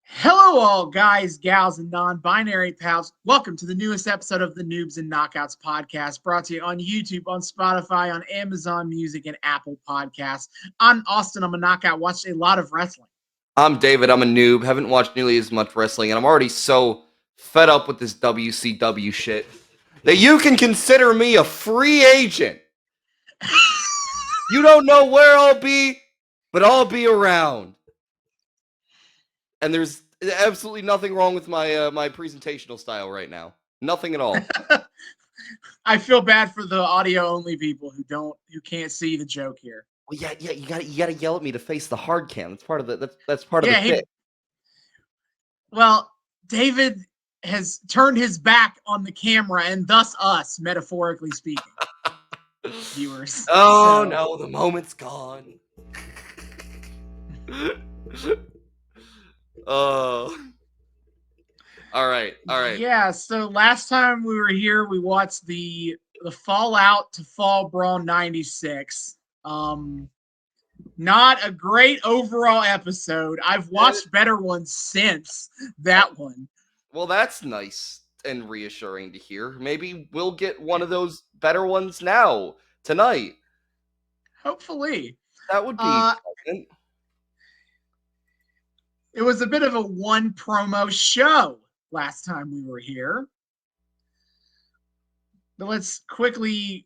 Hello, all guys, gals, and non-binary pals. Welcome to the newest episode of the Noobs and Knockouts Podcast, brought to you on YouTube, on Spotify, on Amazon Music, and Apple Podcasts. I'm Austin. I'm a knockout. Watched a lot of wrestling. I'm David. I'm a noob. Haven't watched nearly as much wrestling, and I'm already so fed up with this WCW shit that you can consider me a free agent. You don't know where I'll be, but I'll be around. And there's absolutely nothing wrong with my my presentational style right now. Nothing at all. I feel bad for the audio-only people who can't see the joke here. Well, yeah. You gotta yell at me to face the hard cam. That's part of the that's part of the bit. Well, David has turned his back on the camera, and thus us, metaphorically speaking, viewers. Oh no, the moment's gone. All right. Yeah, so last time we were here, we watched the Fallout to Fall Brawl 96. Not a great overall episode. I've watched better ones since that one. Well, that's nice and reassuring to hear. Maybe we'll get one of those better ones now, tonight. Hopefully. That would be pleasant. It was a bit of a one promo show last time we were here. But let's quickly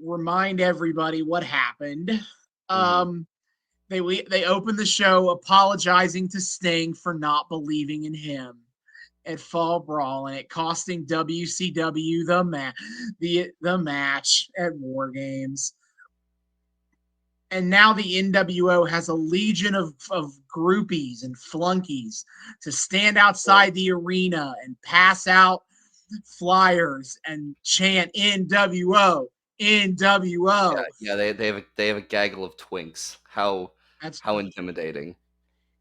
remind everybody what happened. They opened the show apologizing to Sting for not believing in him at Fall Brawl, and it costing WCW the match at War Games. And now the NWO has a legion of groupies and flunkies to stand outside the arena and pass out flyers and chant NWO, NWO. Yeah, they have a gaggle of twinks. How intimidating.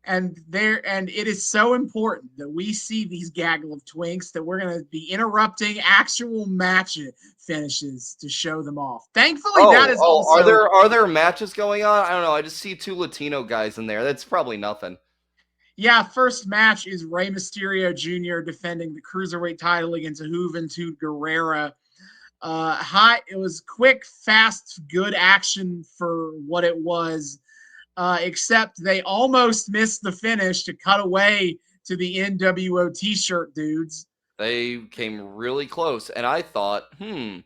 And it is so important that we see these gaggle of twinks that we're going to be interrupting actual match finishes to show them off. Thankfully, that is also... Are there matches going on? I don't know. I just see two Latino guys in there. That's probably nothing. Yeah, first match is Rey Mysterio Jr. defending the Cruiserweight title against Juventud Guerrera. It was quick, fast, good action for what it was. Except they almost missed the finish to cut away to the NWO t-shirt dudes. They came really close, and I thought, dang,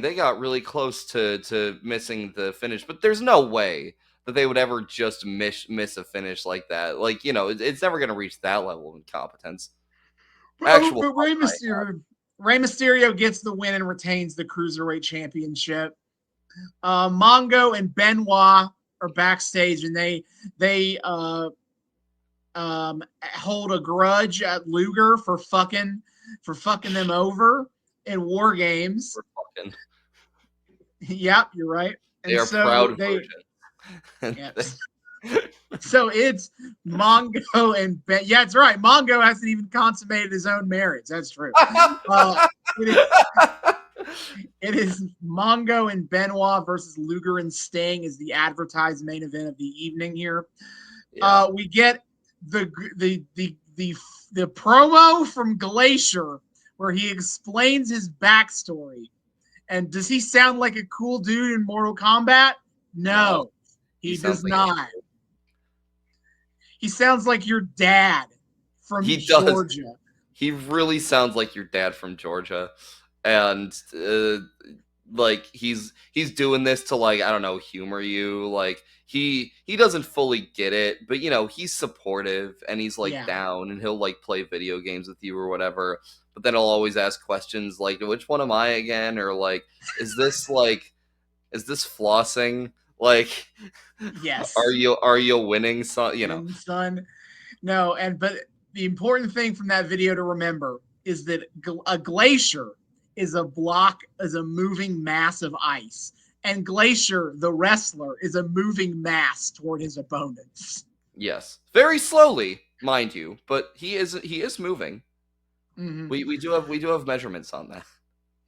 they got really close to missing the finish, but there's no way that they would ever just miss a finish like that. Like, it's never going to reach that level of incompetence. But Rey Mysterio gets the win and retains the Cruiserweight Championship. Mongo and Benoit are backstage, and they hold a grudge at Luger for fucking them over in War Games. Yep, you're right. They are proud virgins. Yes. So it's Mongo and yeah, it's right. Mongo hasn't even consummated his own marriage. That's true. It is Mongo and Benoit versus Luger and Sting is the advertised main event of the evening here. Yeah. We get the promo from Glacier where he explains his backstory. And does he sound like a cool dude in Mortal Kombat? No, he does not. He sounds like your dad from Georgia. He really sounds like your dad from Georgia. And like he's doing this to, like, I don't know, humor you. Like he doesn't fully get it, but he's supportive and he's like down, and he'll like play video games with you or whatever. But then he'll always ask questions like, which one am I again? Or like, is this flossing? Like, yes. Are you winning, son? Son. No, but the important thing from that video to remember is that a glacier is a moving mass of ice. And Glacier, the wrestler, is a moving mass toward his opponents. Yes. Very slowly, mind you, but he is moving. Mm-hmm. We do have measurements on that.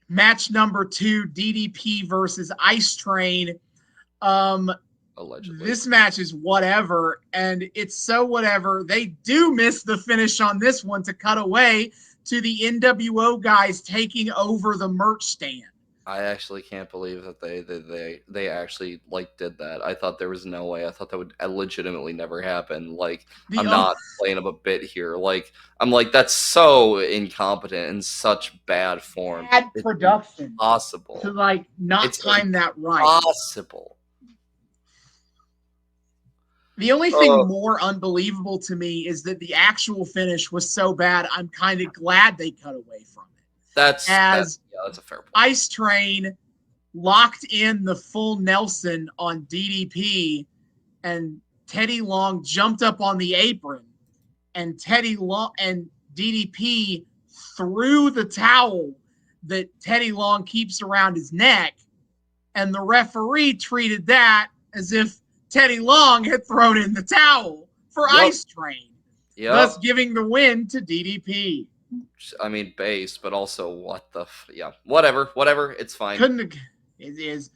Match number 2, DDP versus Ice Train. Allegedly. This match is whatever, and it's so whatever. They do miss the finish on this one to cut away to the NWO guys taking over the merch stand. I actually can't believe that they actually like did that. I thought there was no way. I thought that would legitimately never happen. Like, I'm not playing up a bit here. Like, I'm like, that's so incompetent and such bad form. Bad production. It's possible to like not time that right. Possible. The only thing more unbelievable to me is that the actual finish was so bad. I'm kind of glad they cut away from it. That's a fair point. Ice Train locked in the full Nelson on DDP, and Teddy Long jumped up on the apron, and DDP threw the towel that Teddy Long keeps around his neck, and the referee treated that as if Teddy Long had thrown in the towel for Ice Train, thus giving the win to DDP. I mean, base, but also what the whatever. It's fine. It is.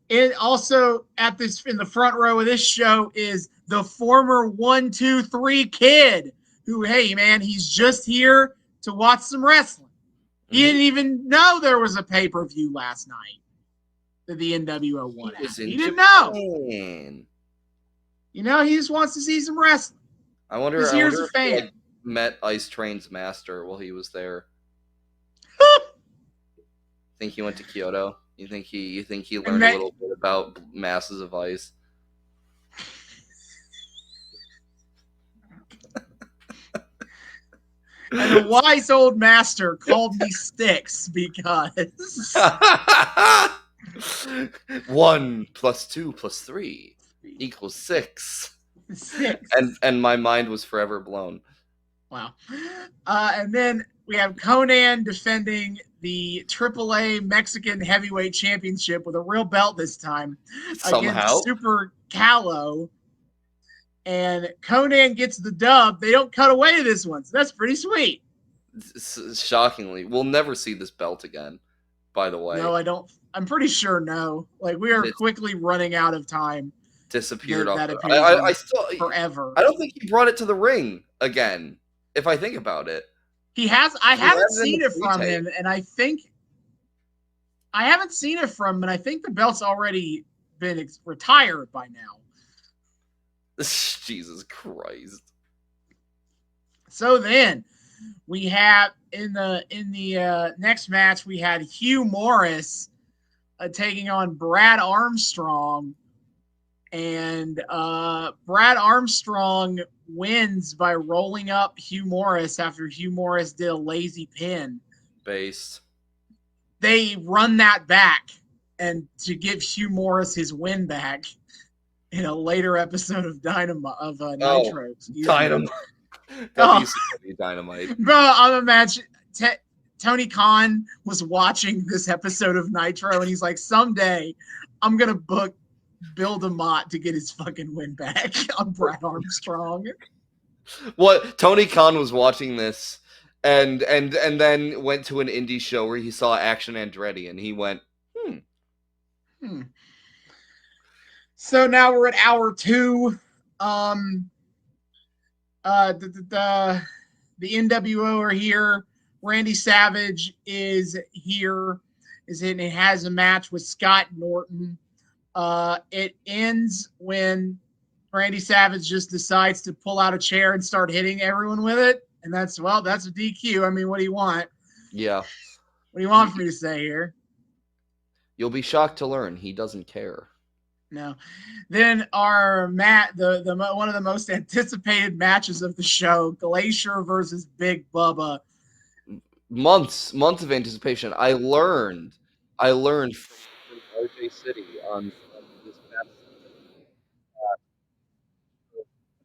It also in the front row of this show is the former 1, 2, 3 kid who, hey man, he's just here to watch some wrestling. He didn't even know there was a pay-per-view last night that the NWO won. He didn't know. You know, he just wants to see some wrestling. I wonder if he met Ice Train's master while he was there. Think he went to Kyoto? You think he learned a little bit about masses of ice? And the wise old master called me Sticks because 1 + 2 + 3 = 6. And my mind was forever blown. Wow. And then we have Conan defending the AAA Mexican Heavyweight Championship with a real belt this time against Super Callo. And Conan gets the dub. They don't cut away to this one, so that's pretty sweet. Shockingly. We'll never see this belt again, by the way. No, I don't. I'm pretty sure no. Like, we are quickly running out of time. Disappeared off. I still forever. I don't think he brought it to the ring again. If I think about it, he has. I haven't seen it from him, and I think I haven't seen it from him, and I think the belt's already been retired by now. Jesus Christ! So then we have in the next match we had Hugh Morris taking on Brad Armstrong. And Brad Armstrong wins by rolling up Hugh Morris after Hugh Morris did a lazy pin. Base. They run that back and to give Hugh Morris his win back in a later episode of Nitro. Dynamite. WCW Dynamite. Bro, I'm imagining Tony Khan was watching this episode of Nitro and he's like, someday I'm going to book Bill DeMott to get his fucking win back on Brad Armstrong. What? Tony Khan was watching this and then went to an indie show where he saw Action Andretti and he went, So now we're at hour 2. The NWO are here. Randy Savage is here. It has a match with Scott Norton. It ends when Randy Savage just decides to pull out a chair and start hitting everyone with it. And that's a DQ. I mean, what do you want? Yeah. What do you want for me to say here? You'll be shocked to learn he doesn't care. No. Then our the one of the most anticipated matches of the show, Glacier versus Big Bubba. Months of anticipation. I learned from RJ City on this past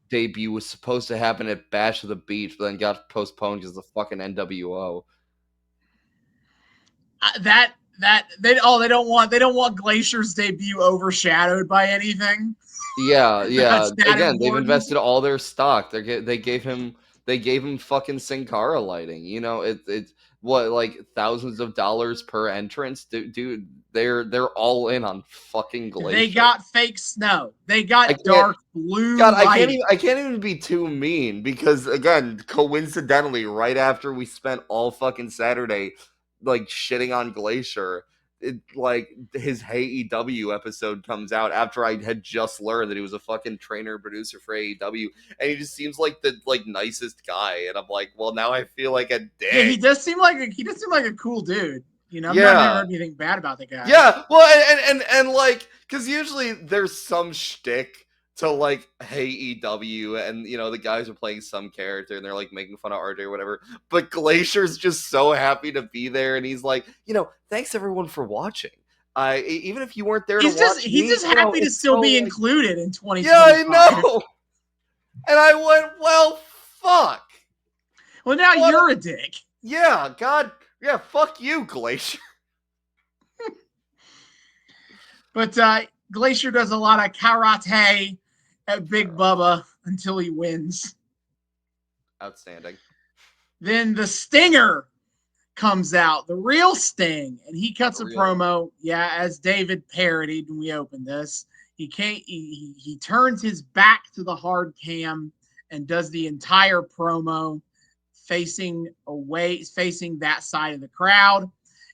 debut was supposed to happen at Bash of the Beach, but then got postponed because of the fucking NWO. They don't want Glacier's debut overshadowed by anything. Yeah. Again, they've invested all their stock. They gave him fucking Sin Cara lighting. You know, what, like thousands of dollars per entrance? Dude, they're all in on fucking Glacier. They got fake snow. They got dark blue God, lighting. I can't even be too mean because, again, coincidentally, right after we spent all fucking Saturday like shitting on Glacier, like his Hey AEW episode comes out after I had just learned that he was a fucking trainer and producer for AEW, and he just seems like the nicest guy, and I'm like, well, now I feel like a dick. Yeah, he does seem like a cool dude. You know, I've Yeah. never heard anything bad about the guy. Yeah, well, and like, because usually there's some shtick to like Hey EW, and you know the guys are playing some character and they're like making fun of RJ or whatever. But Glacier's just so happy to be there, and he's like, you know, thanks everyone for watching. Even if you weren't there to watch, he's just happy to still be included in 2025. Yeah, I know. And I went, well, fuck. Well, now you're a dick. Yeah, God, yeah, fuck you, Glacier. But Glacier does a lot of karate at Big Bubba until he wins. Outstanding. Then the Stinger comes out, the real Sting, and he cuts a promo. Yeah, as David parodied when we opened this, he turns his back to the hard cam and does the entire promo facing that side of the crowd,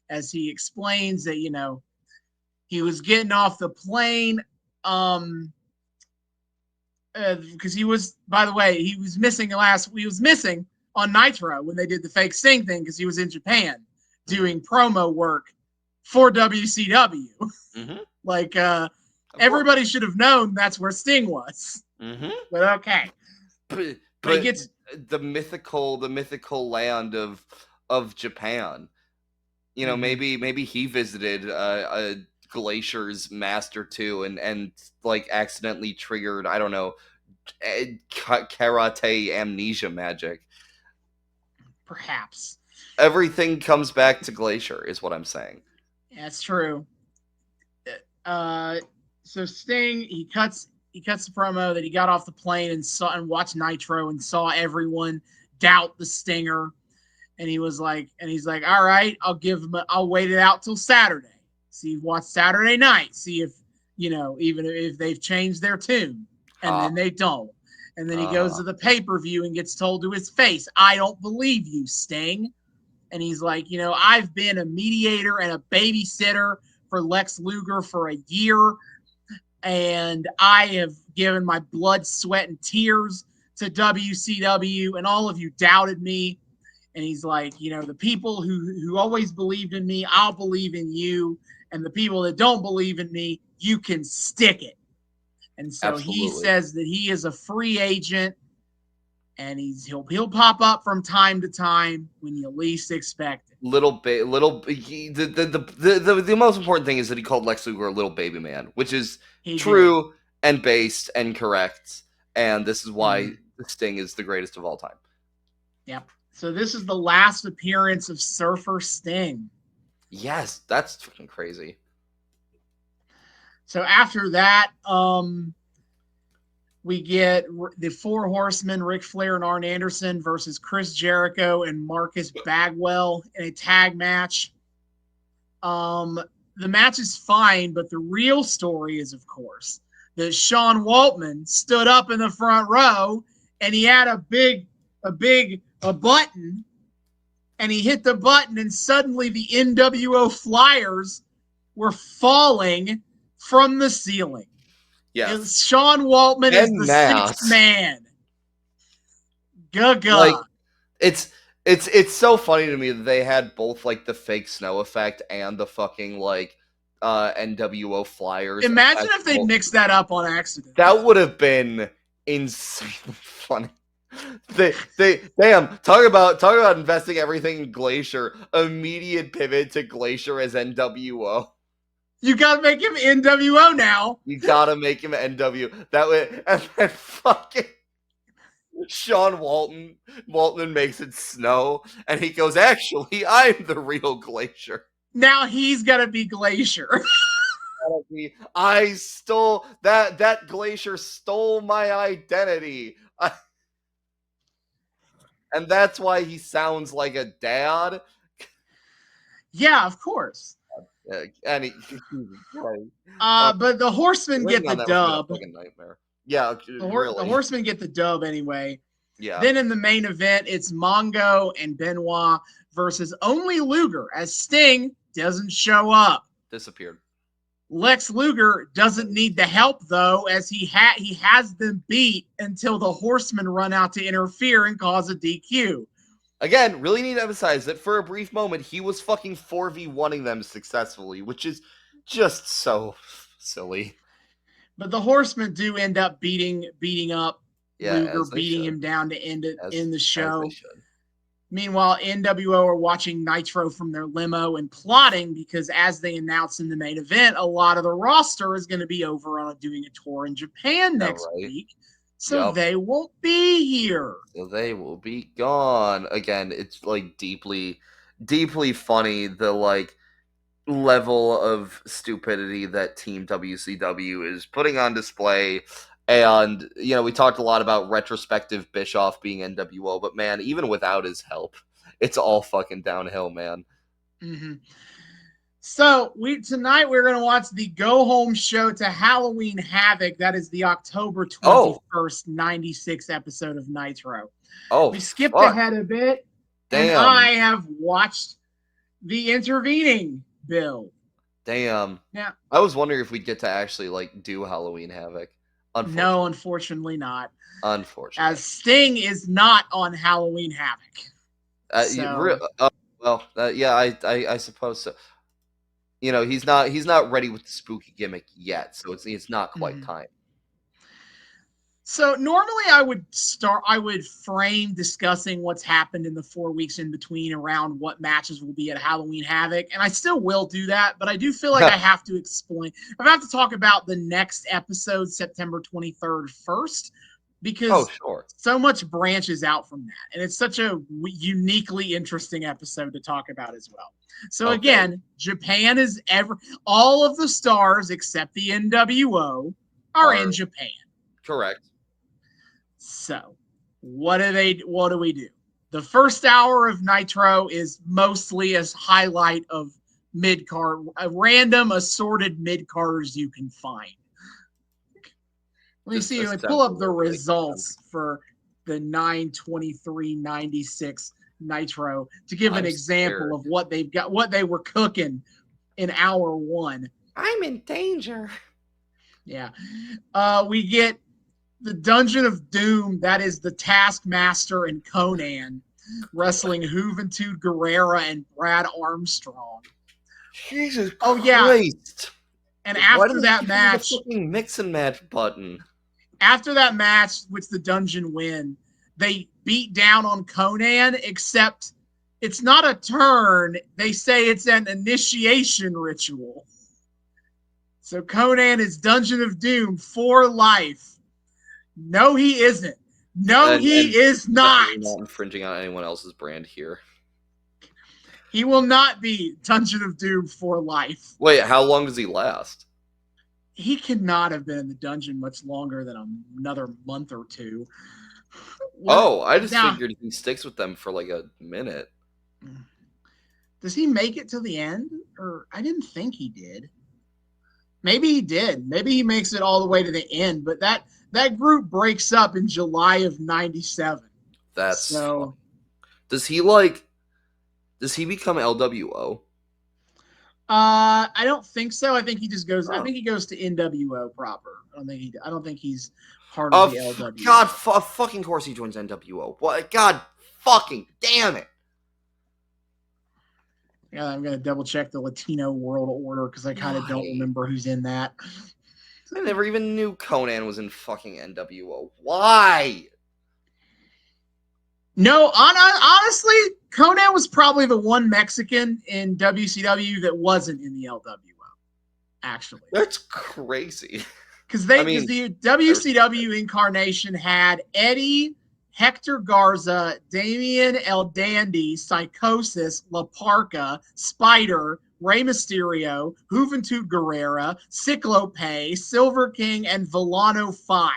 as he explains that, you know, he was getting off the plane because he was, by the way, he was missing on Nitro when they did the fake Sting thing because he was in Japan doing promo work for WCW. Mm-hmm. Like, everybody should have known that's where Sting was. Mm-hmm. But okay. But he gets the mythical land of Japan. You know, maybe he visited Glacier's Master 2 and like accidentally triggered, I don't know, karate amnesia magic. Perhaps. Everything comes back to Glacier is what I'm saying. That's true. So Sting, he cuts the promo that he got off the plane and watched Nitro and saw everyone doubt the Stinger. And he's like, all right, I'll wait it out till Saturday. See, watch Saturday night. See if, you know, even if they've changed their tune. And then they don't. And then he goes to the pay-per-view and gets told to his face, I don't believe you, Sting. And he's like, you know, I've been a mediator and a babysitter for Lex Luger for a year. And I have given my blood, sweat, and tears to WCW. And all of you doubted me. And he's like, you know, the people who always believed in me, I'll believe in you. And the people that don't believe in me, you can stick it. And so he says that he is a free agent, and he'll pop up from time to time when you least expect it. The most important thing is that he called Lex Luger a little baby man, which is true and based and correct. And this is why Sting is the greatest of all time. Yep. So this is the last appearance of Surfer Sting. Yes, that's fucking crazy. So after that, we get the Four Horsemen, Ric Flair and Arn Anderson versus Chris Jericho and Marcus Bagwell in a tag match. The match is fine, but the real story is, of course, that Sean Waltman stood up in the front row and he had a button, and he hit the button, and suddenly the NWO flyers were falling from the ceiling. Yes. Sean Waltman is the sixth man. Gaga. Like, it's so funny to me that they had both like the fake snow effect and the fucking like NWO flyers. Imagine if they mixed that up on accident. That would have been insanely funny. Damn, talk about investing everything in Glacier. Immediate pivot to Glacier as NWO. You gotta make him NWO now. You gotta make him NW. That way, and then fucking Sean Waltman makes it snow, and he goes, actually, I'm the real Glacier. Now he's gotta be Glacier. I stole that Glacier stole my identity. And that's why he sounds like a dad. Yeah, of course. But the Horsemen get the dub. Fucking nightmare. Yeah, The really. Horsemen get the dub anyway. Yeah. Then in the main event, it's Mongo and Benoit versus only Luger, as Sting doesn't show up. Disappeared. Lex Luger doesn't need the help, though, as he has them beat until the Horsemen run out to interfere and cause a DQ. Again, really need to emphasize that for a brief moment, he was fucking 4v1ing them successfully, which is just so silly. But the Horsemen do end up beating up Luger, beating him down to end the show. Meanwhile, NWO are watching Nitro from their limo and plotting because, as they announced in the main event, a lot of the roster is going to be over on doing a tour in Japan next week. So they won't be here. So they will be gone. Again, it's like deeply, deeply funny, the like level of stupidity that Team WCW is putting on display. And, you know, we talked a lot about retrospective Bischoff being NWO, but man, even without his help, it's all fucking downhill, man. Mm-hmm. So tonight we're going to watch the go-home show to Halloween Havoc. That is the October 21st, 96 episode of Nitro. We skipped ahead a bit, and I have watched the intervening build. Damn. Yeah. I was wondering if we'd get to actually, like, do Halloween Havoc. No, unfortunately not. Unfortunately. As Sting is not on Halloween Havoc. I suppose so. You know, he's not ready with the spooky gimmick yet, so it's not quite time. So normally I would frame discussing what's happened in the 4 weeks in between around what matches will be at Halloween Havoc, and I still will do that, but I do feel like I have to talk about the next episode, September 23rd first, because so much branches out from that, and it's such a uniquely interesting episode to talk about as well. So again, Japan is all of the stars except the NWO are in Japan. Correct. So, what do we do? The first hour of Nitro is mostly a highlight of mid-card, random assorted mid-carders you can find. Let me see. Let me pull up the results for the 9/23/96 Nitro to give an example of what they've got, what they were cooking in hour one. I'm in danger. Yeah. We get the Dungeon of Doom, that is the Taskmaster and Conan, wrestling Juventud Guerrera and Brad Armstrong. Jesus Christ. And after that match, the fucking mix and match button. After that match, which the Dungeon win, they beat down on Conan, except it's not a turn. They say it's an initiation ritual. So Conan is Dungeon of Doom for life. No, he isn't. No, he is not. Not infringing on anyone else's brand here. He will not be Dungeon of Doom for life. Wait, how long does he last? He cannot have been in the dungeon much longer than another month or two. I just figured he sticks with them for like a minute. Does he make it to the end? Or I didn't think he did. Maybe he did. Maybe he makes it all the way to the end, but that group breaks up in July of 97. That's so. Does he become LWO? I don't think so. I think he just goes. I think he goes to NWO proper. I don't think he's part of the LWO. God, fucking course he joins NWO. What? God, fucking damn it! Yeah, I'm gonna double check the Latino World Order because I kind of don't remember who's in that. I never even knew Conan was in fucking NWO. Why? No, honestly, Conan was probably the one Mexican in WCW that wasn't in the LWO. Actually, that's crazy. Because the WCW incarnation had Eddie, Hector Garza, Damian El Dandy, Psychosis, La Parca, Spider, Rey Mysterio, Juventud Guerrera, Ciclope, Silver King, and Villano 5.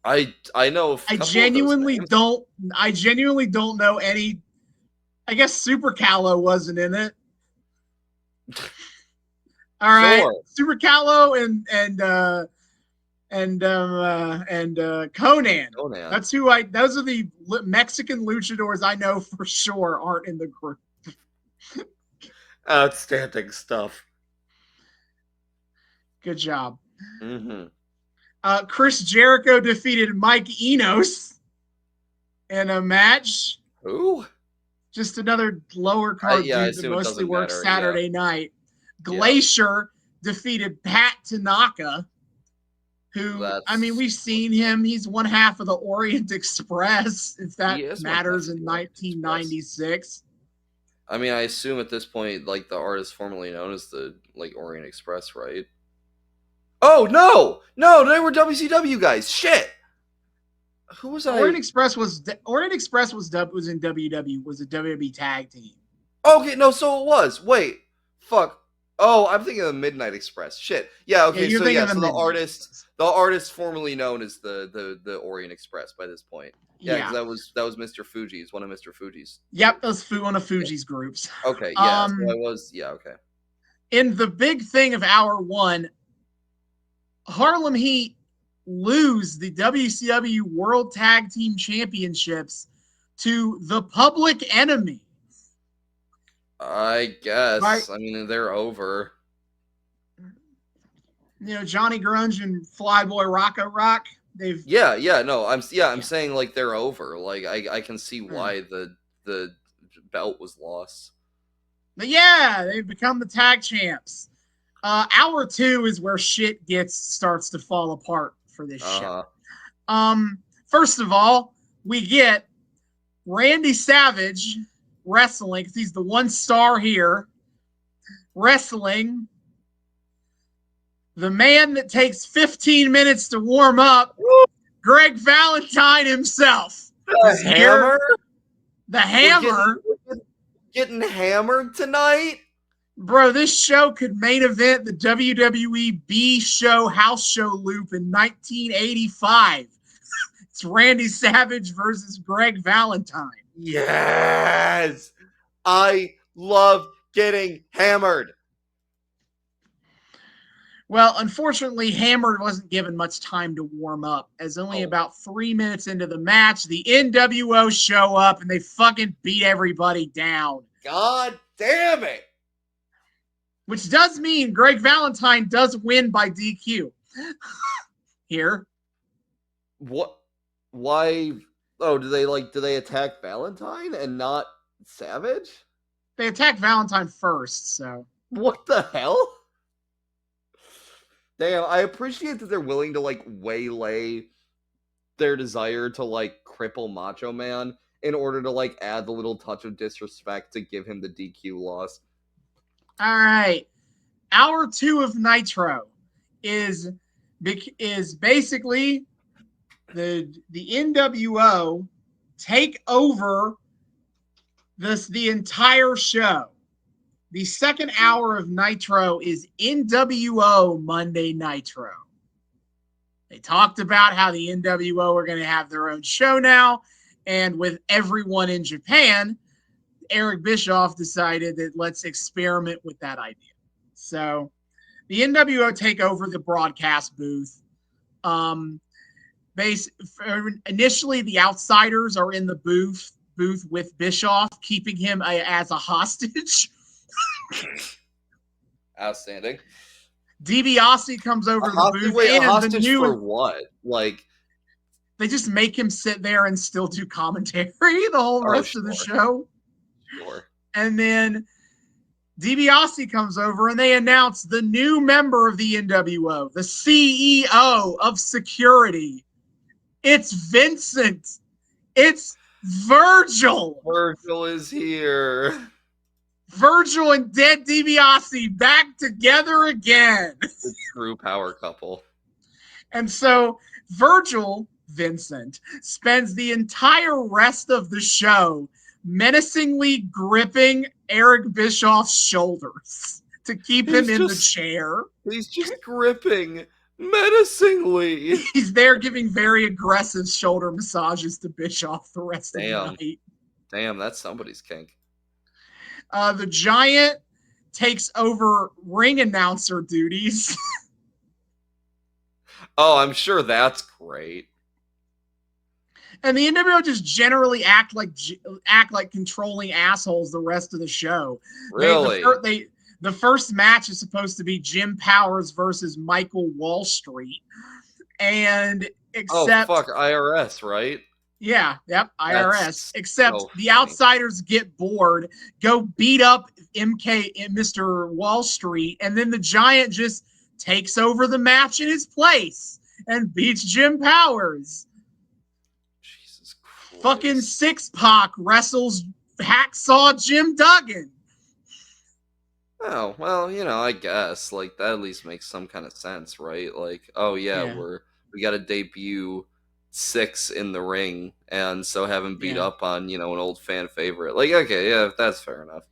I know. I genuinely don't know any I guess Super Callow wasn't in it. All right, Sure. Super Callow and Conan. Conan. Those are the Mexican luchadors I know for sure aren't in the group. Outstanding stuff. Good job. Mm-hmm. Chris Jericho defeated Mike Enos in a match. Who? Just another lower card dude that mostly works Saturday night. Glacier defeated Pat Tanaka, who, we've seen him. He's one half of the Orient Express, if that matters, in 1996. I mean, I assume at this point, like, the artist formerly known as the, like, Orient Express, right? Oh, no! No, they were WCW guys. Shit! Who was I? Orient Express was in WW, was a WWE tag team. Okay, no, so it was. Wait. Fuck. Oh, I'm thinking of the Midnight Express. Shit. Yeah, okay, so the artist formerly known as the Orient Express by this point. Yeah, because that was Mr. Fuji's, one of Mr. Fuji's. Yep, that was one of Fuji's groups. Okay, yeah, so I was, okay. In the big thing of hour one, Harlem Heat lose the WCW World Tag Team Championships to the Public Enemy. I guess. Right. I mean, they're over. You know, Johnny Grunge and Flyboy Rocco Rock. They've. I'm saying like they're over. Like I can see why the belt was lost. But yeah, they've become the tag champs. Hour two is where shit starts to fall apart for this show. First of all, we get Randy Savage wrestling, because he's the one star here, wrestling the man that takes 15 minutes to warm up, Greg Valentine himself. The Hammer? The Hammer. Getting hammered tonight? Bro, this show could main event the WWE B show house show loop in 1985. It's Randy Savage versus Greg Valentine. Yes! I love getting hammered. Well, unfortunately, Hammered wasn't given much time to warm up, as only about 3 minutes into the match, the NWO show up and they fucking beat everybody down. God damn it! Which does mean Greg Valentine does win by DQ. Here. What? Why? Oh, do they attack Valentine and not Savage? They attack Valentine first, so. What the hell? Damn, I appreciate that they're willing to, like, waylay their desire to, like, cripple Macho Man in order to, like, add the little touch of disrespect to give him the DQ loss. All right. Hour two of Nitro is basically the NWO take over the entire show. The second hour of Nitro is NWO Monday Nitro. They talked about how the NWO are going to have their own show now, and with everyone in Japan, Eric Bischoff decided that let's experiment with that idea. So the NWO take over the broadcast booth. Initially, the outsiders are in the booth with Bischoff, keeping him as a hostage. Outstanding. DiBiase comes over to the booth. Wait, a hostage for what? Like, they just make him sit there and still do commentary the whole rest of the show. Sure. And then DiBiase comes over and they announce the new member of the NWO, the CEO of security. It's Vincent. It's Virgil. Virgil is here. Virgil and dead DiBiase back together again. The true power couple. And so Vincent, spends the entire rest of the show menacingly gripping Eric Bischoff's shoulders to keep him in the chair. He's just gripping menacingly. He's there giving very aggressive shoulder massages to Bischoff the rest of the night. Damn, that's somebody's kink. The Giant takes over ring announcer duties. Oh, I'm sure that's great. And the NWO just generally act like controlling assholes the rest of the show. Really? The first match is supposed to be Jim Powers versus Michael Wall Street. And except fuck, IRS, right? Yeah, yep, IRS. That's Except so the funny. outsiders get bored, go beat up Mr. Wall Street, and then the Giant just takes over the match in his place and beats Jim Powers. Jesus Christ. Fucking Six-Pac wrestles Hacksaw Jim Duggan. Oh, well, I guess like that at least makes some kind of sense, right? Like, oh yeah. we got to debut Six in the ring, and so have him beat up on an old fan favorite. Like, okay, yeah, that's fair enough.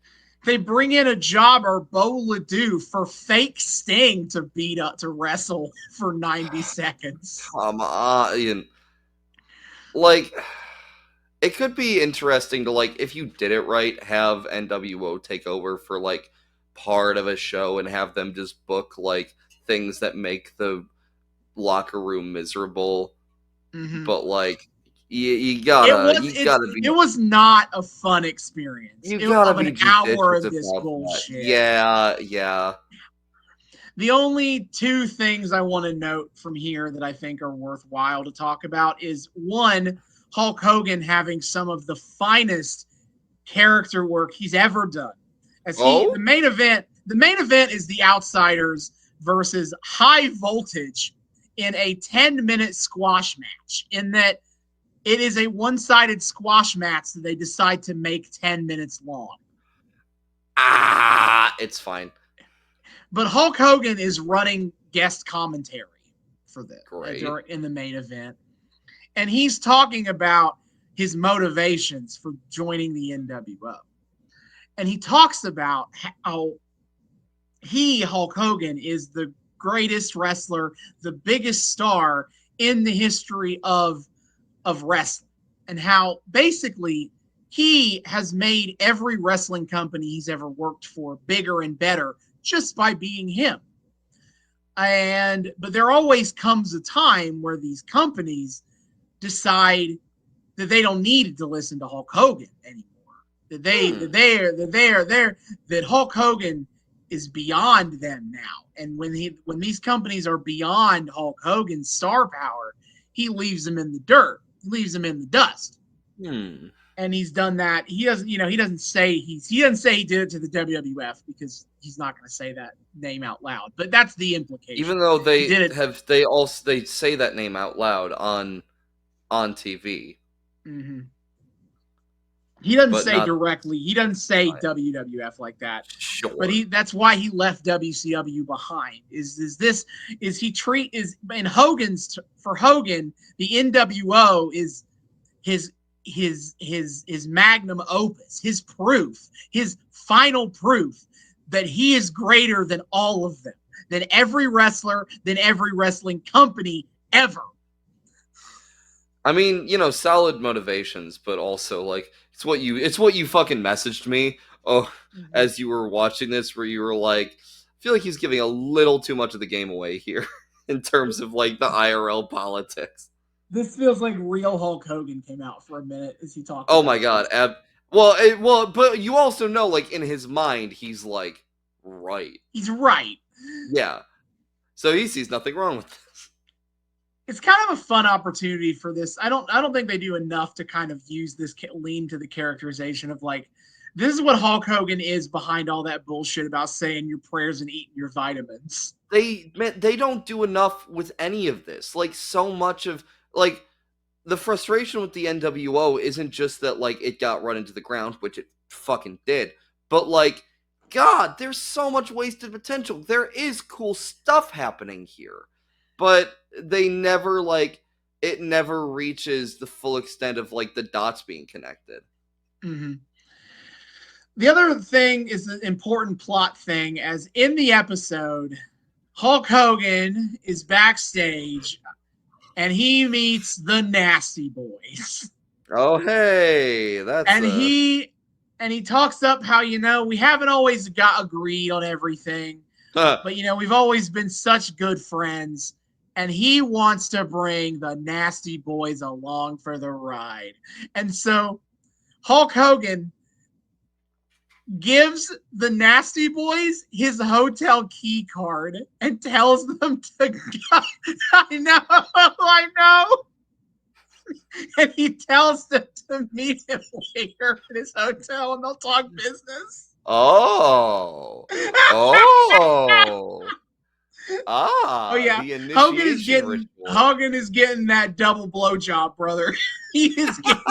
They bring in a jobber, Bo Ledoux, for fake Sting to wrestle for 90 seconds. Come on, like, it could be interesting to, like, if you did it right, have NWO take over for like part of a show and have them just book like things that make the locker room miserable. Mm-hmm. But like, you gotta be. It was not a fun experience. You gotta be an hour of judicious this about bullshit. that. Yeah. The only two things I want to note from here that I think are worthwhile to talk about is one, Hulk Hogan having some of the finest character work he's ever done. The main event is the Outsiders versus High Voltage in a 10-minute squash match, in that it is a one-sided squash match that they decide to make 10 minutes long. It's fine. But Hulk Hogan is running guest commentary for this in the main event. And he's talking about his motivations for joining the NWO. And he talks about how Hulk Hogan, is the greatest wrestler, the biggest star in the history of wrestling, and how basically he has made every wrestling company he's ever worked for bigger and better just by being him. But there always comes a time where these companies decide that they don't need to listen to Hulk Hogan anymore. That Hulk Hogan is beyond them now. And when these companies are beyond Hulk Hogan's star power, he leaves them in the dirt. He leaves them in the dust. And he's done that. He doesn't say he did it to the WWF, because he's not going to say that name out loud. But that's the implication. Even though they say that name out loud on TV. Mm-hmm. He doesn't say directly. He doesn't say WWF like that. Sure. But that's why he left WCW behind. For Hogan, the NWO is his magnum opus, his proof, his final proof that he is greater than all of them, than every wrestler, than every wrestling company ever. I mean, solid motivations, but also like it's what you fucking messaged me as you were watching this, where you were like, I feel like he's giving a little too much of the game away here in terms of like the IRL politics. This feels like real Hulk Hogan came out for a minute as he talked. Oh my god! But you also know, like, in his mind, he's like right. He's right. Yeah. So he sees nothing wrong with this. It's kind of a fun opportunity for this. I don't think they do enough to kind of use this lean to the characterization of like, this is what Hulk Hogan is behind all that bullshit about saying your prayers and eating your vitamins. They don't do enough with any of this. Like, so much of like the frustration with the NWO isn't just that like it got run into the ground, which it fucking did, but like, God, there's so much wasted potential. There is cool stuff happening here, but they never it never reaches the full extent of like the dots being connected. Mm-hmm. The other thing is an important plot thing, as in the episode, Hulk Hogan is backstage and he meets the Nasty Boys. Oh, hey, that's and he talks up how, we haven't always got agreed on everything, but, we've always been such good friends. And he wants to bring the Nasty Boys along for the ride. And so Hulk Hogan gives the Nasty Boys his hotel key card and tells them to go. I know. And he tells them to meet him later at his hotel and they'll talk business. Oh. Oh yeah, the Hogan is getting that double blowjob, brother. He is getting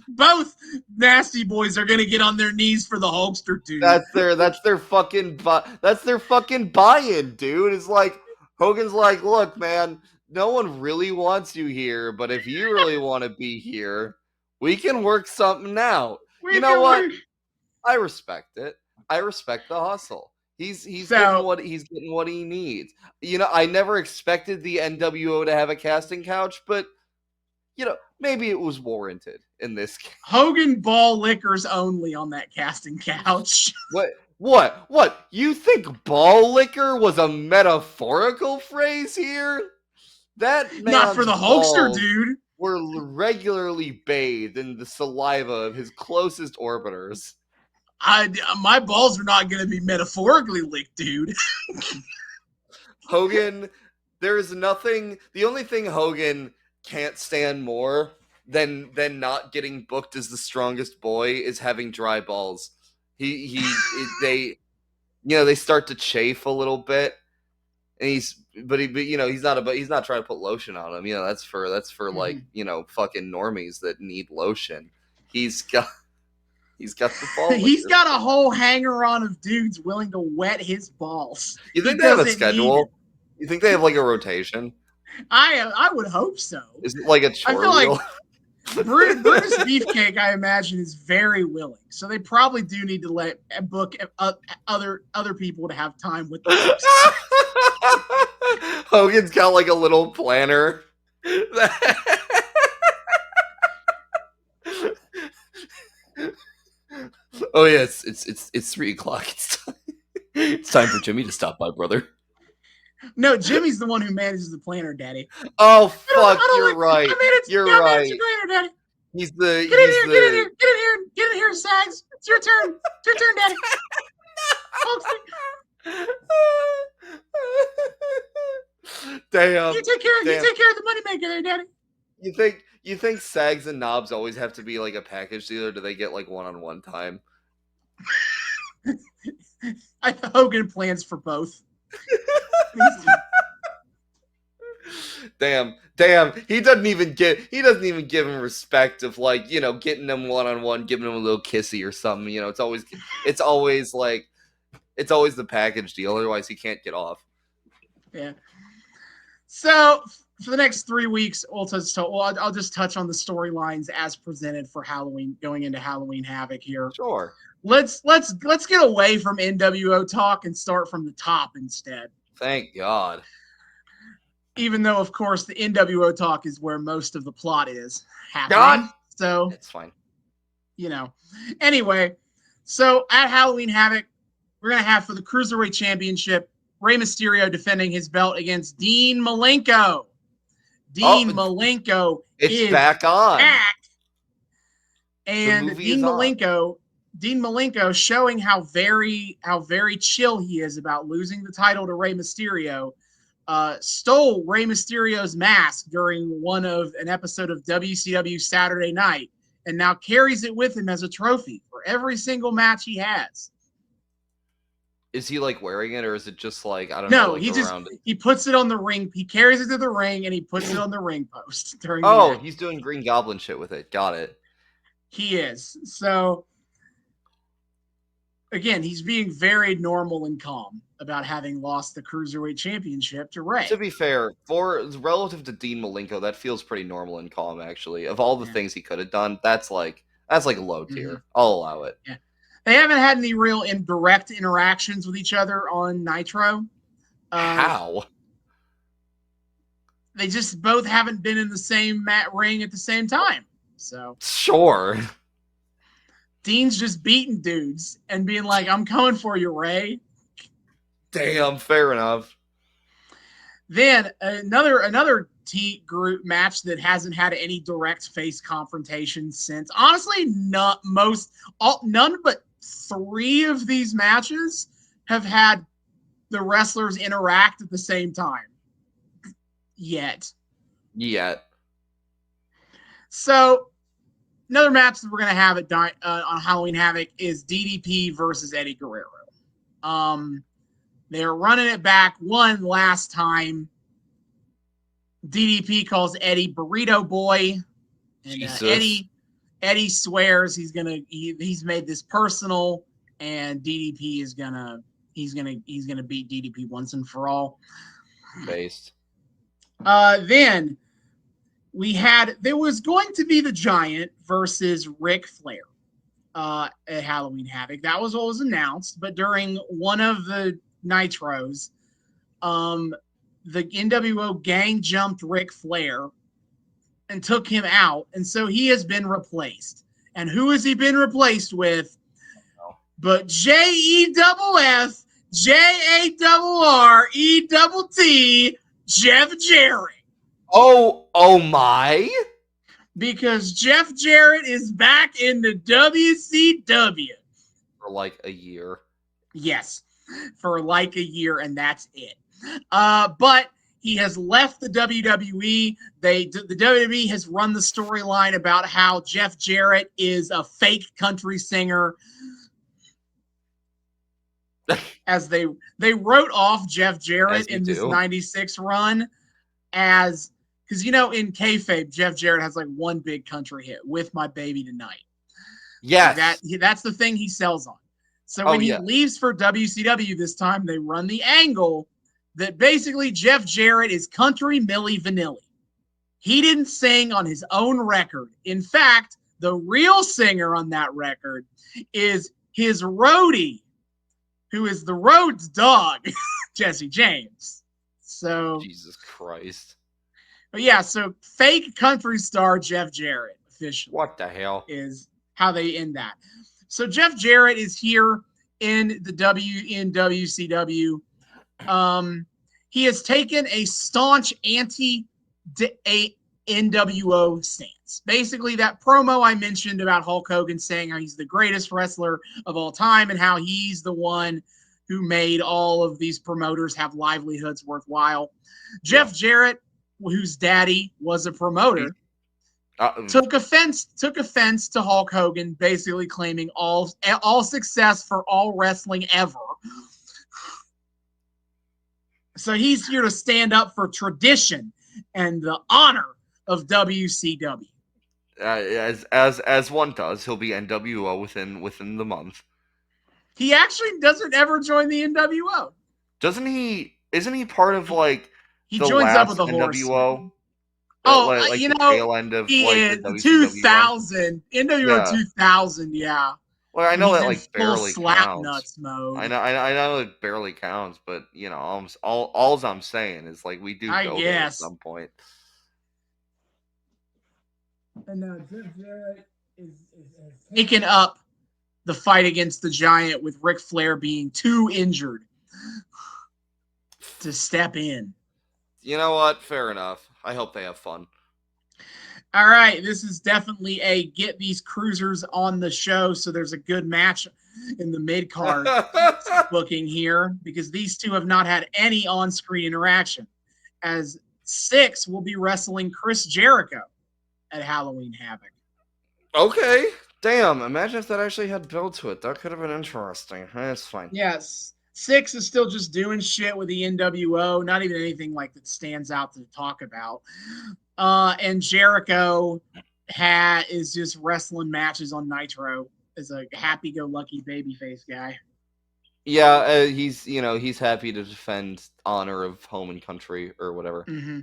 both Nasty Boys are gonna get on their knees for the Hulkster, dude. That's their fucking buy-in, dude. It's like Hogan's like, look, man, no one really wants you here, but if you really want to be here, we can work something out. You know what? I respect it. I respect the hustle. He's getting what he needs. I never expected the NWO to have a casting couch, but maybe it was warranted in this case. Hogan ball lickers only on that casting couch. What? You think ball liquor was a metaphorical phrase here? That man's not for the Hulkster, dude. Were regularly bathed in the saliva of his closest orbiters. My balls are not going to be metaphorically licked, dude. Hogan, there's nothing. The only thing Hogan can't stand more than not getting booked as the strongest boy is having dry balls. They start to chafe a little bit, and he's not trying to put lotion on them. That's for like fucking normies that need lotion. He's got the ball. He's got a whole hanger-on of dudes willing to wet his balls. You think they have a schedule? You think they have like a rotation? I would hope so. Is it like a chore I feel wheel? Like Brutus Beefcake, I imagine, is very willing. So they probably do need to book other people to have time with them. Hogan's got like a little planner. Oh yeah, it's 3 o'clock. It's time for Jimmy to stop by, brother. No, Jimmy's the one who manages the planner, Daddy. Oh fuck, you're right. You're right. Planner, Daddy. He's the get in here, Sags. It's your turn. It's your turn, Daddy. Damn. You take care of the moneymaker there, Daddy. You think Sags and Knobs always have to be like a package deal, or do they get like one-on-one time? Hogan plans for both. Damn. He doesn't even give him respect of like, getting them one-on-one, giving him a little kissy or something. It's always the package deal. Otherwise he can't get off. Yeah. So for the next 3 weeks, I'll just touch on the storylines as presented for Halloween, going into Halloween Havoc here. Sure. Let's get away from NWO talk and start from the top instead. Thank God. Even though, of course, the NWO talk is where most of the plot is happening. God. So it's fine. Anyway, so at Halloween Havoc, we're going to have for the Cruiserweight Championship, Rey Mysterio defending his belt against Dean Malenko. Malenko is back on. Back. And Dean Malenko showing how very chill he is about losing the title to Rey Mysterio. Stole Rey Mysterio's mask during an episode of WCW Saturday Night, and now carries it with him as a trophy for every single match he has. Is he like wearing it, or is it just like, I don't know? No, he puts it on the ring. He carries it to the ring and he puts it on the ring post during. Oh, he's doing Green Goblin shit with it. Got it. He is. So again, he's being very normal and calm about having lost the Cruiserweight Championship to Rey. To be fair, relative to Dean Malenko, that feels pretty normal and calm, actually. Of all the things he could have done, that's like low tier. Mm-hmm. I'll allow it. Yeah. They haven't had any real direct interactions with each other on Nitro. How? They just both haven't been in the same ring at the same time. So sure. Dean's just beating dudes and being like, I'm coming for you, Ray. Damn, fair enough. Then another T group match that hasn't had any direct face confrontation since. Honestly, none but 3 of these matches have had the wrestlers interact at the same time. Yet. So, another match that we're going to have on Halloween Havoc is DDP versus Eddie Guerrero. They're running it back one last time. DDP calls Eddie Burrito Boy, and Eddie swears he's made this personal, and DDP is he's gonna beat DDP once and for all. Based. Then there was going to be the Giant versus Ric Flair at Halloween Havoc. That was what was announced, but during one of the Nitros, the NWO gang jumped Ric Flair and took him out, and so he has been replaced. And who has he been replaced with? But JEFF, JARRETT, Jeff Jarrett. Oh my! Because Jeff Jarrett is back in the WCW. For like a year. Yes, for like a year, and that's it. But he has left the WWE. The WWE has run the storyline about how Jeff Jarrett is a fake country singer. As they wrote off Jeff Jarrett in this 96 run as, because in kayfabe, Jeff Jarrett has like one big country hit, With My Baby Tonight. Yes. That's the thing he sells on. So when he leaves for WCW this time, they run the angle that basically Jeff Jarrett is country Milli Vanilli. He didn't sing on his own record. In fact, the real singer on that record is his roadie, who is the Rhodes dog, Jesse James. So Jesus Christ. But yeah, so fake country star Jeff Jarrett officially. What the hell? Is how they end that. So Jeff Jarrett is here in WCW. He has taken a staunch anti-NWO stance. Basically, that promo I mentioned about Hulk Hogan saying how he's the greatest wrestler of all time and how he's the one who made all of these promoters have livelihoods worthwhile. Jeff Jarrett, whose daddy was a promoter, took offense to Hulk Hogan, basically claiming all success for all wrestling ever. So he's here to stand up for tradition and the honor of WCW. As one does, he'll be NWO within the month. He actually doesn't ever join the NWO. Doesn't he? Isn't he part of like he the joins last up with the NWO? Oh, the tail end of he like is the WCW 2000 NWO 2000. Yeah. Well, I know he's that like barely slap counts. Nuts mode. I know it barely counts, but all I'm saying is like we do go there at some point. And now Jeff Jarrett is taking up the fight against the Giant with Ric Flair being too injured to step in. You know what? Fair enough. I hope they have fun. All right, this is definitely a get these cruisers on the show, so there's a good match in the mid-card booking here because these two have not had any on-screen interaction, as Syxx will be wrestling Chris Jericho at Halloween Havoc. Okay. Damn, imagine if that actually had build to it. That could have been interesting. That's fine. Yes. Syxx is still just doing shit with the NWO, not even anything like that stands out to talk about. And Jericho is just wrestling matches on Nitro as a happy-go-lucky babyface guy. Yeah, he's happy to defend honor of home and country or whatever. Mm-hmm.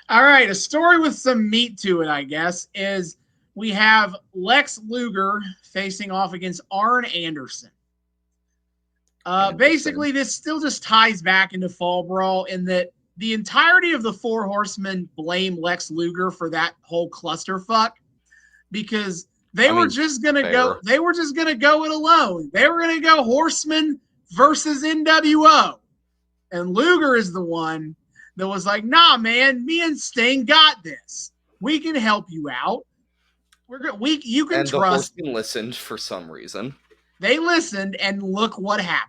All right, a story with some meat to it, I guess, is we have Lex Luger facing off against Arn Anderson. Basically, this still just ties back into Fall Brawl in that the entirety of the Four Horsemen blame Lex Luger for that whole clusterfuck because They were just gonna go it alone. They were gonna go Horseman versus NWO. And Luger is the one that was like, nah, man, me and Sting got this. We can help you out. You can trust. And the Horsemen listened for some reason. They listened, and look what happened.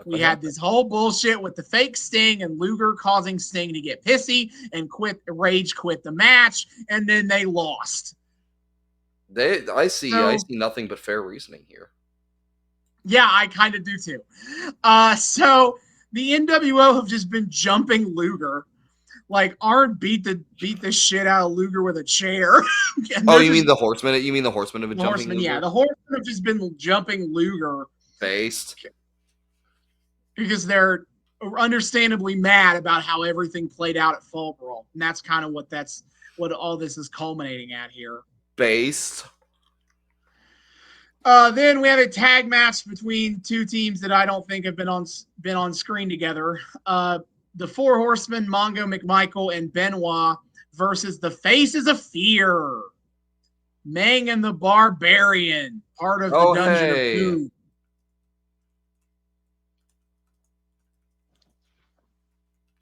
We had this whole bullshit with the fake Sting and Luger causing Sting to get pissy and quit the match, and then they lost. I see nothing but fair reasoning here. Yeah, I kind of do too. So the NWO have just been jumping Luger. Like Arn beat the shit out of Luger with a chair. You mean the Horsemen? You mean the Horsemen have been jumping Luger? Yeah, the Horsemen have just been jumping Luger. Based. Because they're understandably mad about how everything played out at Fall Brawl. And that's kind of what all this is culminating at here. Based. Then we have a tag match between two teams that I don't think have been on screen together. The Four Horsemen, Mongo McMichael and Benoit versus the Faces of Fear. Mang and the Barbarian, part of the Dungeon of Doom.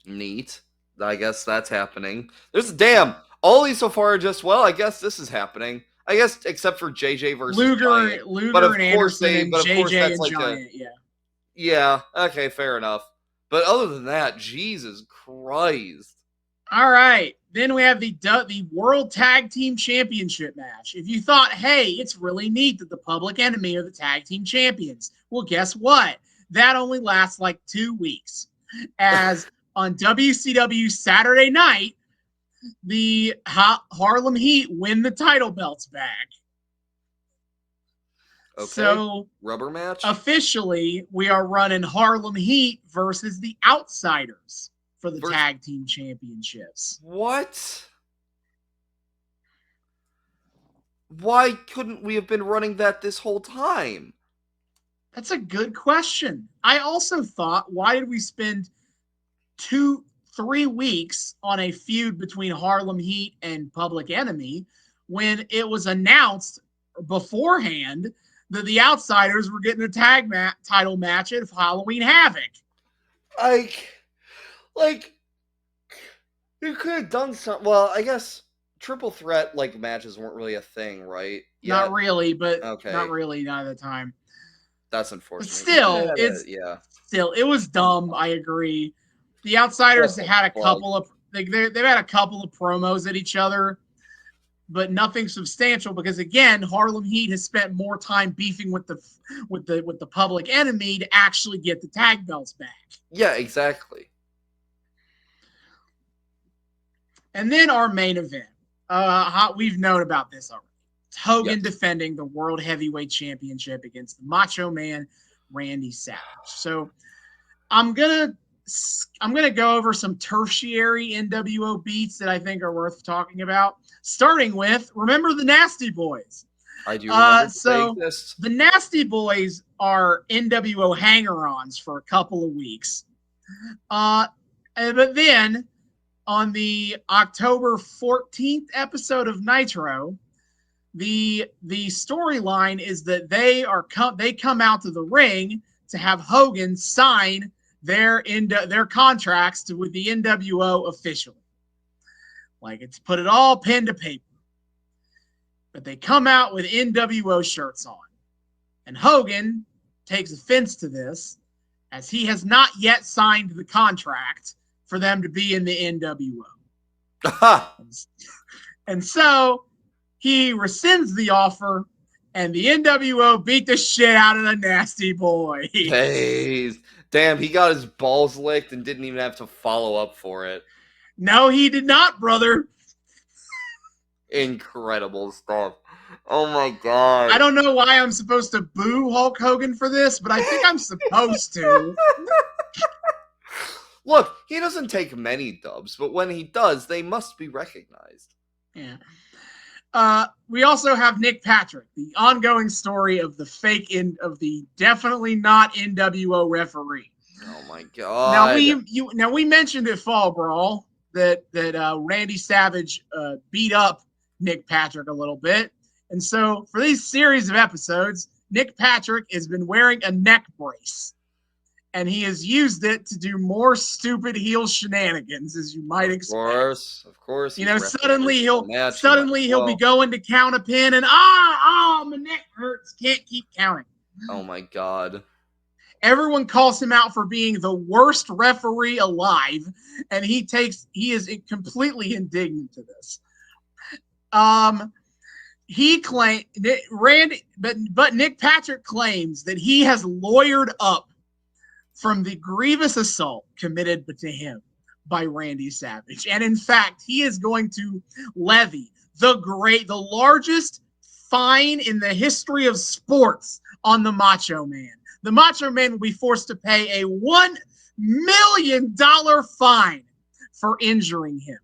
Neat. I guess that's happening. All these so far are just, I guess this is happening. I guess except for JJ versus Luger and Anderson and JJ and Giant. Yeah, okay, fair enough. But other than that, Jesus Christ. All right. Then we have the World Tag Team Championship match. If you thought, hey, it's really neat that the Public Enemy are the Tag Team Champions. Well, guess what? That only lasts like 2 weeks. As on WCW Saturday night, the Harlem Heat win the title belts back. Okay. So, rubber match? Officially, we are running Harlem Heat versus the Outsiders for the Tag Team Championships. What? Why couldn't we have been running that this whole time? That's a good question. I also thought, why did we spend 2-3 weeks on a feud between Harlem Heat and Public Enemy when it was announced beforehand that the Outsiders were getting a tag title match at Halloween Havoc? Like, you could have done something. Well, I guess triple threat matches weren't really a thing, right? Not really, but not really, not at the time. That's unfortunate. But still, it was dumb. I agree. The Outsiders had a couple of they've had a couple of promos at each other, but nothing substantial because again, Harlem Heat has spent more time beefing with the Public Enemy to actually get the tag belts back. Yeah, exactly. And then our main event. We've known about this already. It's Hogan defending the World Heavyweight Championship against the Macho Man, Randy Savage. So I'm gonna go over some tertiary NWO beats that I think are worth talking about. Starting with, remember the Nasty Boys? I do remember the Nasty Boys are NWO hanger-ons for a couple of weeks. But then on the October 14th episode of Nitro, the storyline is that they come out to the ring to have Hogan sign their contracts with the NWO officially. It's put it all pen to paper. But they come out with NWO shirts on. And Hogan takes offense to this as he has not yet signed the contract for them to be in the NWO. And so he rescinds the offer, and the NWO beat the shit out of the Nasty Boys. Hey, damn, he got his balls licked and didn't even have to follow up for it. No, he did not, brother. Incredible stuff. Oh my god. I don't know why I'm supposed to boo Hulk Hogan for this, but I think I'm supposed to. Look, he doesn't take many dubs, but when he does, they must be recognized. Yeah. We also have Nick Patrick, the ongoing story of the definitely not NWO referee. Oh my god. Now we mentioned at Fall Brawl that Randy Savage beat up Nick Patrick a little bit, And so for these series of episodes, Nick Patrick has been wearing a neck brace. And he has used it to do more stupid heel shenanigans, as you might expect. Of course. You know, suddenly he'll be going to count a pin and my neck hurts, can't keep counting. Oh my God. Everyone calls him out for being the worst referee alive, and he is completely indignant to this. He claimed but Nick Patrick claims that he has lawyered up from the grievous assault committed to him by Randy Savage. And in fact, he is going to levy the largest fine in the history of sports on the Macho Man. The Macho Man will be forced to pay a $1 million fine for injuring him.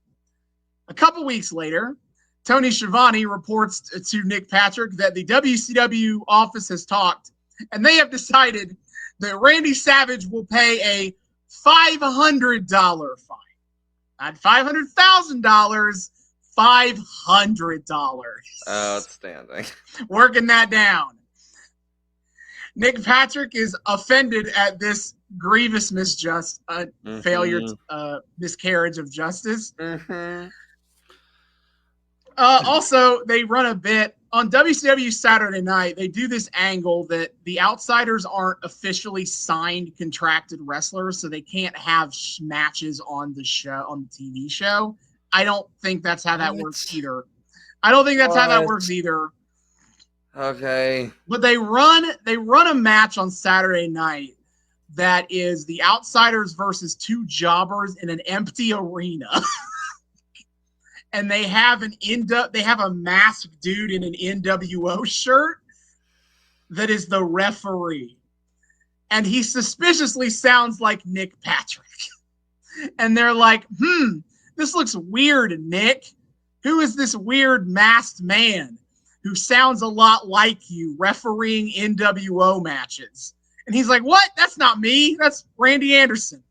A couple weeks later, Tony Schiavone reports to Nick Patrick that the WCW office has talked, and they have decided that Randy Savage will pay a $500 fine. Not $500,000, $500. Outstanding. Working that down. Nick Patrick is offended at this grievous miscarriage of justice. Mm-hmm. Also, they run a bit on WCW Saturday Night. They do this angle that the outsiders aren't officially signed, contracted wrestlers, so they can't have matches on the show, on the TV show. I don't think that's how that works either. Okay. But they run a match on Saturday night that is the outsiders versus two jobbers in an empty arena. And they have a masked dude in an NWO shirt that is the referee. And he suspiciously sounds like Nick Patrick. And they're like, this looks weird, Nick. Who is this weird masked man who sounds a lot like you refereeing NWO matches? And he's like, what? That's not me. That's Randy Anderson.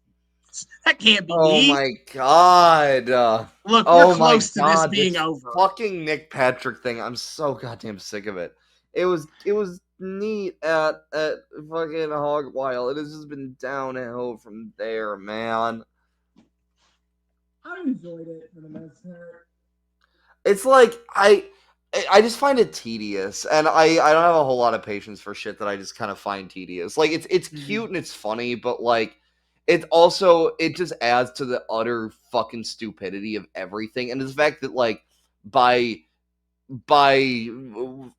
That can't be me. Oh my God. Look, we're close to this being over. Fucking Nick Patrick thing. I'm so goddamn sick of it. It was neat at fucking Hog Wild. It has just been downhill from there, man. I enjoyed it for the most part. It's like I just find it tedious, and I don't have a whole lot of patience for shit that I just kind of find tedious. Like it's cute and it's funny, but like it just adds to the utter fucking stupidity of everything, and the fact that like by the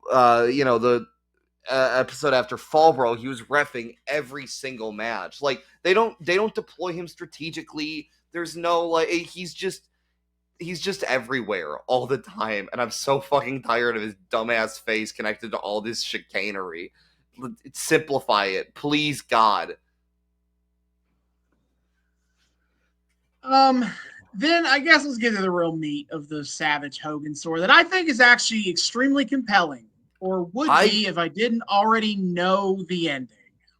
episode after Fall Brawl, he was reffing every single match. Like they don't deploy him strategically. There's no like he's just everywhere all the time, and I'm so fucking tired of his dumbass face connected to all this chicanery. Simplify it, please, God. Then I guess let's get to the real meat of the Savage Hogan story that I think is actually extremely compelling, or would be if I didn't already know the ending.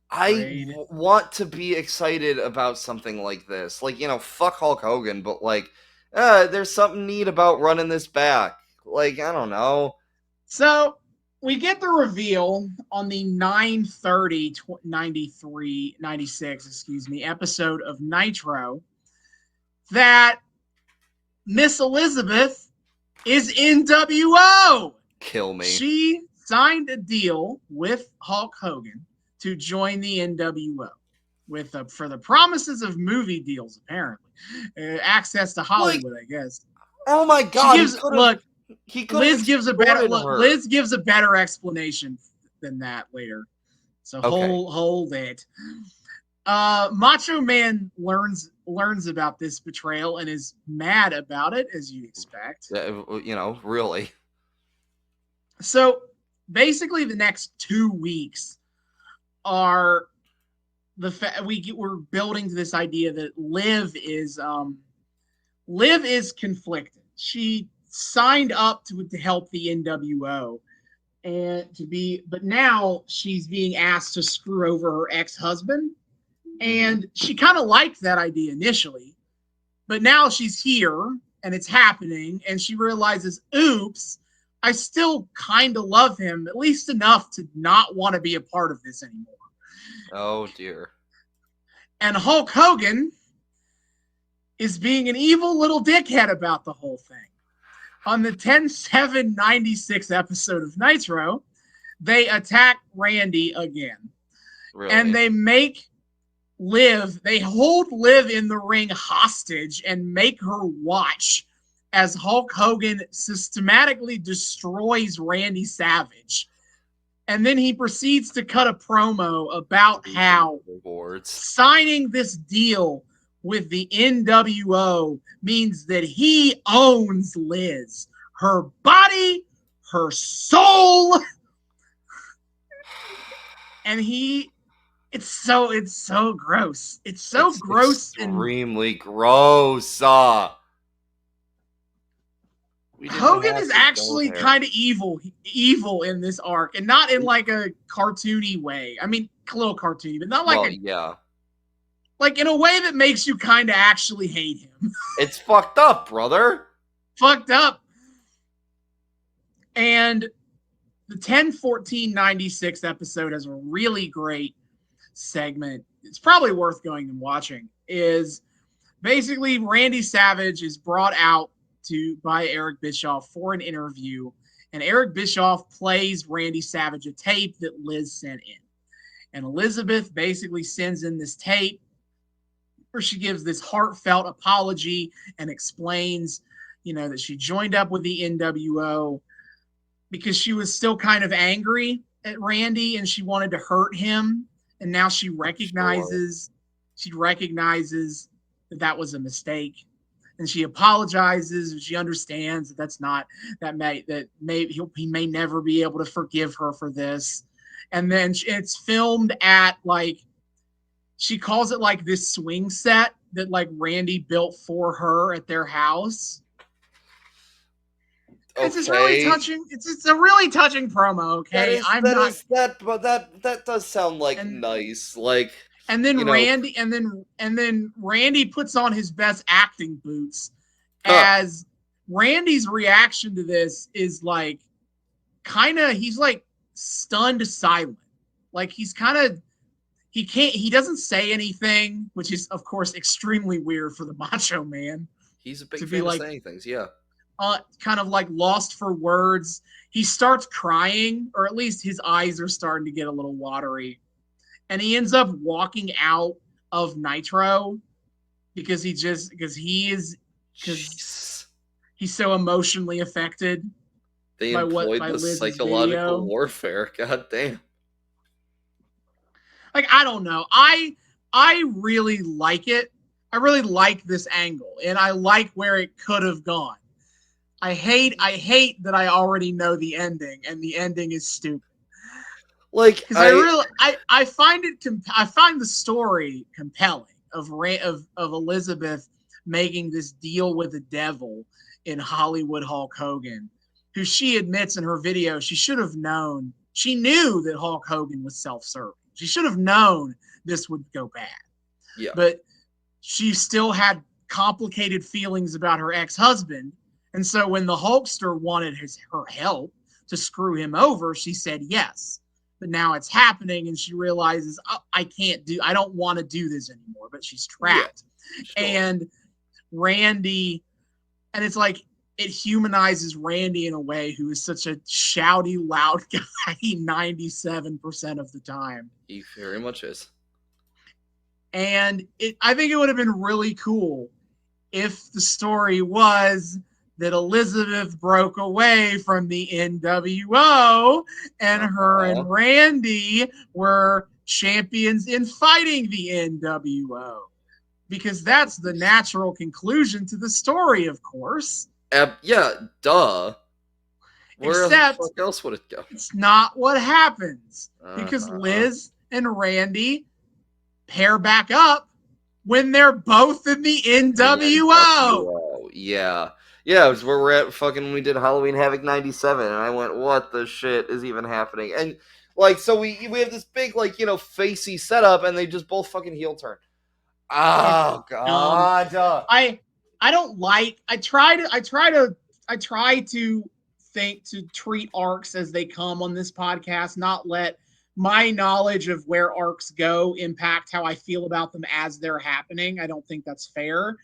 I want to be excited about something like this. Like, fuck Hulk Hogan, but like, there's something neat about running this back. Like, I don't know. So we get the reveal on the 9/30/96 episode of Nitro that Miss Elizabeth is NWO. Kill me. She signed a deal with Hulk Hogan to join the NWO for the promises of movie deals, apparently. Access to Hollywood, I guess. Oh my God. Liz gives a better explanation than that later. So okay. hold it. Macho Man learns about this betrayal and is mad about it, as you expect. Really. So basically, the next 2 weeks are we're building to this idea that Liv is conflicted. She signed up to help the NWO but now she's being asked to screw over her ex-husband. And she kind of liked that idea initially, but now she's here and it's happening, and she realizes, oops, I still kind of love him, at least enough to not want to be a part of this anymore. Oh, dear. And Hulk Hogan is being an evil little dickhead about the whole thing. On the 10/7/96 episode of Nitro, they attack Randy again. Really? And they make they hold Liv in the ring hostage and make her watch as Hulk Hogan systematically destroys Randy Savage. And then he proceeds to cut a promo about how signing this deal with the NWO means that he owns Liz, her body, her soul. And it's so gross. It's so gross. Extremely gross. Hogan is actually kind of evil in this arc, and not in like a cartoony way. I mean, a little cartoony, but not like like in a way that makes you kind of actually hate him. It's fucked up, brother. Fucked up. And the 10/14/96 episode has a really great segment. It's probably worth going and watching. Is basically Randy Savage is brought out by Eric Bischoff for an interview, and Eric Bischoff plays Randy Savage a tape that Liz sent in. And Elizabeth basically sends in this tape where she gives this heartfelt apology and explains, that she joined up with the NWO because she was still kind of angry at Randy and she wanted to hurt him. And now she recognizes that was a mistake. And she apologizes, and she understands he may never be able to forgive her for this. And then it's filmed at she calls it like this swing set that like Randy built for her at their house. Okay. It's just really touching. It's a really touching promo. Okay, that does sound like nice. Like. And then Randy, and then Randy puts on his best acting boots, as Randy's reaction to this is like, he's like stunned silent, like he doesn't say anything, which is of course extremely weird for the Macho Man. He's a big fan of saying things, yeah. Kind of like lost for words. He starts crying, or at least his eyes are starting to get a little watery. And he ends up walking out of Nitro because he's so emotionally affected. They employed the psychological warfare. God damn. Like, I don't know. I really like it. I really like this angle, and I like where it could have gone. I hate that I already know the ending, and the ending is stupid. Like, I find the story compelling of Elizabeth making this deal with the devil in Hollywood Hulk Hogan, who she admits in her video she should have known. She knew that Hulk Hogan was self-serving. She should have known this would go bad. Yeah. But she still had complicated feelings about her ex-husband, and so when the Hulkster wanted her help to screw him over, she said yes. But now it's happening, and she realizes, I don't want to do this anymore, but she's trapped. Yeah, sure. And Randy, and it's like, it humanizes Randy in a way who is such a shouty, loud guy 97% of the time. He very much is. And I think it would have been really cool if the story was that Elizabeth broke away from the NWO and her and Randy were champions in fighting the NWO. Because that's the natural conclusion to the story, of course. Yeah, duh. Except, where else would it go? It's not what happens. Because Liz and Randy pair back up when they're both in the NWO. Yeah. Yeah, it was where we're at when we did Halloween Havoc 97, and I went, what the shit is even happening? And, so we have this big, facey setup, and they just both fucking heel turn. Oh, God. I don't like, I try to think to treat arcs as they come on this podcast, not let my knowledge of where arcs go impact how I feel about them as they're happening. I don't think that's fair,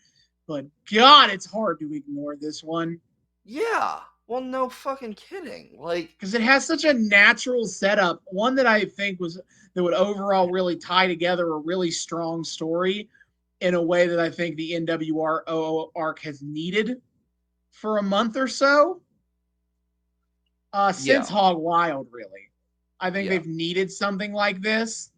but God, it's hard to ignore this one. Yeah. Well, no fucking kidding. Like, because it has such a natural setup, one that I think that would overall really tie together a really strong story in a way that I think the NWO arc has needed for a month or so. Since Hog Wild, really. I think they've needed something like this.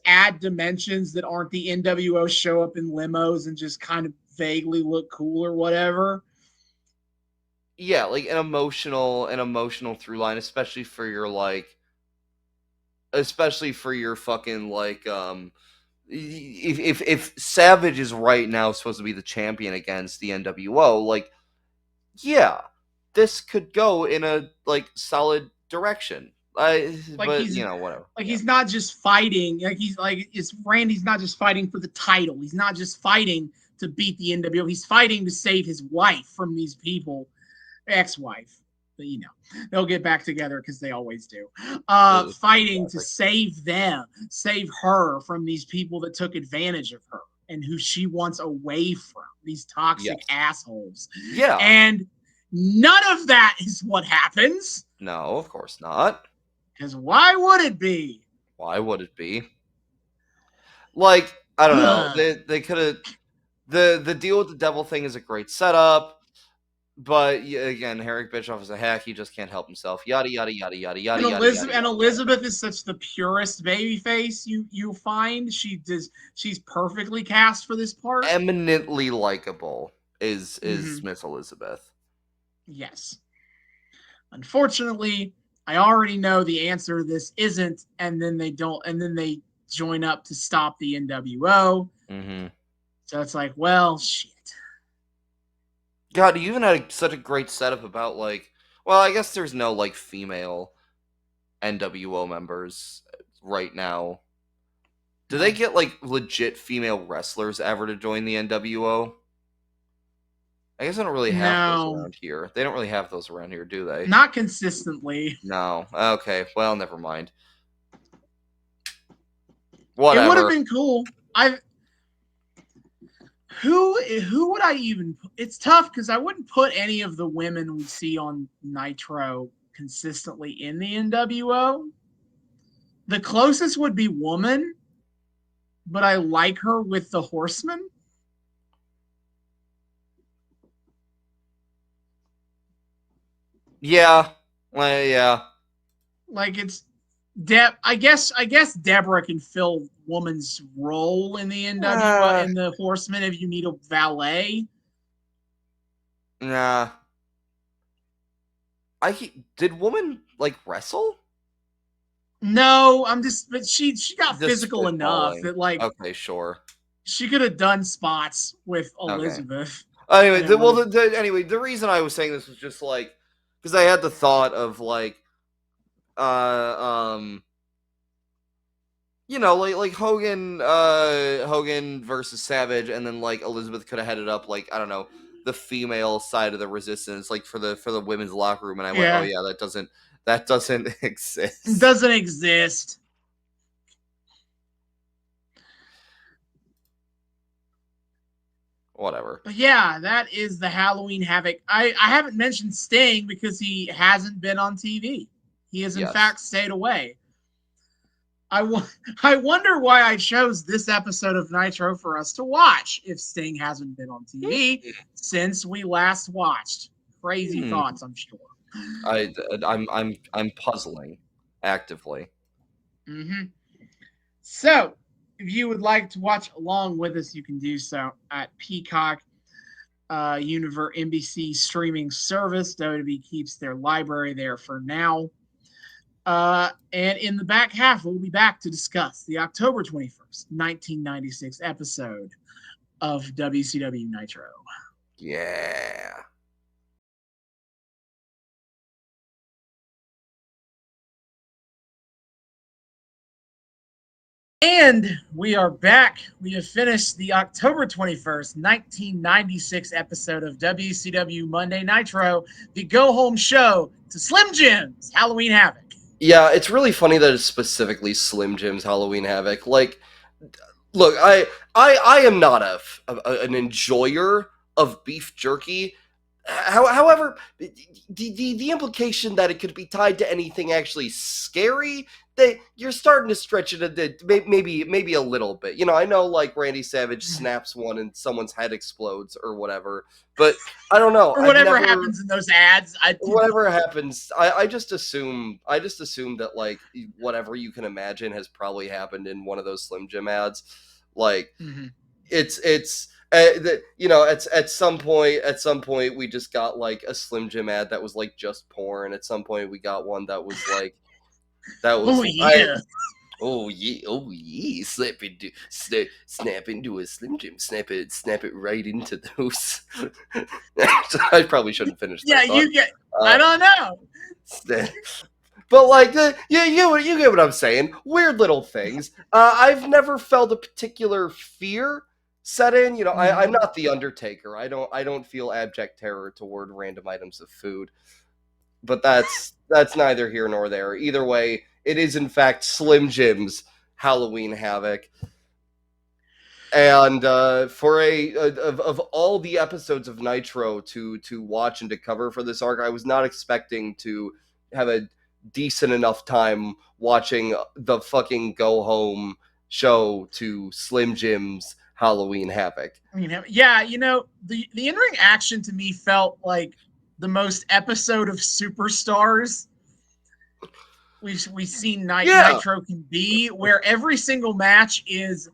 Add dimensions that aren't the NWO show up in limos and just kind of vaguely look cool or whatever. Yeah, like an emotional through line, especially for your fucking if Savage is right now supposed to be the champion against the NWO, like, yeah, this could go in a solid direction. But you know, whatever. Like, he's not just fighting. Randy's not just fighting for the title. He's not just fighting to beat the NWO. He's fighting to save his wife from these people, ex-wife. But they'll get back together because they always do. Fighting to save her from these people that took advantage of her and who she wants away from, these toxic assholes. Yeah. And none of that is what happens. No, of course not. Because why would it be? Why would it be? Like, I don't know. They could have... The deal with the devil thing is a great setup. But again, Eric Bischoff is a hack. He just can't help himself. Yada yada yada yada yada. And Elizabeth is such the purest baby face you find. She's perfectly cast for this part. Eminently likable is Miss Elizabeth. Yes. Unfortunately, I already know the answer to this isn't, and then they join up to stop the NWO. Mm-hmm. So it's like, well, shit. God, you even had such a great setup about well, I guess there's no female NWO members right now. Do they get legit female wrestlers ever to join the NWO? I guess I don't really have those around here. They don't really have those around here, do they? Not consistently. No. Okay. Well, never mind. Whatever. It would have been cool. Who would I even... It's tough because I wouldn't put any of the women we see on Nitro consistently in the NWO. The closest would be Woman, but I like her with the Horsemen. Yeah. Yeah. It's I guess Deborah can fill Woman's role in the NWO in the Horsemen if you need a valet. Nah. Did Woman wrestle? No, but she got physical enough that okay, sure, she could have done spots with Elizabeth. Okay. Anyway, anyway, the reason I was saying this was just because I had the thought of Hogan versus Savage, and then Elizabeth could have headed up I don't know, the female side of the resistance for the women's locker room, and I went, oh yeah, that doesn't exist. It doesn't exist. Whatever. But yeah, that is the Halloween Havoc. I haven't mentioned Sting because he hasn't been on TV. He has in fact stayed away. I wonder why I chose this episode of Nitro for us to watch if Sting hasn't been on TV since we last watched. Crazy thoughts, I'm sure. I'm puzzling actively. Mm-hmm. So, if you would like to watch along with us, you can do so at Peacock NBC streaming service. WWE keeps their library there for now. And in the back half, we'll be back to discuss the October 21st, 1996 episode of WCW Nitro. Yeah. And we are back. We have finished the October 21st, 1996 episode of WCW Monday Nitro, the go-home show to Slim Jim's Halloween Havoc. Yeah, it's really funny that it's specifically Slim Jim's Halloween Havoc. Like, look, I am not an enjoyer of beef jerky. However, the implication that it could be tied to anything actually scary, that you're starting to stretch it a bit, maybe a little bit. You know, I know like Randy Savage snaps one and someone's head explodes or whatever, but I don't know. Or whatever happens in those ads. Whatever happens, I just assume that like whatever you can imagine has probably happened in one of those Slim Jim ads. Like it's you know, at some point we just got like a Slim Jim ad that was like just porn. At some point we got one that was like oh yeah. Oh yeah! Snap into a Slim Jim. Snap it right into those. I probably shouldn't finish that. Yeah, you get. I don't know. But like, you get what I'm saying. Weird little things. I've never felt a particular fear set in. You know, I'm not the Undertaker. I don't feel abject terror toward random items of food. But that's neither here nor there. Either way, it is in fact Slim Jim's Halloween Havoc. And for of all the episodes of Nitro to watch and to cover for this arc, I was not expecting to have a decent enough time watching the fucking go home show to Slim Jim's Halloween Havoc. I mean, yeah, you know, the in-ring action to me felt like the most episode of Superstars we've seen Nitro can be, where every single match is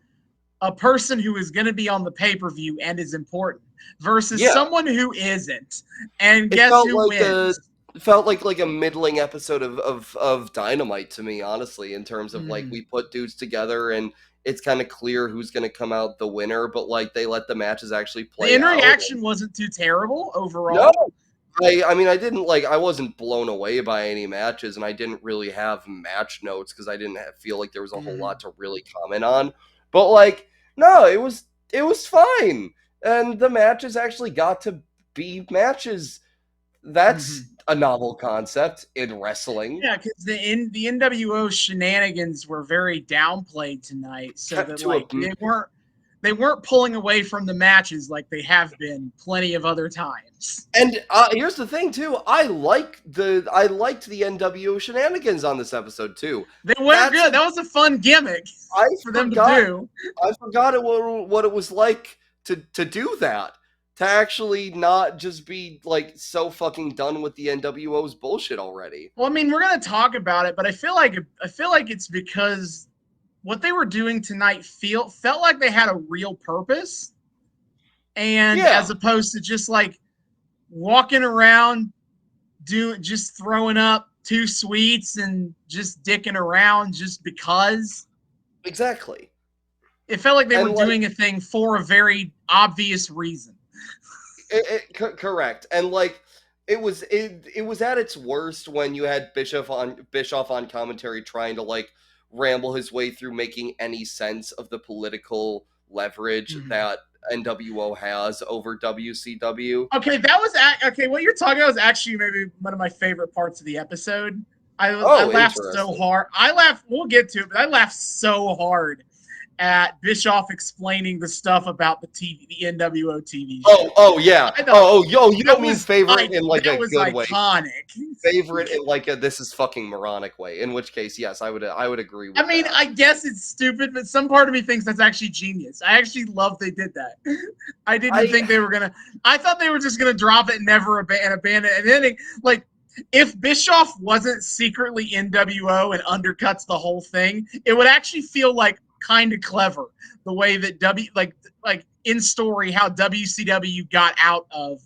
a person who is going to be on the pay-per-view and is important versus someone who isn't. And guess who wins? It felt like a middling episode of Dynamite to me, honestly, in terms of like we put dudes together and it's kind of clear who's going to come out the winner, but like they let the matches actually play out. The in-ring action wasn't too terrible overall. No. I mean, I wasn't blown away by any matches, and I didn't really have match notes because I didn't feel like there was a whole lot to really comment on. But like, no, it was fine, and the matches actually got to be matches. That's a novel concept in wrestling. Yeah, because the NWO shenanigans were very downplayed tonight, so that like they weren't pulling away from the matches like they have been plenty of other times. And here's the thing too, I liked the NWO shenanigans on this episode too. They were good. That was a fun gimmick for them to do. I forgot what it was like to do that. To actually not just be like so fucking done with the NWO's bullshit already. Well, I mean, we're gonna talk about it, but I feel like it's because what they were doing tonight felt like they had a real purpose, and as opposed to just like walking around just throwing up 2 sweets and just dicking around just because. Exactly. It felt like they were doing a thing for a very obvious reason. Correct. And like it was at its worst when you had Bischoff on commentary trying to like ramble his way through making any sense of the political leverage that NWO has over WCW. Okay, what you're talking about is actually maybe one of my favorite parts of the episode. I laughed so hard. We'll get to it, but I laughed so hard at Bischoff explaining the stuff about the NWO TV show. Oh yeah. You don't mean favorite in like a good iconic way. Favorite in like a this is fucking moronic way. In which case, yes, I would agree with that. I mean, I guess it's stupid, but some part of me thinks that's actually genius. I actually love they did that. I didn't think they were gonna. I thought they were just gonna drop it and never abandon it. And then like, if Bischoff wasn't secretly NWO and undercuts the whole thing, it would actually feel like kind of clever the way that like in story how WCW got out of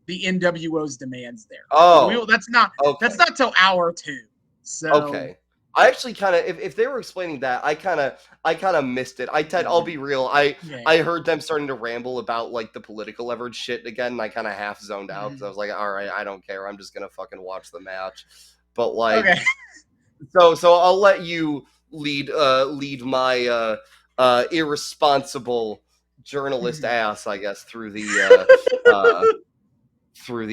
the NWO's demands there. That's not till hour 2. So okay, I actually kind of if they were explaining that, I kind of missed it. I'll be real. I heard them starting to ramble about like the political leverage shit again, and I kind of half zoned out because I was like, all right, I don't care. I'm just gonna fucking watch the match. But like, so I'll let you lead my irresponsible journalist ass, I guess, through the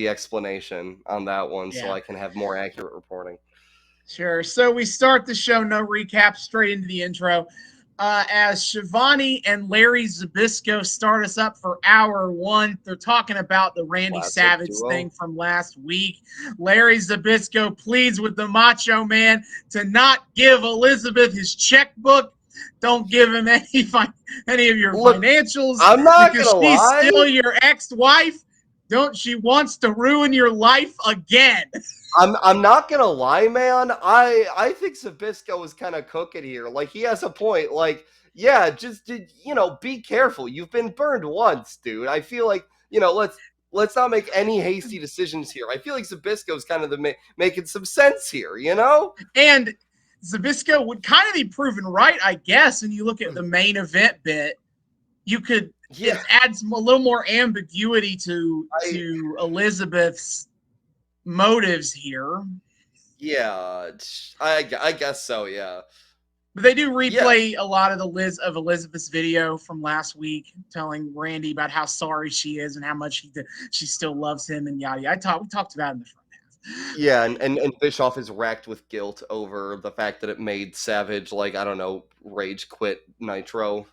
explanation on that one, so I can have more accurate reporting. Sure. So we start the show, no recap, straight into the intro. As Shivani and Larry Zbyszko start us up for hour one, they're talking about the Randy Classic Savage duo. thing from last week. Larry Zbyszko pleads with the Macho Man to not give Elizabeth his checkbook. Don't give him any of your financials. I'm not because gonna she's lie. still your ex-wife. She wants to ruin your life again. I'm not gonna lie, man. I think Zbyszko is kind of cooking here. Like, he has a point. Like, yeah, just be careful. You've been burned once, dude. I feel like let's not make any hasty decisions here. I feel like Zbyszko's kind of making some sense here, And Zbyszko would kind of be proven right, I guess. When you look at the main event bit, it adds a little more ambiguity to Elizabeth's motives here. Yeah, I guess so. Yeah, but they do replay a lot of Elizabeth's video from last week, telling Randy about how sorry she is and how much she still loves him and yada yada. We talked about it in the front half. Yeah, and Bischoff is racked with guilt over the fact that it made Savage, like, I don't know, rage quit Nitro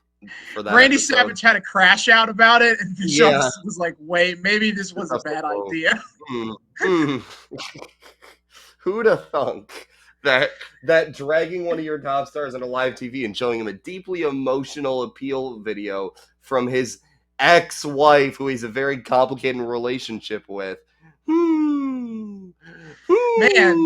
for that. Randy episode. Savage had a crash out about it, and Bischoff was like, "Wait, maybe this was a bad idea." Who'd have thunk that dragging one of your top stars on a live TV and showing him a deeply emotional appeal video from his ex-wife, who he's a very complicated relationship with. Man,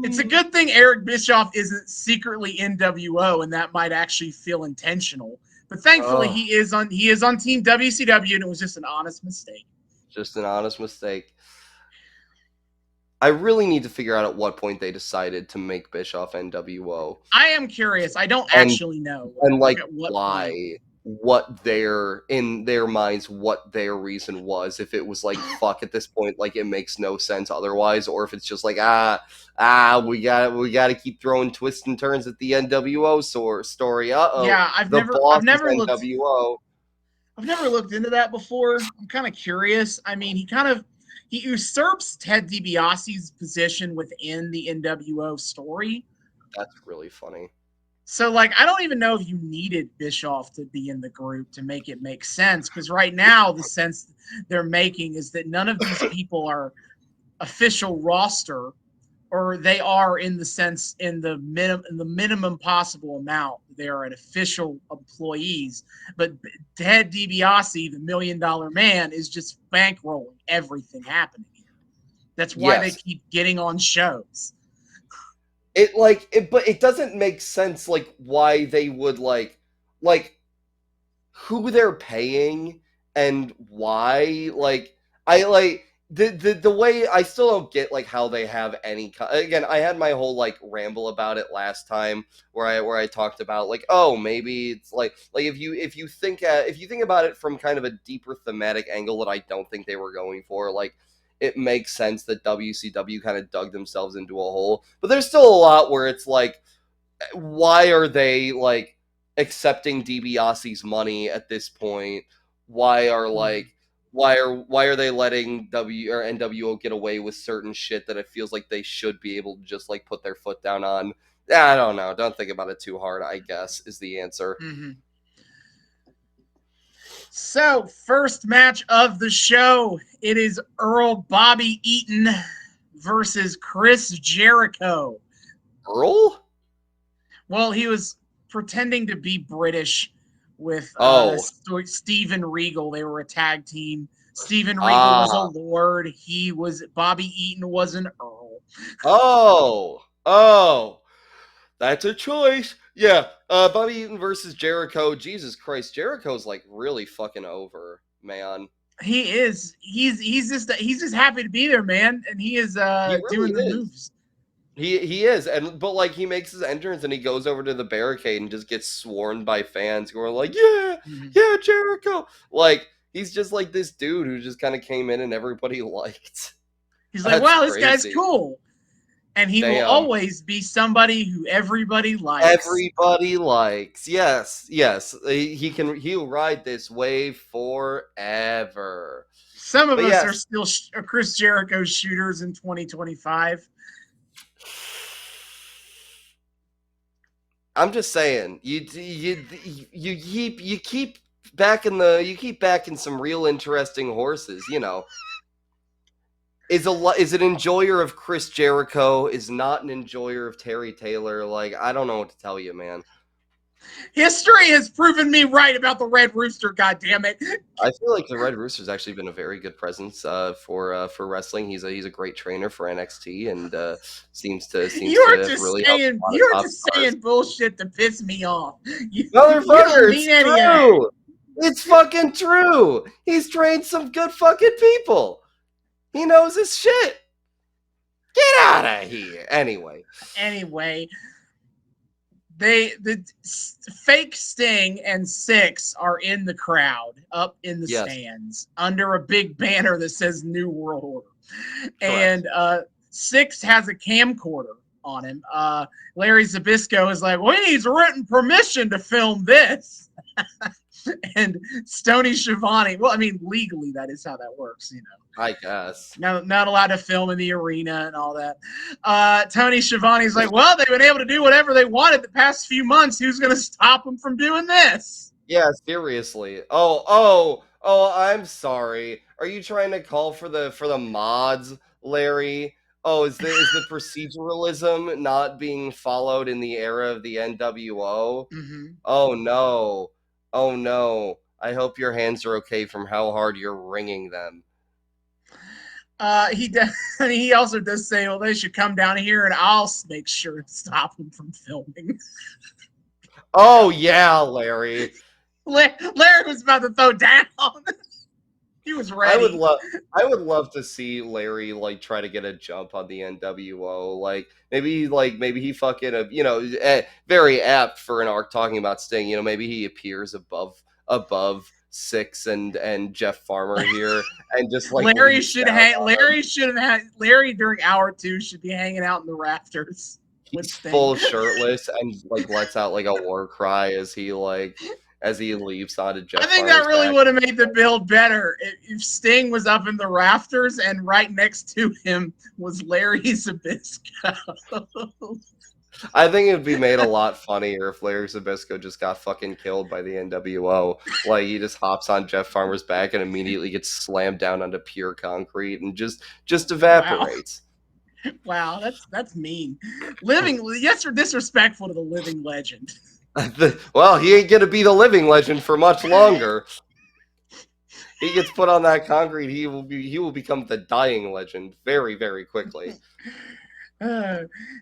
it's a good thing Eric Bischoff isn't secretly NWO, and that might actually feel intentional. But thankfully, he is on Team WCW, and it was just an honest mistake. Just an honest mistake. I really need to figure out at what point they decided to make Bischoff NWO. I am curious. I don't actually know. And like why. What in their minds, what their reason was. If it was like, fuck, at this point, like, it makes no sense otherwise, or if it's just like, we gotta keep throwing twists and turns at the NWO story. Yeah, I've never looked into that before. I'm kind of curious. I mean, he usurps Ted DiBiase's position within the NWO story. That's really funny. So, like, I don't even know if you needed Bischoff to be in the group to make it make sense, because right now the sense they're making is that none of these people are official roster, or they are in the minimum possible amount. They are an official employees, but Ted DiBiase, the $1 Million Man, is just bankrolling everything happening here. That's why they keep getting on shows. But it doesn't make sense, like, why they would like who they're paying and why. Like, the way I still don't get, like, how they have any. Again, I had my whole like ramble about it last time where I talked about, like, oh, maybe it's like if you think about it from kind of a deeper thematic angle that I don't think they were going for, like, it makes sense that WCW kind of dug themselves into a hole. But there's still a lot where it's like, why are they, like, accepting DiBiase's money at this point? Why are they letting NWO get away with certain shit that it feels like they should be able to just, like, put their foot down on? I don't know. Don't think about it too hard, I guess, is the answer. Mm-hmm. So, first match of the show, it is Earl Bobby Eaton versus Chris Jericho. Earl? Well, he was pretending to be British with Steven Regal. They were a tag team. Steven Regal was a lord. Bobby Eaton was an Earl. Oh, that's a choice. Yeah, Bobby Eaton versus Jericho. Jesus Christ, Jericho's, like, really fucking over, man. He is. He's just happy to be there, man, and he is doing the moves. He is, but like, he makes his entrance and he goes over to the barricade and just gets swarmed by fans who are like, yeah, Jericho. Like, he's just like this dude who just kind of came in and everybody liked. He's like, wow, this guy's cool. And he will always be somebody who everybody likes. Everybody likes. Yes. He'll ride this wave forever. Some of us are still Chris Jericho shooters in 2025. I'm just saying, you keep backing some real interesting horses, you know. Is an enjoyer of Chris Jericho, is not an enjoyer of Terry Taylor. Like, I don't know what to tell you, man. History has proven me right about the Red Rooster, goddammit. I feel like the Red Rooster's actually been a very good presence for wrestling. He's a great trainer for NXT and seems to really help. You're just saying bullshit to piss me off. Motherfucker, it's true. It's fucking true. He's trained some good fucking people. He knows his shit. Get out of here. Anyway, the fake Sting and Six are in the crowd, up in the stands, under a big banner that says New World Order. Correct. And Six has a camcorder on him. Larry Zbyszko is like, we need written permission to film this. And Tony Schiavone, well, I mean, legally, that is how that works, you know. I guess. Not allowed to film in the arena and all that. Tony Schiavone's like, well, they've been able to do whatever they wanted the past few months. Who's going to stop them from doing this? Yeah, seriously. Oh, I'm sorry. Are you trying to call for the mods, Larry? Oh, is the proceduralism not being followed in the era of the NWO? Mm-hmm. Oh, no. I hope your hands are okay from how hard you're wringing them. He also does say, well, they should come down here and I'll make sure to stop them from filming. Oh, yeah, Larry. Larry was about to throw down. He was ready. I would love to see Larry like try to get a jump on the NWO. Maybe he fucking very apt for an arc talking about Sting. You know, maybe he appears above Six and Jeff Farmer here, and just like Larry during hour 2 should be hanging out in the rafters. He's full shirtless and like lets out like a war cry as he leaves onto Jeff. I think that really would have made the build better if Sting was up in the rafters and right next to him was Larry Zbyszko. I think it'd be made a lot funnier if Larry Zbyszko just got fucking killed by the NWO. Like, he just hops on Jeff Farmer's back and immediately gets slammed down onto pure concrete and just evaporates. Wow, that's mean. You're disrespectful to the living legend. Well, he ain't gonna be the living legend for much longer. He gets put on that concrete, he will become the dying legend very, very quickly.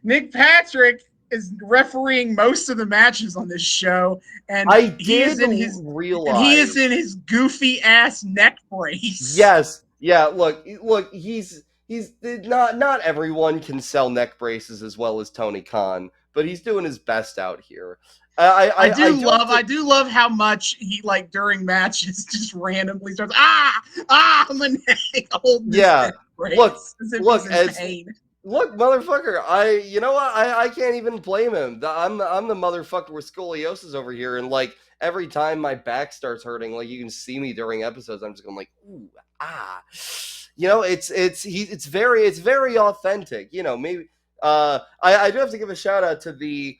Nick Patrick is refereeing most of the matches on this show, and he is in his goofy ass neck brace. Yes, yeah. Look, he's not everyone can sell neck braces as well as Tony Khan, but he's doing his best out here. I do love how much he like during matches just randomly starts my neck. Yeah, look, motherfucker. I can't even blame him. I'm the motherfucker with scoliosis over here, and like every time my back starts hurting, like you can see me during episodes, I'm just going like ooh You know, it's very authentic. You know, maybe I do have to give a shout out to the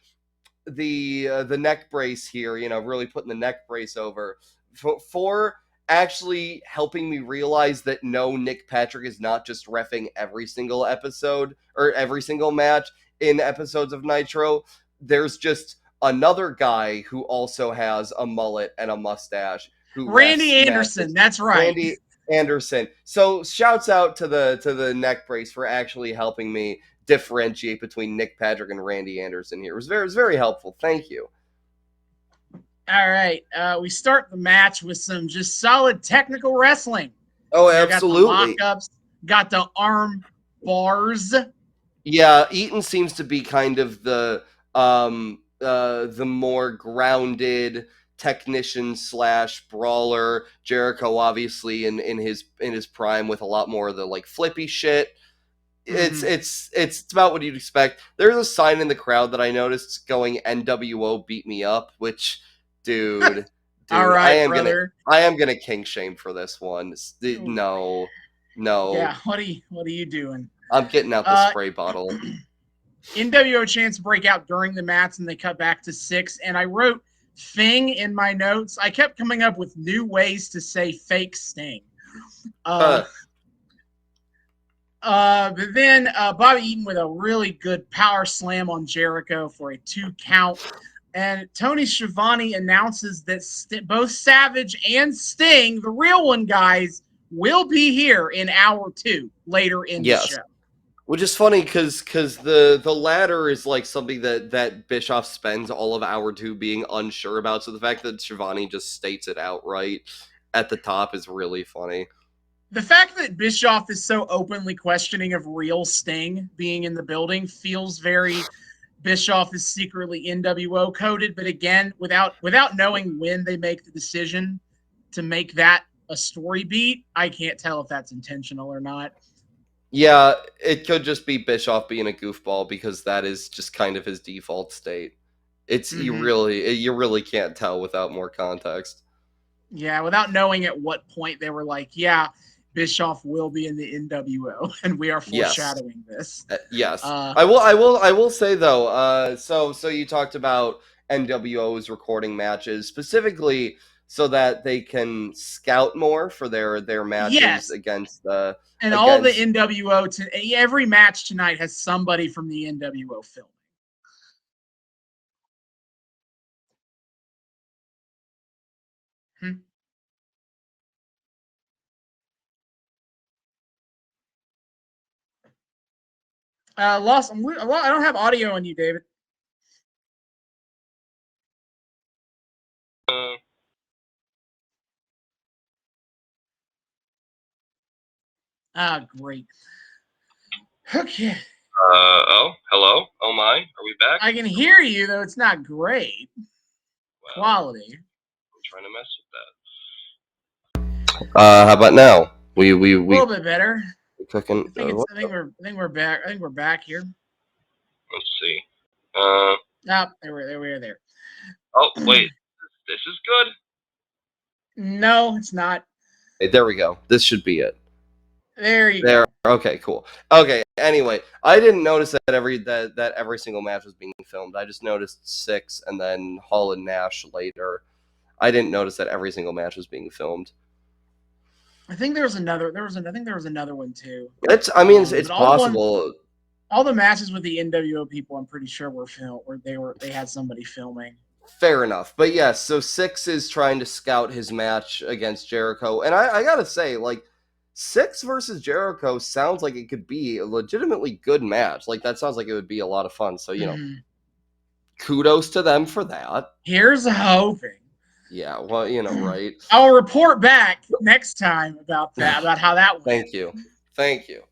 neck brace here, you know, really putting the neck brace over for actually helping me realize that no, Nick Patrick is not just reffing every single episode or every single match in episodes of Nitro. There's just another guy who also has a mullet and a mustache. Randy Anderson, that's right. Randy Anderson. So shouts out to the neck brace for actually helping me differentiate between Nick Patrick and Randy Anderson here. It was very helpful. Thank you. All right. We start the match with some just solid technical wrestling. Oh, absolutely. Got the lockups, got the arm bars. Yeah, Eaton seems to be kind of the more grounded technician / brawler. Jericho obviously in his prime with a lot more of the like flippy shit. it's about what you'd expect. There's a sign in the crowd that I noticed going "NWO beat me up," which, dude, All right, brother. I am gonna king shame for this one. No. Yeah, what are you doing? I'm getting out the spray bottle. NWO chants break out during the match, and they cut back to 6. And I wrote "thing" in my notes. I kept coming up with new ways to say fake Sting. But then Bobby Eaton with a really good power slam on Jericho for a 2 count. And Tony Schiavone announces that both Savage and Sting, the real one, guys, will be here in hour 2 later in the show. Which is funny because the latter is like something that Bischoff spends all of hour 2 being unsure about. So the fact that Schiavone just states it outright at the top is really funny. The fact that Bischoff is so openly questioning of real Sting being in the building feels very Bischoff is secretly NWO coded. But again, without knowing when they make the decision to make that a story beat, I can't tell if that's intentional or not. Yeah, it could just be Bischoff being a goofball because that is just kind of his default state. It's you really can't tell without more context. Yeah, without knowing at what point they were like, yeah, Bischoff will be in the NWO, and we are foreshadowing this. Yes, I will say though. So you talked about NWO's recording matches specifically so that they can scout more for their matches against the. And all the NWO every match tonight has somebody from the NWO filming. I don't have audio on you, David. Great. Okay. Hello? Oh my, are we back? I can hear you, though it's not great. Well, quality. I'm trying to mess with that. How about now? We a little bit better. Cooking. I think we're back. I think we're back here. Let's see. There we are there. Oh, wait. This is good? No, it's not. Hey, there we go. This should be it. There you go. Okay, cool. Okay, anyway, I didn't notice that every single match was being filmed. I just noticed 6 and then Hall and Nash later. I didn't notice that every single match was being filmed. I think there was another one too. It's possible. All the matches with the NWO people, I'm pretty sure were filmed, or they had somebody filming. Fair enough. But yes, so 6 is trying to scout his match against Jericho. And I gotta say, like, 6 versus Jericho sounds like it could be a legitimately good match. Like, that sounds like it would be a lot of fun. So, you know, kudos to them for that. Here's hoping. Yeah, well, you know, right. I'll report back next time about that, about how that went. Thank you.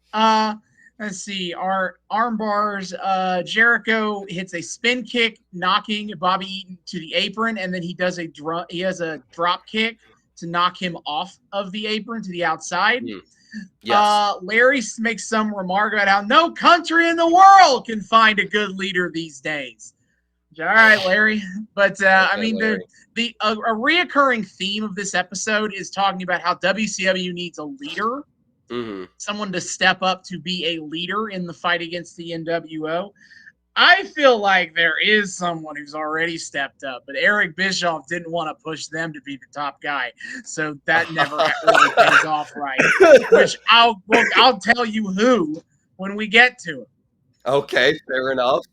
Let's see. Our arm bars. Jericho hits a spin kick, knocking Bobby Eaton to the apron, and then he has a drop kick to knock him off of the apron to the outside. Yes. Larry makes some remark about how no country in the world can find a good leader these days. All right, Larry. But I mean, a reoccurring theme of this episode is talking about how WCW needs a leader. Someone to step up to be a leader in the fight against the NWO. I feel like there is someone who's already stepped up, but Eric Bischoff didn't want to push them to be the top guy, so that never really pays off right. Which I'll tell you who when we get to it. Okay, fair enough.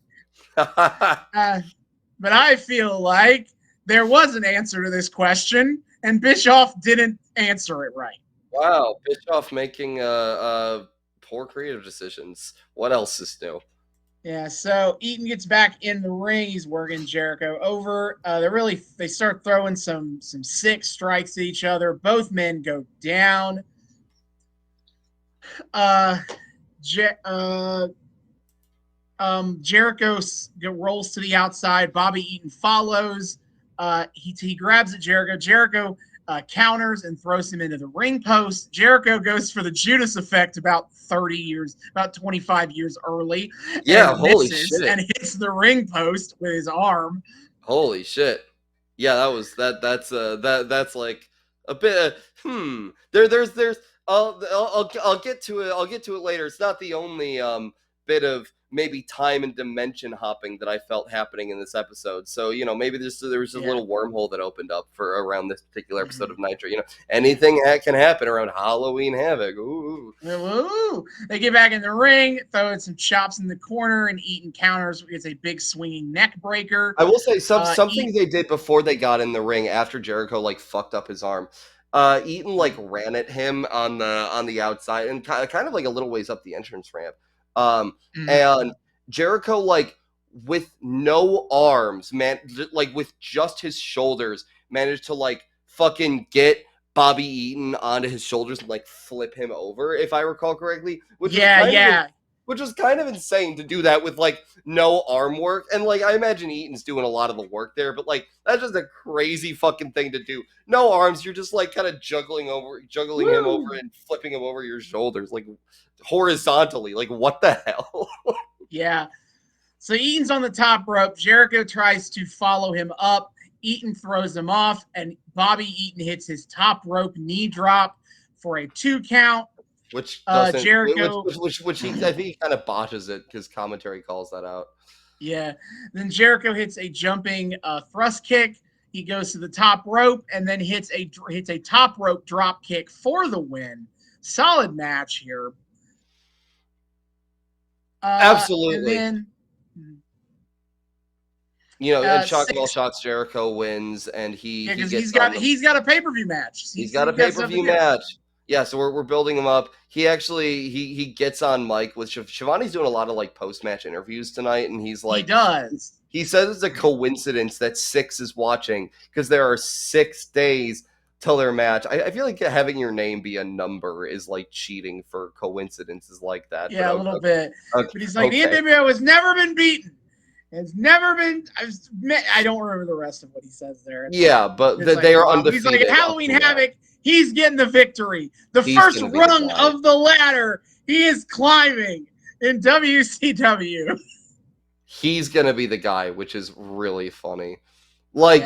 But I feel like there was an answer to this question, and Bischoff didn't answer it right. Wow, Bischoff making poor creative decisions. What else is new? Yeah, so Eaton gets back in the ring. He's working Jericho over. They start throwing some sick strikes at each other. Both men go down. Jericho rolls to the outside. Bobby Eaton follows. He grabs at Jericho. Jericho counters and throws him into the ring post. Jericho goes for the Judas effect about 25 years early. Yeah, and holy misses shit. and hits the ring post with his arm. Holy shit. Yeah, that's like a bit there's I'll get to it. I'll get to it later. It's not the only bit of maybe time and dimension hopping that I felt happening in this episode. So, maybe there was a little wormhole that opened up for around this particular episode of Nitro. Anything can happen around Halloween Havoc. Ooh. Ooh. They get back in the ring, throwing some chops in the corner, and Eaton counters. It's a big swinging neck breaker. I will say something they did before they got in the ring after Jericho fucked up his arm. Eaton ran at him on the outside and kind of a little ways up the entrance ramp. And Jericho with no arms, man, with just his shoulders, managed to fucking get Bobby Eaton onto his shoulders and flip him over, if I recall correctly. Which was kind of insane to do that with no arm work. And I imagine Eaton's doing a lot of the work there, but that's just a crazy fucking thing to do. No arms, you're just kind of juggling him over and flipping him over your shoulders horizontally. What the hell? Yeah. So Eaton's on the top rope. Jericho tries to follow him up. Eaton throws him off, and Bobby Eaton hits his top rope knee drop for a 2 count. Which doesn't, Jericho, which I think he kind of botches it because commentary calls that out. Yeah. Then Jericho hits a jumping thrust kick. He goes to the top rope and then hits a top rope drop kick for the win. Solid match here. Absolutely. And then shock of all shocks, Jericho wins, and he's got a pay-per-view match. He's got a pay-per-view match. Yeah, so we're building him up. He actually he gets on mic with Shivani's doing a lot of post-match interviews tonight, and he's he does. He says it's a coincidence that Six is watching because there are 6 days till their match. I feel like having your name be a number is cheating for coincidences like that. Yeah, a little bit. Okay, but he's the NWO has never been beaten. It's never been. I don't remember the rest of what he says there. But they are undefeated. He's at Halloween Havoc. He's getting the victory. He's first rung of the ladder. He is climbing in WCW. He's gonna be the guy, which is really funny. I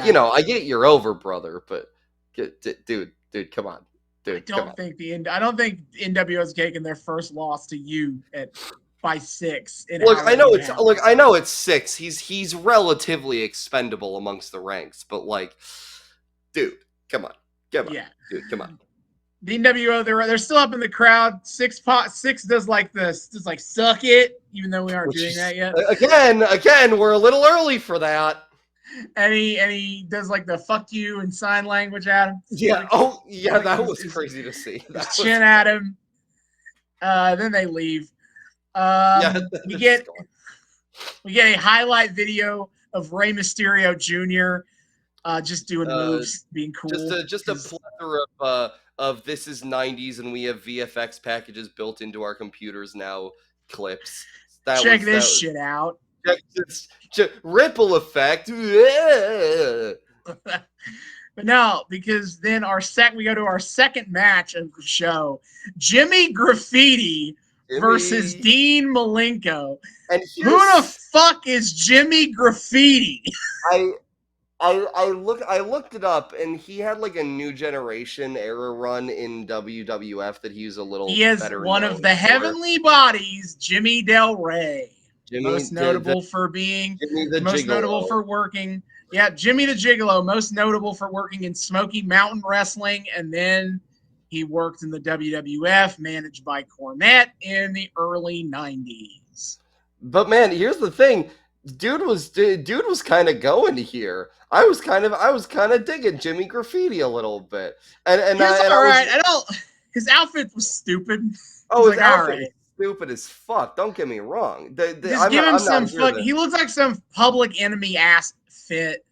get you're over, brother, but dude, come on, dude. I don't think NWO has taken their first loss to you by 6. I know it's 6. He's relatively expendable amongst the ranks, but dude, come on. Yeah. Dude, come on. The NWO, they're still up in the crowd. Six does this, just suck it, even though we aren't doing that yet. Again, we're a little early for that. And he does the fuck you and sign language at him. Yeah. That was crazy to see. Chin at him. Then they leave. We get a highlight video of Rey Mysterio Jr. Just doing moves, being cool. Just a plethora of this is 90s and we have VFX packages built into our computers now clips. Check this shit out. Check this ripple effect. But no, because then we go to our second match of the show. Jimmy Graffiti versus Dean Malenko. And who the fuck is Jimmy Graffiti? I looked it up, and he had a New Generation era run in WWF that he was a little. He is one of the heavenly bodies, Jimmy Del Rey. Most notable for working. Yeah, Jimmy the Gigolo, most notable for working in Smoky Mountain Wrestling, and then he worked in the WWF, managed by Cornette in the early 90s. But man, here's the thing. Dude was kind of going here. I was kind of digging Jimmy Graffiti a little bit. And all right. His outfit was stupid. Oh, his outfit was stupid as fuck. Don't get me wrong. He looks like some Public Enemy ass fit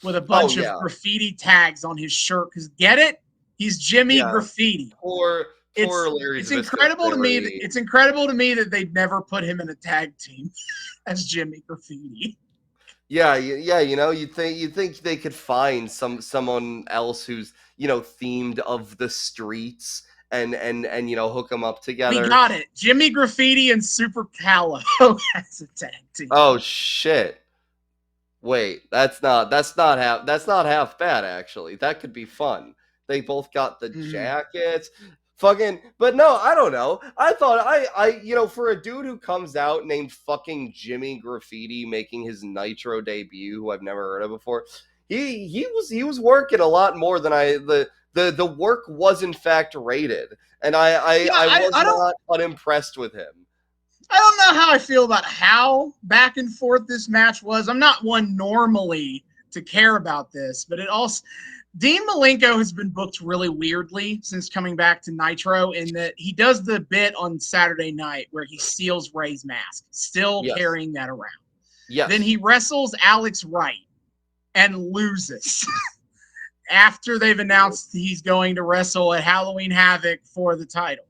with a bunch of graffiti tags on his shirt. Because get it? He's Jimmy Graffiti. It's incredible to me. It's incredible to me that they never put him in a tag team as Jimmy Graffiti. Yeah, you'd think they could find someone else who's, themed of the streets and hook them up We together. got it. Jimmy Graffiti and Super Callow as a tag team. Oh shit. Wait, that's not half bad actually. That could be fun. They both got the jackets. But no, I don't know. I thought for a dude who comes out named fucking Jimmy Graffiti making his Nitro debut, who I've never heard of before, he was working a lot more than the work was in fact rated. And I was not unimpressed with him. I don't know how I feel about how back and forth this match was. I'm not one normally to care about this, but Dean Malenko has been booked really weirdly since coming back to Nitro, in that he does the bit on Saturday night where he steals Ray's mask, still carrying that around. Yes. Then he wrestles Alex Wright and loses after they've announced he's going to wrestle at Halloween Havoc for the title.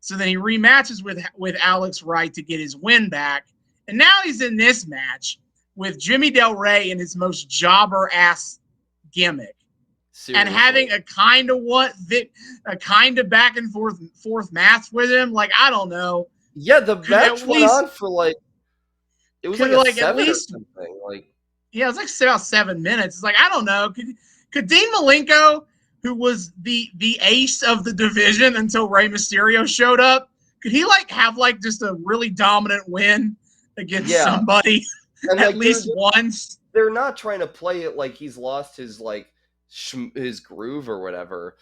So then he rematches with Alex Wright to get his win back. And now he's in this match with Jimmy Del Rey in his most jobber-ass gimmick. Seriously. And having a kind of back and forth match with him. Like, I don't know. Yeah, the match went on for it was like a 7 or something. Yeah, it was like about 7 minutes. It's like, I don't know. Could Dean Malenko, who was the ace of the division until Rey Mysterio showed up, could he have just a really dominant win against somebody at least once? They're not trying to play it like he's lost his his groove or whatever.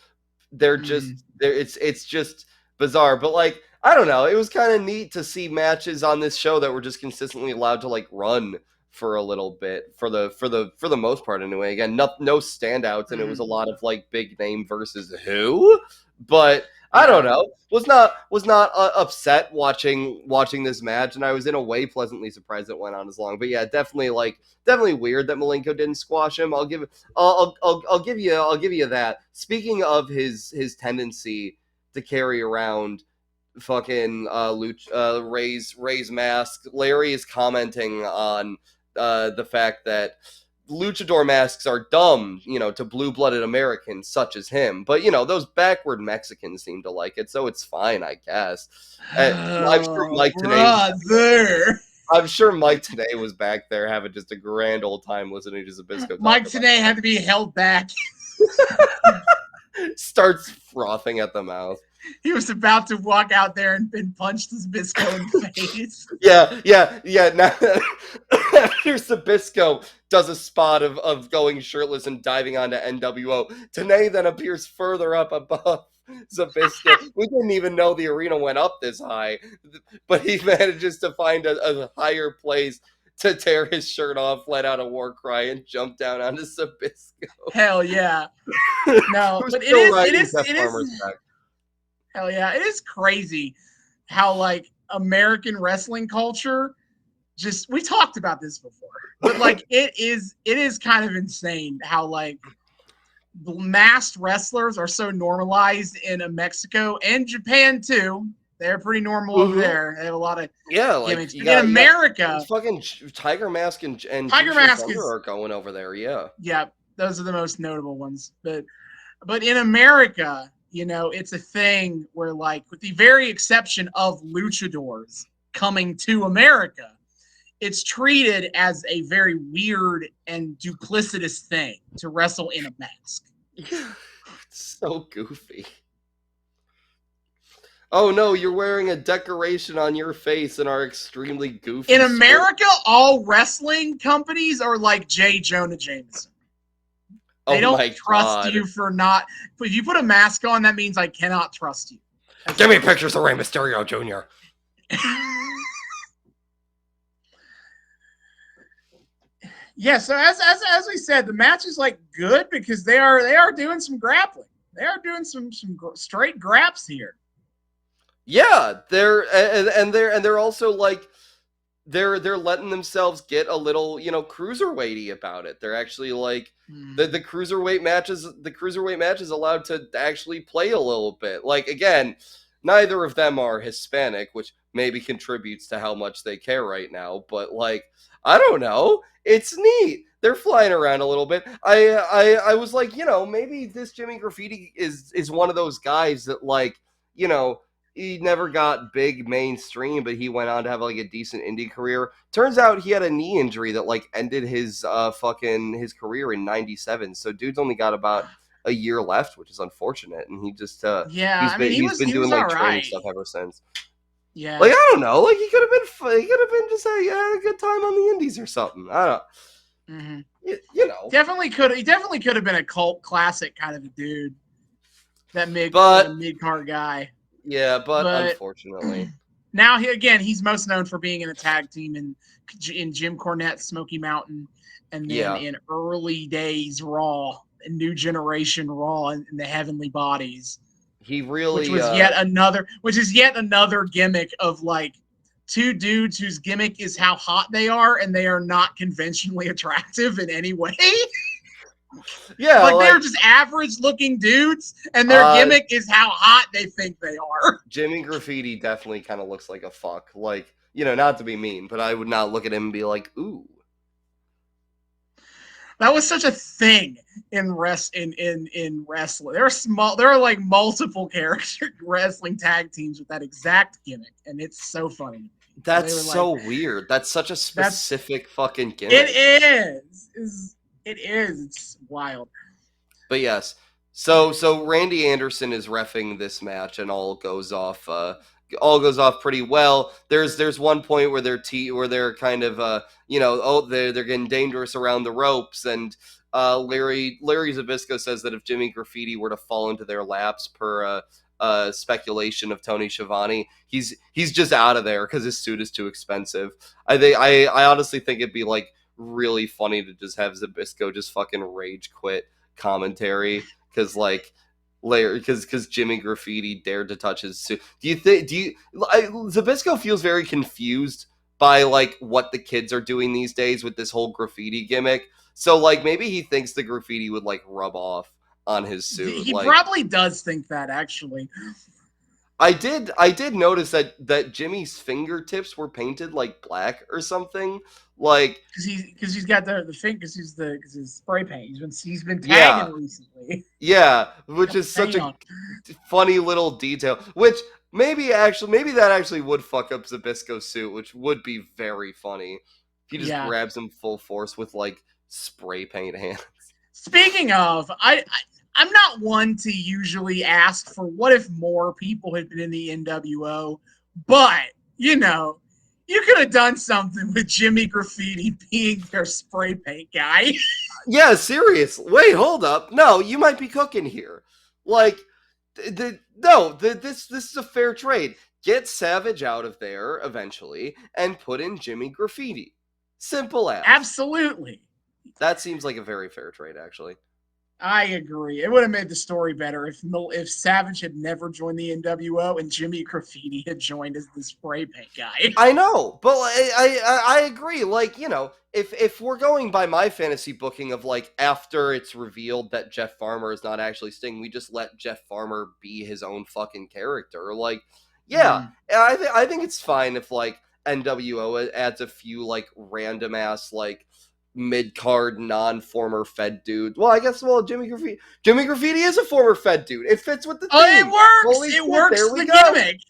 They're just it's just bizarre. But I don't know. It was kind of neat to see matches on this show that were just consistently allowed to run for a little bit for the most part anyway. Again, no standouts, and it was a lot of big name versus who. But I don't know. Was not upset watching this match, and I was in a way pleasantly surprised it went on as long. But yeah, definitely weird that Malenko didn't squash him. I'll give you that. Speaking of his tendency to carry around fucking Ray's mask, Larry is commenting on the fact that luchador masks are dumb, to blue-blooded Americans such as him. But, those backward Mexicans seem to like it, so it's fine, I guess. I'm sure Mike today was back there having just a grand old time listening to Zabisco. Mike today had to be held back. Starts frothing at the mouth. He was about to walk out there and punch Zabisco in the face. Yeah. Now, after Zabisco does a spot of going shirtless and diving onto NWO, Tenay then appears further up above Zabisco. We didn't even know the arena went up this high, but he manages to find a higher place to tear his shirt off, let out a war cry, and jump down onto Zabisco. Hell yeah. No, but it is. Hell yeah. It is crazy how American wrestling culture we talked about this before, but it is kind of insane how masked wrestlers are so normalized in Mexico and Japan too. They're pretty normal over there. They have a lot of gimmicks. In America, fucking Tiger Mask and Tiger Mask are going over there. Yeah, those are the most notable ones. But in America, it's a thing where with the very exception of luchadors coming to America, it's treated as a very weird and duplicitous thing to wrestle in a mask. It's so goofy. Oh no, you're wearing a decoration on your face and are extremely goofy. In America, all wrestling companies are like J. Jonah Jameson. They don't trust you for not. If you put a mask on, that means I cannot trust you. Give me pictures of Rey Mysterio Jr. Yeah, so as we said, the match is good because they are doing some grappling. They are doing some straight graps here. Yeah, they're also they're letting themselves get a little, cruiserweighty about it. They're actually the cruiserweight matches. The cruiserweight match is allowed to actually play a little bit. Again, neither of them are Hispanic, which maybe contributes to how much they care right now. But like, I don't know. It's neat. They're flying around a little bit. I was like, maybe this Jimmy Graffiti is one of those guys that like, he never got big mainstream, but he went on to have like a decent indie career. Turns out he had a knee injury that like ended his his career in '97. So dude's only got about a year left, which is unfortunate. And he just Yeah, I mean, he's been doing all like training right. stuff ever since. Yeah, Like, I don't know. Like, he could have been just a good time on the indies or something. I don't. Mm-hmm. You know, definitely could. He definitely could have been a cult classic kind of a dude. That mid card guy. Yeah, but unfortunately, now he's most known for being in a tag team in Jim Cornette's Smoky Mountain, and then in early days Raw, New Generation Raw, in the Heavenly Bodies. He really, which is yet another gimmick of like two dudes whose gimmick is how hot they are, and they are not conventionally attractive in any way. Yeah, like they're just average looking dudes, and their gimmick is how hot they think they are. Jimmy Graffiti definitely kind of looks like a fuck. Like, not to be mean, but I would not look at him and be like, ooh. That was such a thing in wrestling. There are like multiple character wrestling tag teams with that exact gimmick, and it's so funny. That's so weird. That's such a specific fucking gimmick. It is. It's wild. But yes. So Randy Anderson is reffing this match, and all goes off pretty well. There's one point where they're kind of they're getting dangerous around the ropes, and Larry Zbyszko says that if Jimmy Graffiti were to fall into their laps per speculation of Tony Schiavone, he's just out of there because his suit is too expensive. I honestly think it'd be like really funny to just have Zbyszko just fucking rage quit commentary because Jimmy Graffiti dared to touch his suit. Zbyszko feels very confused by like what the kids are doing these days with this whole graffiti gimmick. So like maybe he thinks the graffiti would like rub off on his suit. He probably does think that, actually. I did notice that Jimmy's fingertips were painted like black or something. Like because he's got the thing because his spray paint. He's been tagging recently. Yeah, which is such a funny little detail. Which maybe that actually would fuck up Zbyszko's suit, which would be very funny. He just grabs him full force with like spray paint hands. Speaking of, I'm not one to usually ask for what if more people had been in the NWO, but you could have done something with Jimmy Graffiti being their spray paint guy. Yeah, serious. Wait, hold up. No, you might be cooking here. Like, this is a fair trade. Get Savage out of there eventually and put in Jimmy Graffiti. Simple as. Absolutely. That seems like a very fair trade, actually. I agree. It would have made the story better if Savage had never joined the NWO and Jimmy Graffiti had joined as the spray paint guy. I know, but I agree. Like, if we're going by my fantasy booking of like after it's revealed that Jeff Farmer is not actually Sting, we just let Jeff Farmer be his own fucking character. Like, I think it's fine if like NWO adds a few like random ass like mid-card non-former Fed dude. Well, I guess Jimmy Graffiti is a former Fed dude. It fits with the theme. Oh, it works. Holy works. There we go. Gimmick.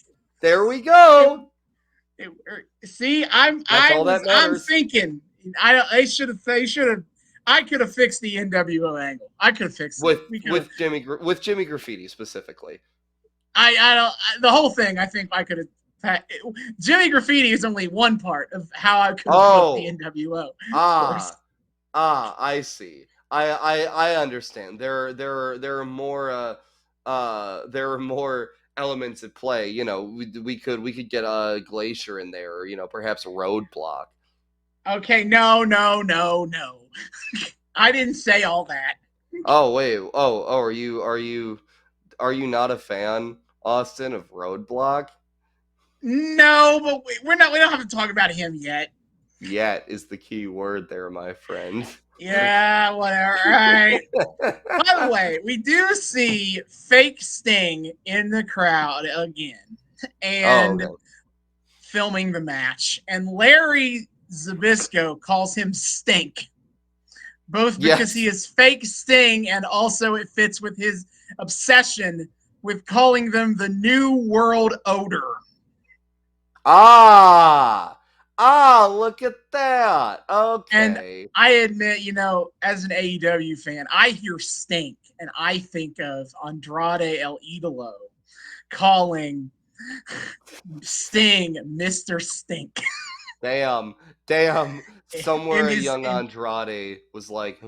There we go. See, I'm thinking. I could have fixed the NWO angle. I could have fixed with Jimmy Graffiti specifically. The whole thing. I think I could have. Jimmy Graffiti is only one part of how I could have put the NWO. I see. I understand. There are more elements at play. We could get a Glacier in there, or perhaps a Roadblock. Okay, no. I didn't say all that. Oh wait. Oh, are you not a fan, Austin, of Roadblock? No, but we don't have to talk about him yet. Yet is the key word there, my friend. Yeah, whatever. All right. By the way, we do see fake Sting in the crowd again. And filming the match, and Larry Zbyszko calls him Stink. Both because he is fake Sting, and also it fits with his obsession with calling them the New World Odor. Look at that. Okay. And I admit, as an AEW fan, I hear Stink, and I think of Andrade El Idolo calling Sting Mr. Stink. Damn. Somewhere young Andrade was like,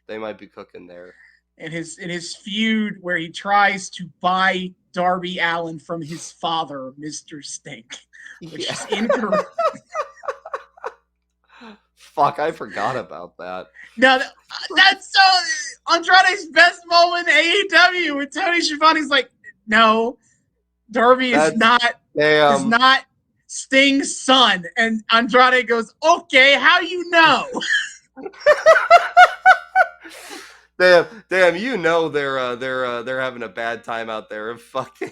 they might be cooking there. In his feud where he tries to buy Darby Allin from his father, Mr. Stink, which is incorrect. Fuck, I forgot about that. No, that's Andrade's best moment in AEW when Tony Schiavone's like, no, Darby is not Sting's son, and Andrade goes, okay, how you know? Damn, they're having a bad time out there. If fucking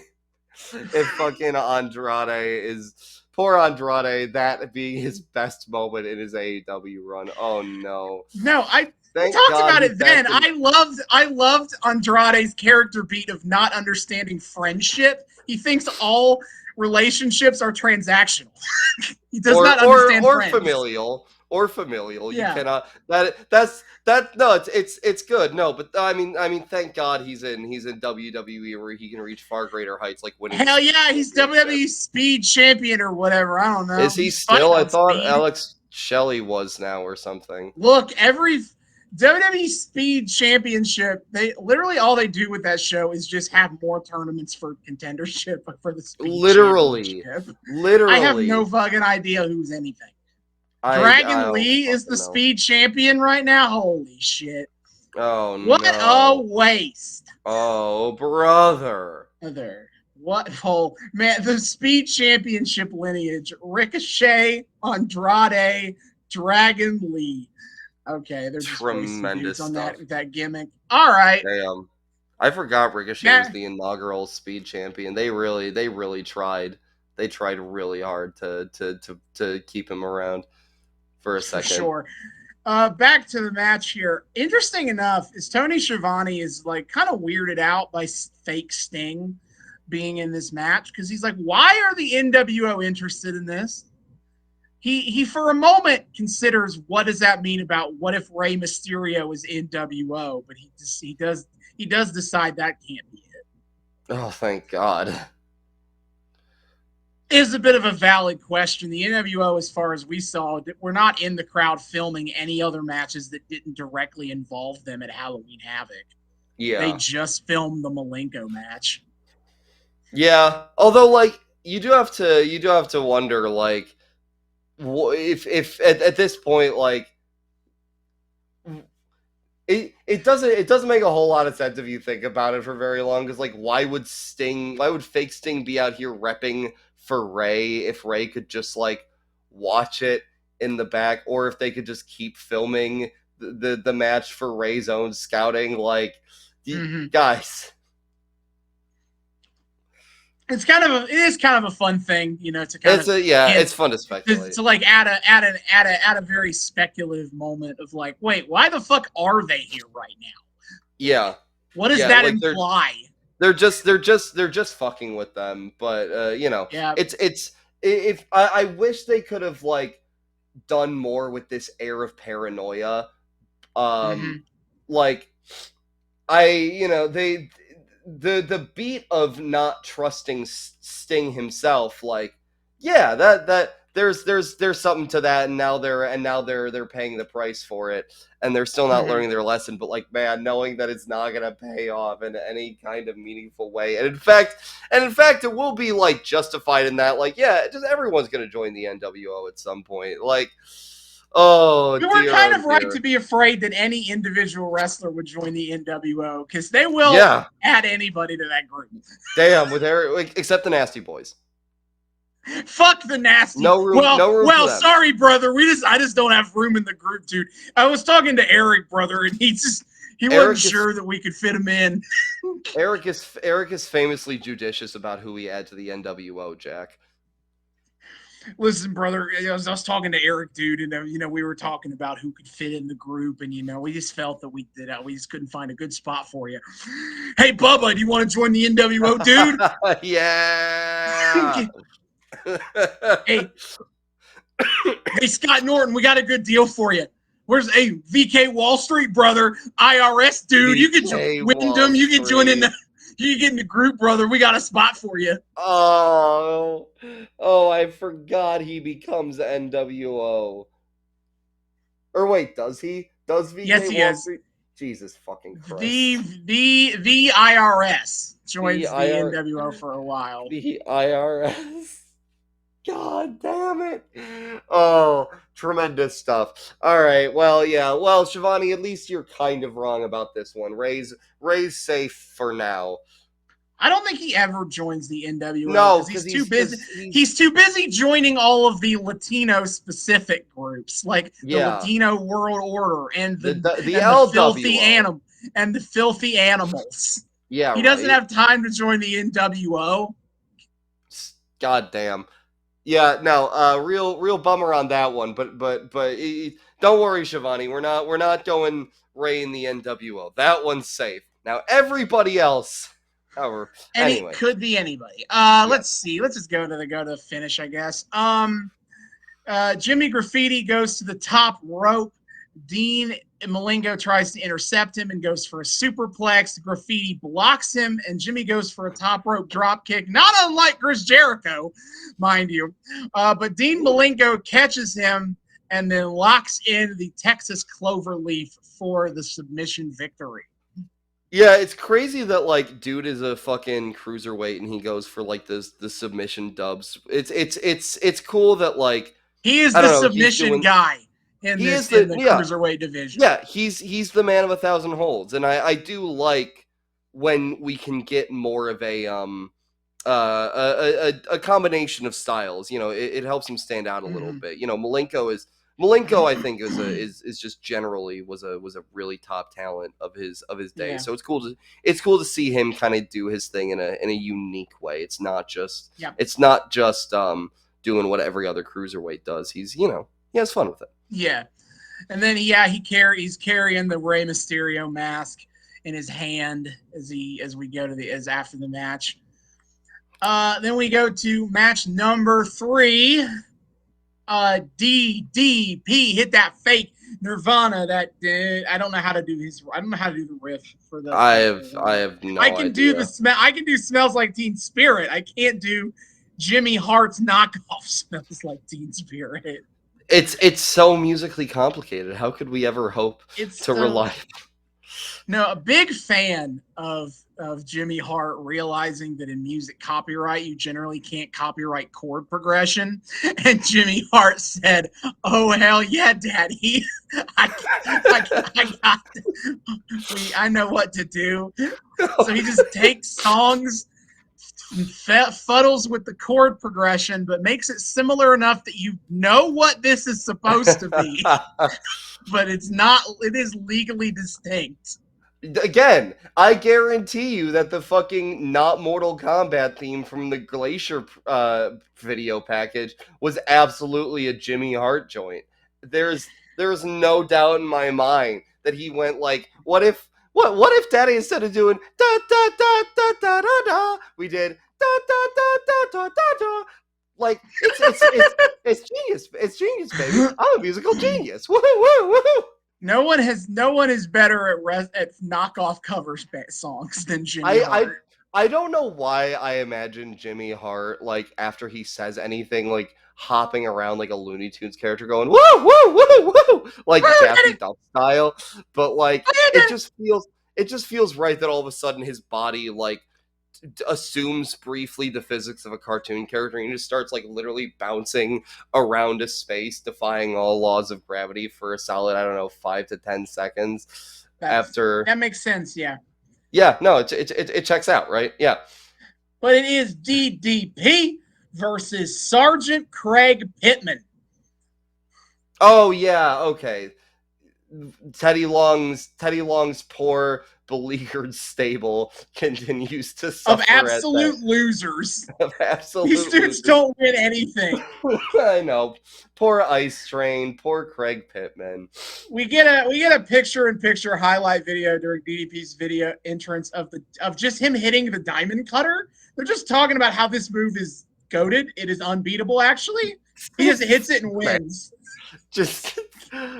Andrade is poor Andrade, that being his best moment in his AEW run. Oh no. No, we talked about it then. I loved Andrade's character beat of not understanding friendship. He thinks all relationships are transactional. He does not understand friends. Or familial. Yeah. You cannot. No. It's good. No, but I mean, thank God he's in WWE where he can reach far greater heights, like winning. Hell yeah, he's WWE Speed Champion or whatever. I don't know. Is he still? I thought Speed. Alex Shelley was now or something. Look, every WWE Speed Championship, they literally all they do with that show is just have more tournaments for contendership for the Speed Literally. I have no fucking idea who's anything. Dragon Lee is the Speed Champion right now. Holy shit! Oh no! What a waste! Oh brother! What? Oh man, the Speed Championship lineage: Ricochet, Andrade, Dragon Lee. Okay, they're just tremendous on stuff. that gimmick. All right. Damn, I forgot Ricochet was the inaugural Speed Champion. They really tried. They tried really hard to keep him around for a second. For sure. Back to the match here. Interesting enough, is Tony Schiavone is like kind of weirded out by fake Sting being in this match because he's like, why are the NWO interested in this? He for a moment considers what does that mean about what if Rey Mysterio is NWO, but he does decide that can't be it. Oh, thank God. Is a bit of a valid question. The NWO, as far as we saw, were not in the crowd filming any other matches that didn't directly involve them at Halloween Havoc. Yeah. They just filmed the Malenko match. Yeah. Although, like, you do have to wonder, like, if at this point, like, it doesn't make a whole lot of sense if you think about it for very long, because like why would fake Sting be out here repping for Ray if Ray could just like watch it in the back, or if they could just keep filming the match for Ray's own scouting, like guys. It is kind of a fun thing, to kind it's fun to speculate. To like add a very speculative moment of like, wait, why the fuck are they here right now? Yeah. What does that imply? They're just fucking with them, but yeah. If I wish they could have like done more with this air of paranoia. Like the beat of not trusting Sting himself, like, yeah, that there's something to that, and now they're paying the price for it, and they're still not learning their lesson. But like, man, knowing that it's not gonna pay off in any kind of meaningful way, and in fact, it will be like justified in that, like, yeah, just everyone's gonna join the NWO at some point, like. Oh, you were kind of right to be afraid that any individual wrestler would join the NWO because they will add anybody to that group. Damn, with Eric, except the Nasty Boys. Fuck the Nasty. No room. Well, sorry, brother. I just don't have room in the group, dude. I was talking to Eric, brother, and he wasn't sure that we could fit him in. Eric is famously judicious about who we add to the NWO, Jack. Listen, brother, I was talking to Eric, dude, and we were talking about who could fit in the group, and we just felt that we just couldn't find a good spot for you. Hey, Bubba, do you want to join the NWO, dude? Yeah. Hey, Scott Norton, we got a good deal for you. Where's VK Wall Street, brother? IRS, dude. You can join Wyndham. You can join in the. You get in the group, brother. We got a spot for you. Oh, I forgot he becomes NWO. Or wait, does he? Does VK yes, he Wall is. Street? Jesus fucking Christ. The IRS joins the NWO for a while. The IRS. God damn it. Oh, tremendous stuff. All right. Well, yeah. Well, Shivani, at least you're kind of wrong about this one. Ray's safe for now. I don't think he ever joins the NWO. No, because he's too busy. He's too busy joining all of the Latino-specific groups, like the Latino World Order and the filthy animals. Yeah, he doesn't have time to join the NWO. God damn. Yeah, no, real bummer on that one. But don't worry, Shivani. We're not going Ray in the NWO. That one's safe. Now everybody else. Anyway. It could be anybody. Let's see. Let's just go to the finish, I guess. Jimmy Graffiti goes to the top rope. Dean Malenko tries to intercept him and goes for a superplex. Graffiti blocks him, and Jimmy goes for a top rope drop kick, not unlike Chris Jericho, mind you. But Dean Malenko catches him and then locks in the Texas Cloverleaf for the submission victory. Yeah, it's crazy that dude is a fucking cruiserweight and he goes for the submission dubs. It's cool that he is the submission guy in the cruiserweight division. Yeah, he's the man of 1,000 holds, and I do like when we can get more of a combination of styles. It helps him stand out a little bit. Malenko, I think, is just generally was a really top talent of his day. Yeah. So it's cool to see him kind of do his thing in a unique way. It's not just doing what every other cruiserweight does. He has fun with it. Yeah, and then he's carrying the Rey Mysterio mask in his hand as we go to after the match. Then we go to match number 3. DDP hit that fake Nirvana. I don't know how to do the riff for the. I have no idea. I can do the smell. I can do Smells Like Teen Spirit. I can't do Jimmy Hart's knockoff Smells Like Teen Spirit. It's so musically complicated. How could we ever hope to rely? No, a big fan of Jimmy Hart realizing that in music copyright, you generally can't copyright chord progression. And Jimmy Hart said, "Oh, hell yeah, Daddy. I know what to do." So he just takes songs, fuddles with the chord progression, but makes it similar enough that you know what this is supposed to be. But it is legally distinct. Again, I guarantee you that the fucking not Mortal Kombat theme from the Glacier video package was absolutely a Jimmy Hart joint. There's no doubt in my mind that he went what if Daddy, instead of doing da da da da da da da, we did da da da da da da da. It's genius. It's genius, baby. I'm a musical genius. Woo woo woo. No one is better at knockoff cover songs than Jimmy Hart. I don't know why I imagine Jimmy Hart after he says anything hopping around like a Looney Tunes character going woo woo woo woo Daffy Duck style, but it just feels right that all of a sudden his body assumes briefly the physics of a cartoon character and he just starts literally bouncing around a space, defying all laws of gravity for a solid 5 to 10 seconds. That makes sense. Yeah, no, it checks out, right? Yeah, but it is DDP versus Sergeant Craig Pittman. Oh yeah, okay. Teddy Long's poor beleaguered stable continues to suffer of absolute losers. Of absolute These dudes losers. don't win anything. I know. Poor Ice Train. Poor Craig Pittman. We get a picture-in-picture highlight video during DDP's video entrance of just him hitting the diamond cutter. They're just talking about how this move is goated. It is unbeatable, actually. He just hits it and wins. Just,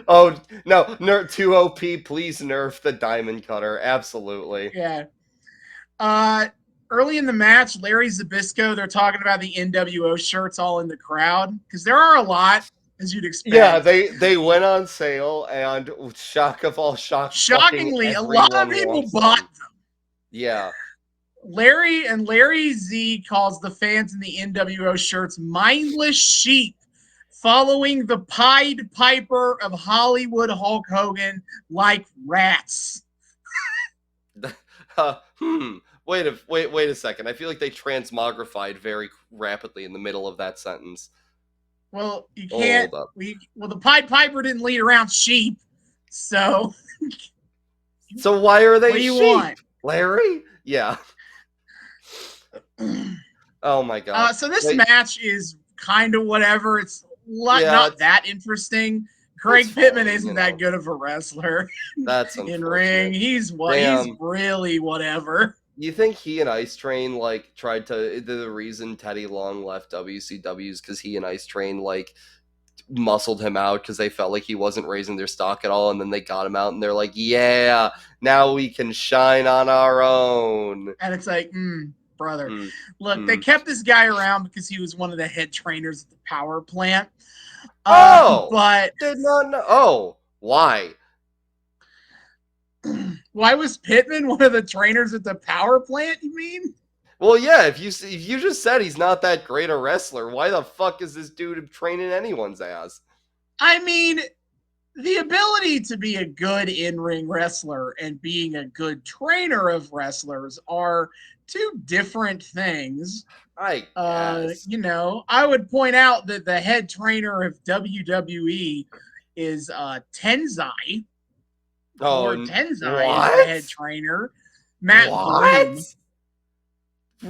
oh, no, 2 OP, please nerf the diamond cutter. Absolutely. Yeah. Early in the match, Larry Zbyszko, they're talking about the NWO shirts all in the crowd, because there are a lot, as you'd expect. Yeah, they went on sale, and shock of all shocks. Shockingly, a lot of people bought them. Yeah. Larry Z calls the fans in the NWO shirts mindless sheep, following the Pied Piper of Hollywood Hulk Hogan like rats. Wait a second. I feel like they transmogrified very rapidly in the middle of that sentence. Well, you can't. The Pied Piper didn't lead around sheep, so. So why are they what do you sheep? Want? Larry? Yeah. Oh my god. So this match is kind of whatever. It's not that interesting. Craig Pittman isn't that good of a wrestler. That's in ring. He's really whatever. You think he and Ice Train tried to? The reason Teddy Long left WCW is because he and Ice Train muscled him out because they felt like he wasn't raising their stock at all, and then they got him out, and they're like, "Yeah, now we can shine on our own." And it's like, brother, look, they kept this guy around because he was one of the head trainers at the power plant. But did not know. Oh, why? Why was Pittman one of the trainers at the power plant? You mean? Well, yeah. If you just said he's not that great a wrestler, why the fuck is this dude training anyone's ass? I mean, the ability to be a good in-ring wrestler and being a good trainer of wrestlers are two different things. I guess. I would point out that the head trainer of WWE is Tenzai. Tenzai is the head trainer. Matt Bloom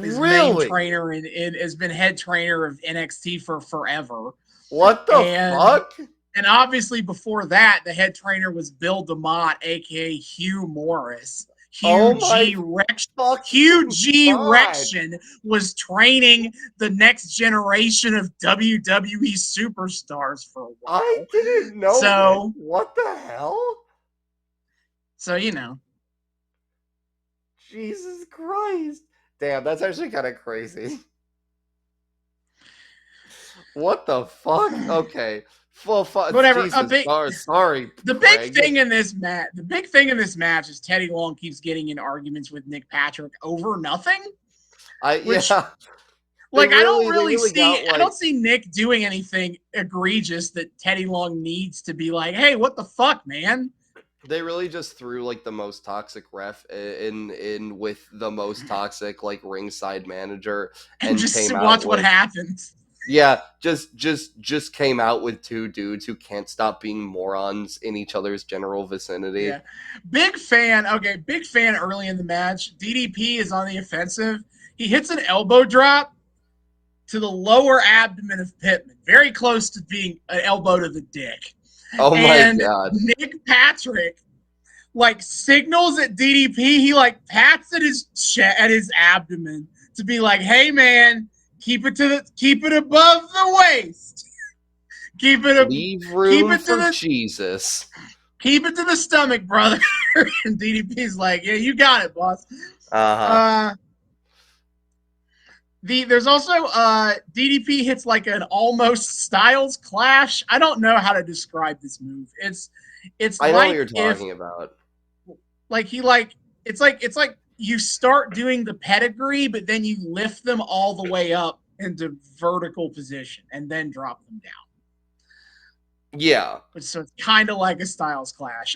is main trainer and has been head trainer of NXT for forever. What the fuck? And obviously before that, the head trainer was Bill DeMott, aka Hugh Morris. Hugh G. Rection was training the next generation of WWE superstars for a while. I didn't know. So what the hell? So Jesus Christ. Damn, that's actually kind of crazy. What the fuck? Okay. Well, whatever. Jesus, sorry. The big thing in this match is Teddy Long keeps getting in arguments with Nick Patrick over nothing. I don't see Nick doing anything egregious that Teddy Long needs to be like, hey, what the fuck, man? They really just threw the most toxic ref in with the most toxic ringside manager and just watch what happens. Yeah, just came out with two dudes who can't stop being morons in each other's general vicinity. Yeah. Big fan early in the match. DDP is on the offensive. He hits an elbow drop to the lower abdomen of Pittman, very close to being an elbow to the dick. Oh my god. Nick Patrick signals at DDP. He pats at his abdomen to be like, hey man, keep it above the waist. Leave room for Jesus. Keep it to the stomach, brother. And DDP's like, yeah, you got it, boss. There's also DDP hits an almost Styles Clash. I don't know how to describe this move. It's I know what you're talking about. It's like you start doing the pedigree, but then you lift them all the way up into vertical position and then drop them down. Yeah. So it's kind of like a Styles Clash.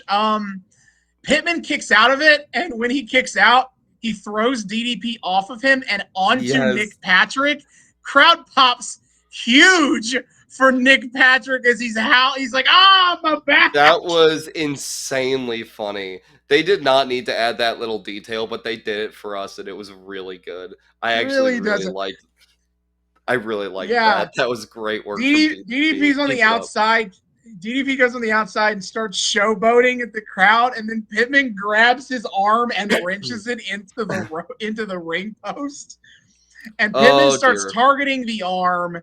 Pittman kicks out of it, and when he kicks out, he throws DDP off of him and onto Nick Patrick. Crowd pops huge for Nick Patrick as he's like, my back. That was insanely funny. They did not need to add that little detail, but they did it for us, and it was really good. I actually really liked that. That was great work from DDP. DDP's on the outside. DDP goes on the outside and starts showboating at the crowd, and then Pittman grabs his arm and wrenches it into the ring post. And Pittman starts targeting the arm.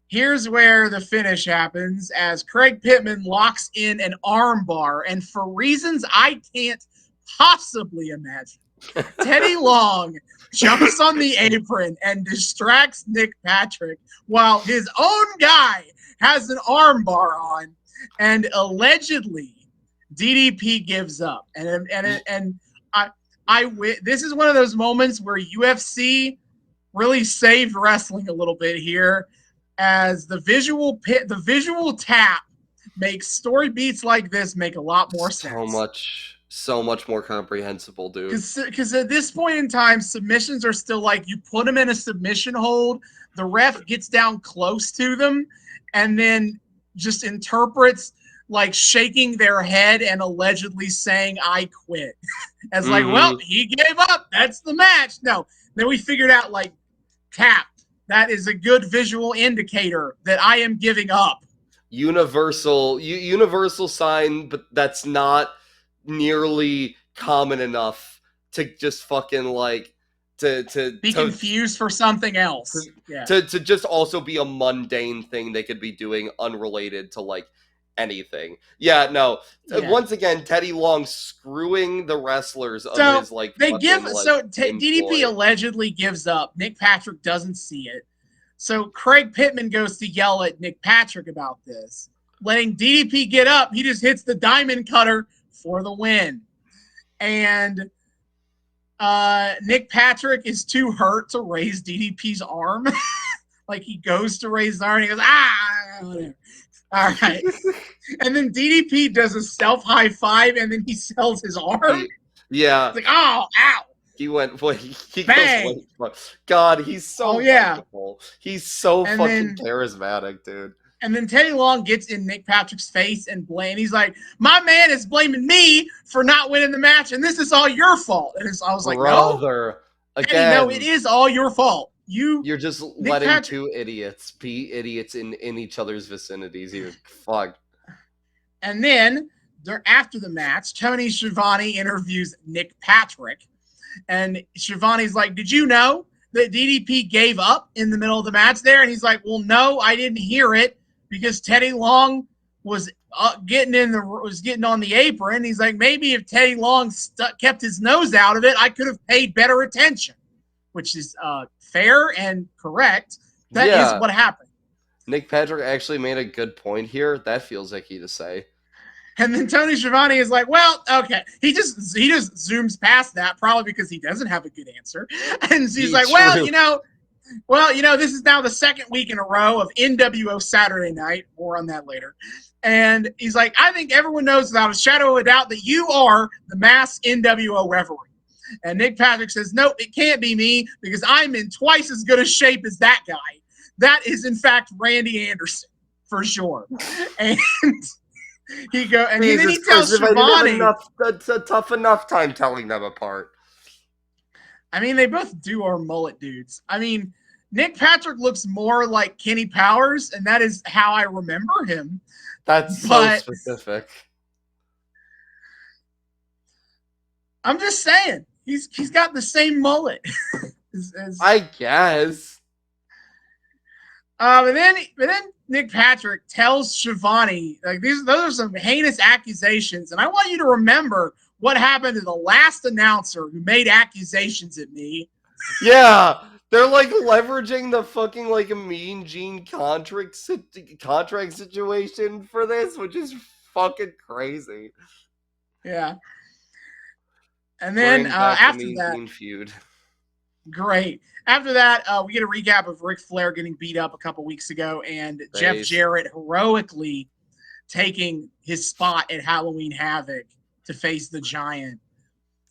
Here's where the finish happens as Craig Pittman locks in an arm bar, and for reasons I can't possibly imagine, Teddy Long jumps on the apron and distracts Nick Patrick while his own guy has an arm bar on, and allegedly DDP gives up. And this is one of those moments where UFC really saved wrestling a little bit here, as the visual tap makes story beats like this make a lot more sense. So much more comprehensible, dude. Because at this point in time, submissions are still like you put them in a submission hold, the ref gets down close to them, and then just interprets like shaking their head and allegedly saying, "I quit." As like, well, he gave up. That's the match. No. Then we figured out like tap. That is a good visual indicator that I am giving up. Universal sign, but that's not nearly common enough to just fucking like to be confused for something else. To just also be a mundane thing they could be doing unrelated to like anything. Once again, Teddy Long screwing the wrestlers of his like DDP allegedly gives up. Nick Patrick doesn't see it. So Craig Pittman goes to yell at Nick Patrick about this. Letting DDP get up, he just hits the diamond cutter for the win. And Nick Patrick is too hurt to raise DDP's arm. Like he goes to raise the arm and he goes, whatever. All right. And then DDP does a self high five and then he sells his arm. Yeah. It's like, ow. He went, he goes, God, he's so wonderful. He's so fucking charismatic, dude. And then Teddy Long gets in Nick Patrick's face and he's like, my man is blaming me for not winning the match, and this is all your fault. And I was like, brother, no. Again, no, it is all your fault. You're just letting two idiots be idiots in each other's vicinities here. Fuck. And then, after the match, Tony Schiavone interviews Nick Patrick. And Schiavone's like, did you know that DDP gave up in the middle of the match there? And he's like, well, no, I didn't hear it because Teddy Long was getting on the apron. He's like, maybe if Teddy Long kept his nose out of it, I could have paid better attention, which is fair and correct. That is what happened. Nick Patrick actually made a good point here. That feels like he to say. And then Tony Schiavone is like, well, okay. He just zooms past that, probably because he doesn't have a good answer. And he's like, well, this is now the second week in a row of NWO Saturday Night. More on that later. And he's like, I think everyone knows without a shadow of a doubt that you are the mass NWO referee. And Nick Patrick says, nope, it can't be me because I'm in twice as good a shape as that guy. That is, in fact, Randy Anderson, for sure. And he tells Schiavone. That's a tough enough time telling them apart. I mean, they both are mullet dudes. I mean, Nick Patrick looks more like Kenny Powers, and that is how I remember him. That's so specific. I'm just saying, he's got the same mullet. I guess. But then Nick Patrick tells Schiavone, like, those are some heinous accusations, and I want you to remember what happened to the last announcer who made accusations at me. Yeah, they're like leveraging the fucking like a Mean Gene contract situation for this, which is fucking crazy. Yeah. And then after that, feud. Great. After that, we get a recap of Ric Flair getting beat up a couple weeks ago, and Jeff Jarrett heroically taking his spot at Halloween Havoc to face the Giant.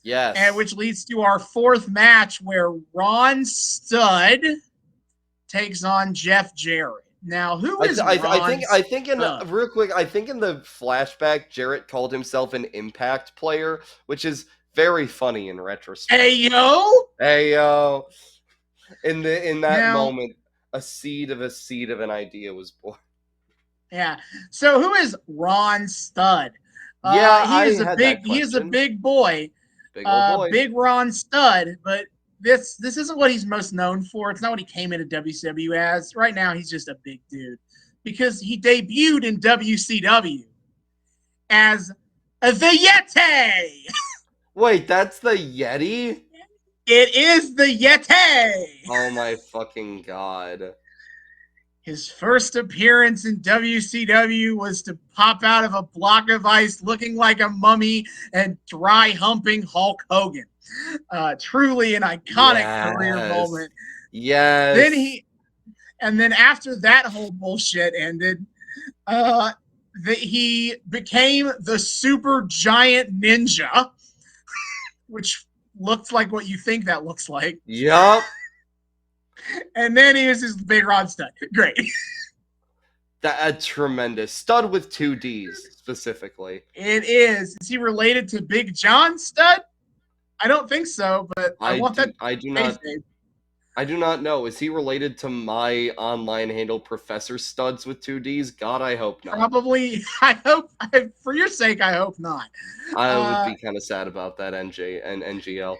Yes. And which leads to our fourth match where Ron Studd takes on Jeff Jarrett. Now, who is Ron I think in Studd? real quick, I think in the flashback, Jarrett called himself an Impact player, which is very funny in retrospect. Hey, yo! Hey yo! In that Now- moment, a seed of an idea was born. Yeah. So who is Ron Studd? Yeah, he is I a had big. that He is a question. big boy. Big old boy. Big Ron Studd. But this isn't what he's most known for. It's not what he came into WCW as. Right now, he's just a big dude because he debuted in WCW as the Yeti. Wait, that's the Yeti? It is the Yeti. Oh my fucking god. His first appearance in WCW was to pop out of a block of ice looking like a mummy and dry humping Hulk Hogan. Truly an iconic career moment. Yes. Then after that whole bullshit ended, he became the super giant ninja, which looks like what you think that looks like. Yup. And then he was this big Ron Studd. Great. That's tremendous. Stud with 2 Ds, specifically. It is. Is he related to Big John Studd? I don't think so, but I do not know. Is he related to my online handle, Professor Studs with 2 Ds? God, I hope not. Probably. For your sake, I hope not. I would be kind of sad about that, NJ and NGL.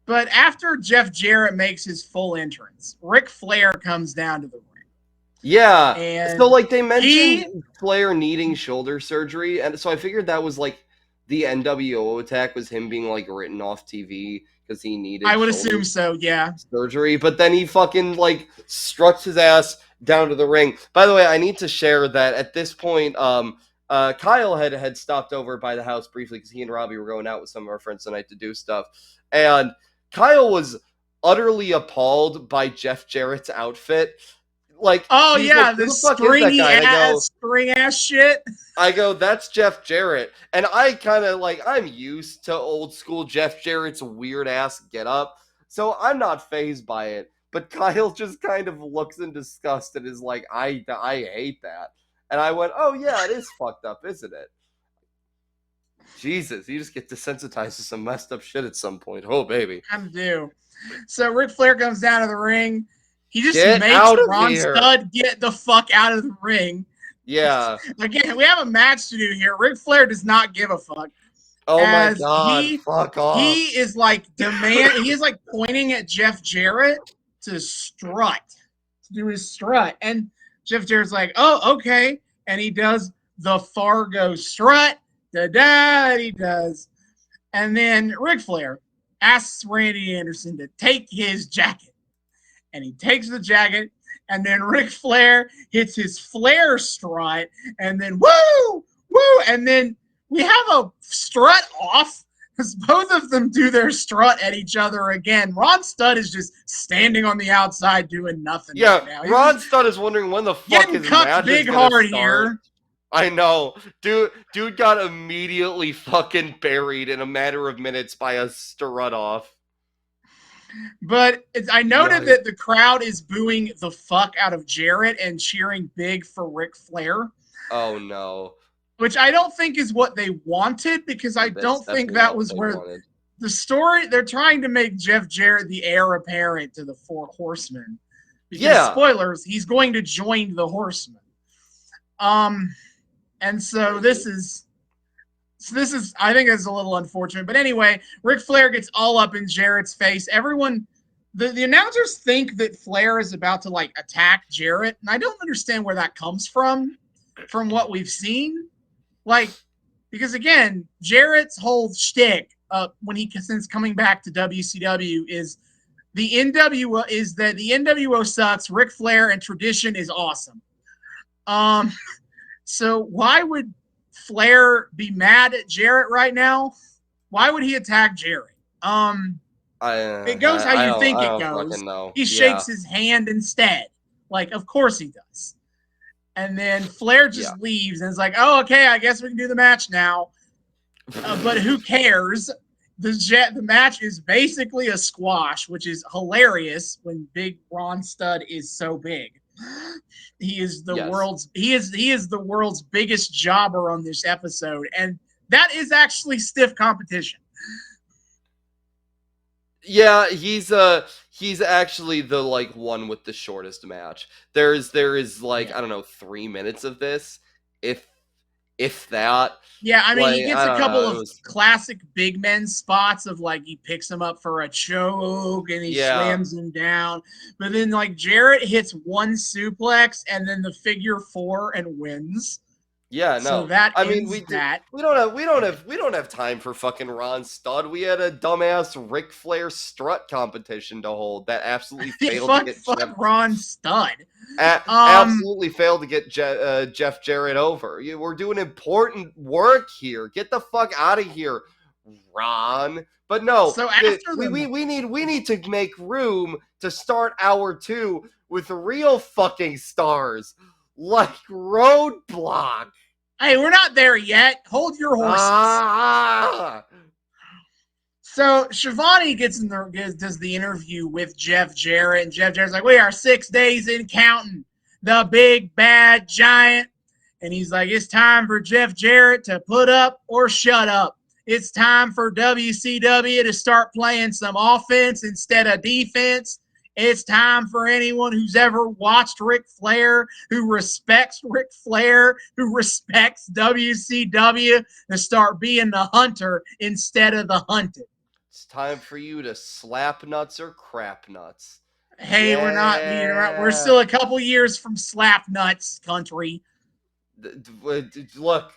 But after Jeff Jarrett makes his full entrance, Ric Flair comes down to the ring. Yeah. And so, like, they mentioned Flair needing shoulder surgery, and so I figured that was, like, the NWO attack was him being, like, written off TV because he needed I would assume so, yeah. surgery, but then he fucking, like, struts his ass down to the ring. By the way, I need to share that at this point, Kyle had stopped over by the house briefly because he and Robbie were going out with some of our friends tonight to do stuff, and Kyle was utterly appalled by Jeff Jarrett's outfit. Like, oh yeah, like, this stringy ass shit. I go, that's Jeff Jarrett, and I kind of like, I'm used to old school Jeff Jarrett's weird ass get up, so I'm not fazed by it. But Kyle just kind of looks in disgust and is like, I hate that, and I went, oh yeah, it is fucked up, isn't it? Jesus, you just get desensitized to some messed up shit at some point. Oh, baby. I do. So Ric Flair comes down to the ring. He just makes Ron Studd get the fuck out of the ring. Yeah. Again, we have a match to do here. Ric Flair does not give a fuck. Oh my god, fuck off. He is like pointing at Jeff Jarrett to strut. To do his strut. And Jeff Jarrett's like, oh, okay. And he does the Fargo strut. Da-da, he does. And then Ric Flair asks Randy Anderson to take his jacket. And he takes the jacket, and then Ric Flair hits his Flair strut, and then woo, and then we have a strut off because both of them do their strut at each other again. Ron Studd is just standing on the outside doing nothing. Yeah, right now. Ron Studd is wondering when the fuck his match is gonna start. Here. I know. Dude got immediately fucking buried in a matter of minutes by a strut off. But I noted that the crowd is booing the fuck out of Jarrett and cheering big for Ric Flair. Oh, no. Which I don't think is what they wanted because I don't think that was where the story... They're trying to make Jeff Jarrett the heir apparent to the Four Horsemen. Because, spoilers, he's going to join the Horsemen. And so this is, I think it's a little unfortunate. But anyway, Ric Flair gets all up in Jarrett's face. Everyone, the announcers think that Flair is about to, like, attack Jarrett. And I don't understand where that comes from what we've seen. Like, because, again, Jarrett's whole shtick since coming back to WCW is the NWO sucks, Ric Flair and tradition is awesome. So why would Flair be mad at Jarrett right now? Why would he attack Jarrett? It goes how you think it goes. He shakes his hand instead. Like, of course he does. And then Flair just leaves and is like, oh, okay, I guess we can do the match now. But who cares? The match is basically a squash, which is hilarious when Big Ron Studd is so big. He is the Yes. world's he is the world's biggest jobber on this episode, and that is actually stiff competition. Yeah, he's actually the like one with the shortest match. There is like, I don't know, 3 minutes of this, if that. Yeah, I mean, he Like, gets I a don't couple know. It of was, classic big men spots of like he picks him up for a choke and he yeah. slams him down. But then like Jarrett hits one suplex and then the figure 4 and wins. Yeah, So no. that I mean, ends that. we don't have time for fucking Ron Studd. We had a dumbass Ric Flair strut competition to hold that absolutely failed to get fuck Ron Studd. absolutely failed to get Jeff Jarrett over. We're doing important work here. Get the fuck out of here, Ron. But no, So after we need to make room to start hour 2 with real fucking stars like Roadblock. Hey, we're not there yet. Hold your horses. So Shivani does the interview with Jeff Jarrett, and Jeff Jarrett's like, "We are 6 days in counting, the big bad giant," and he's like, "It's time for Jeff Jarrett to put up or shut up. It's time for WCW to start playing some offense instead of defense. It's time for anyone who's ever watched Ric Flair, who respects Ric Flair, who respects WCW, to start being the hunter instead of the hunted." It's time for you to slap nuts or crap nuts. Hey, we're still a couple years from slap nuts country. Look,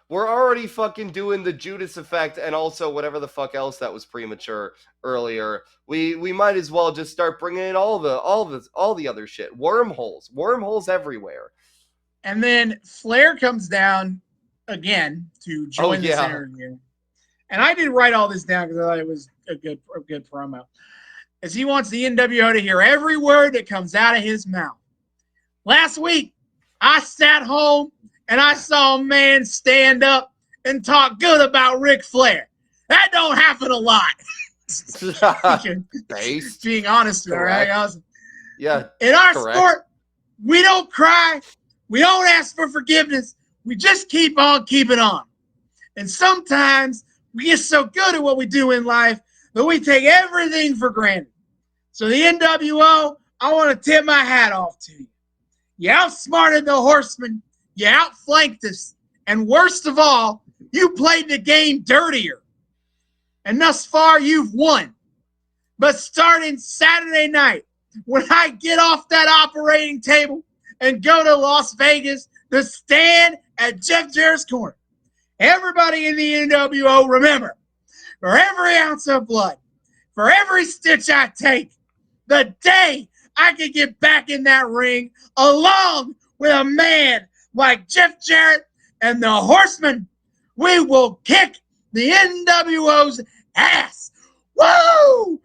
we're already fucking doing the Judas effect and also whatever the fuck else that was premature earlier. We might as well just start bringing in all the other shit. Wormholes everywhere. And then Flair comes down again to join this interview. And I did write all this down because I thought it was a good promo. As he wants the NWO to hear every word that comes out of his mouth. Last week, I sat home and I saw a man stand up and talk good about Ric Flair. That don't happen a lot. Being honest, all right? Yeah. In our sport, we don't cry. We don't ask for forgiveness. We just keep on keeping on. And sometimes we get so good at what we do in life that we take everything for granted. So the NWO, I want to tip my hat off to you. You outsmarted the Horsemen. You outflanked us. And worst of all, you played the game dirtier. And thus far, you've won. But starting Saturday night, when I get off that operating table and go to Las Vegas to stand at Jeff Jarrett's corner, everybody in the NWO, remember, for every ounce of blood, for every stitch I take, the day I can get back in that ring along with a man like Jeff Jarrett and the Horsemen, we will kick the NWO's ass. Woo!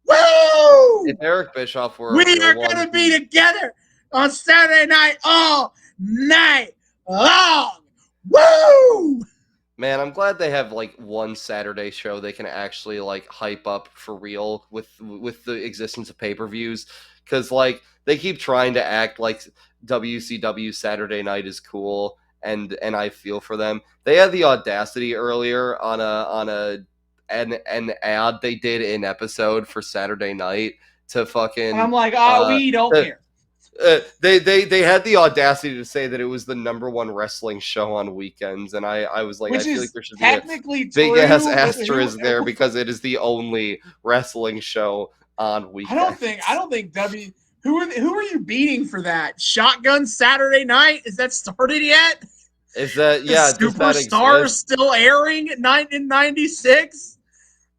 Woo! If Eric Bischoff were we are going to be together on Saturday night all night long. Woo! Man, I'm glad they have like one Saturday show they can actually like hype up for real with the existence of pay-per-views, because like they keep trying to act like WCW Saturday Night is cool, and I feel for them. They had the audacity earlier on an ad they did in episode for Saturday Night to fucking. And I'm like, we don't care. They had the audacity to say that it was the #1 wrestling show on weekends, and I was like, I feel like there should be a big ass asterisk there because it is the only wrestling show on weekends. I don't think who are you beating for that? Shotgun Saturday Night? Is that started yet? Is that Superstar still airing in 96?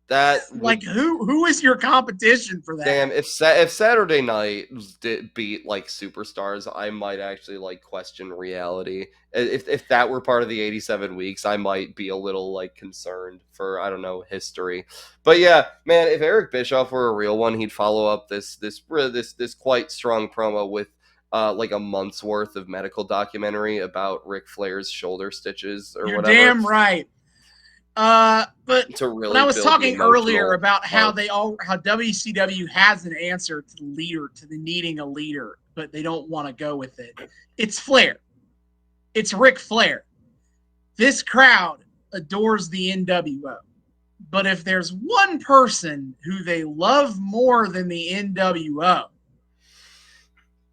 That like who is your competition for that? Damn, if Saturday Night did beat like Superstars, I might actually like question reality. If that were part of the 87 weeks, I might be a little like concerned for, I don't know, history. But yeah, man, if Eric Bischoff were a real one, he'd follow up this quite strong promo with like a month's worth of medical documentary about Ric Flair's shoulder stitches or You're whatever. Damn right. But to really when I was build talking the earlier about how arc. how WCW has an answer to the needing a leader, but they don't want to go with it. It's Flair. It's Ric Flair. This crowd adores the NWO. But if there's one person who they love more than the NWO,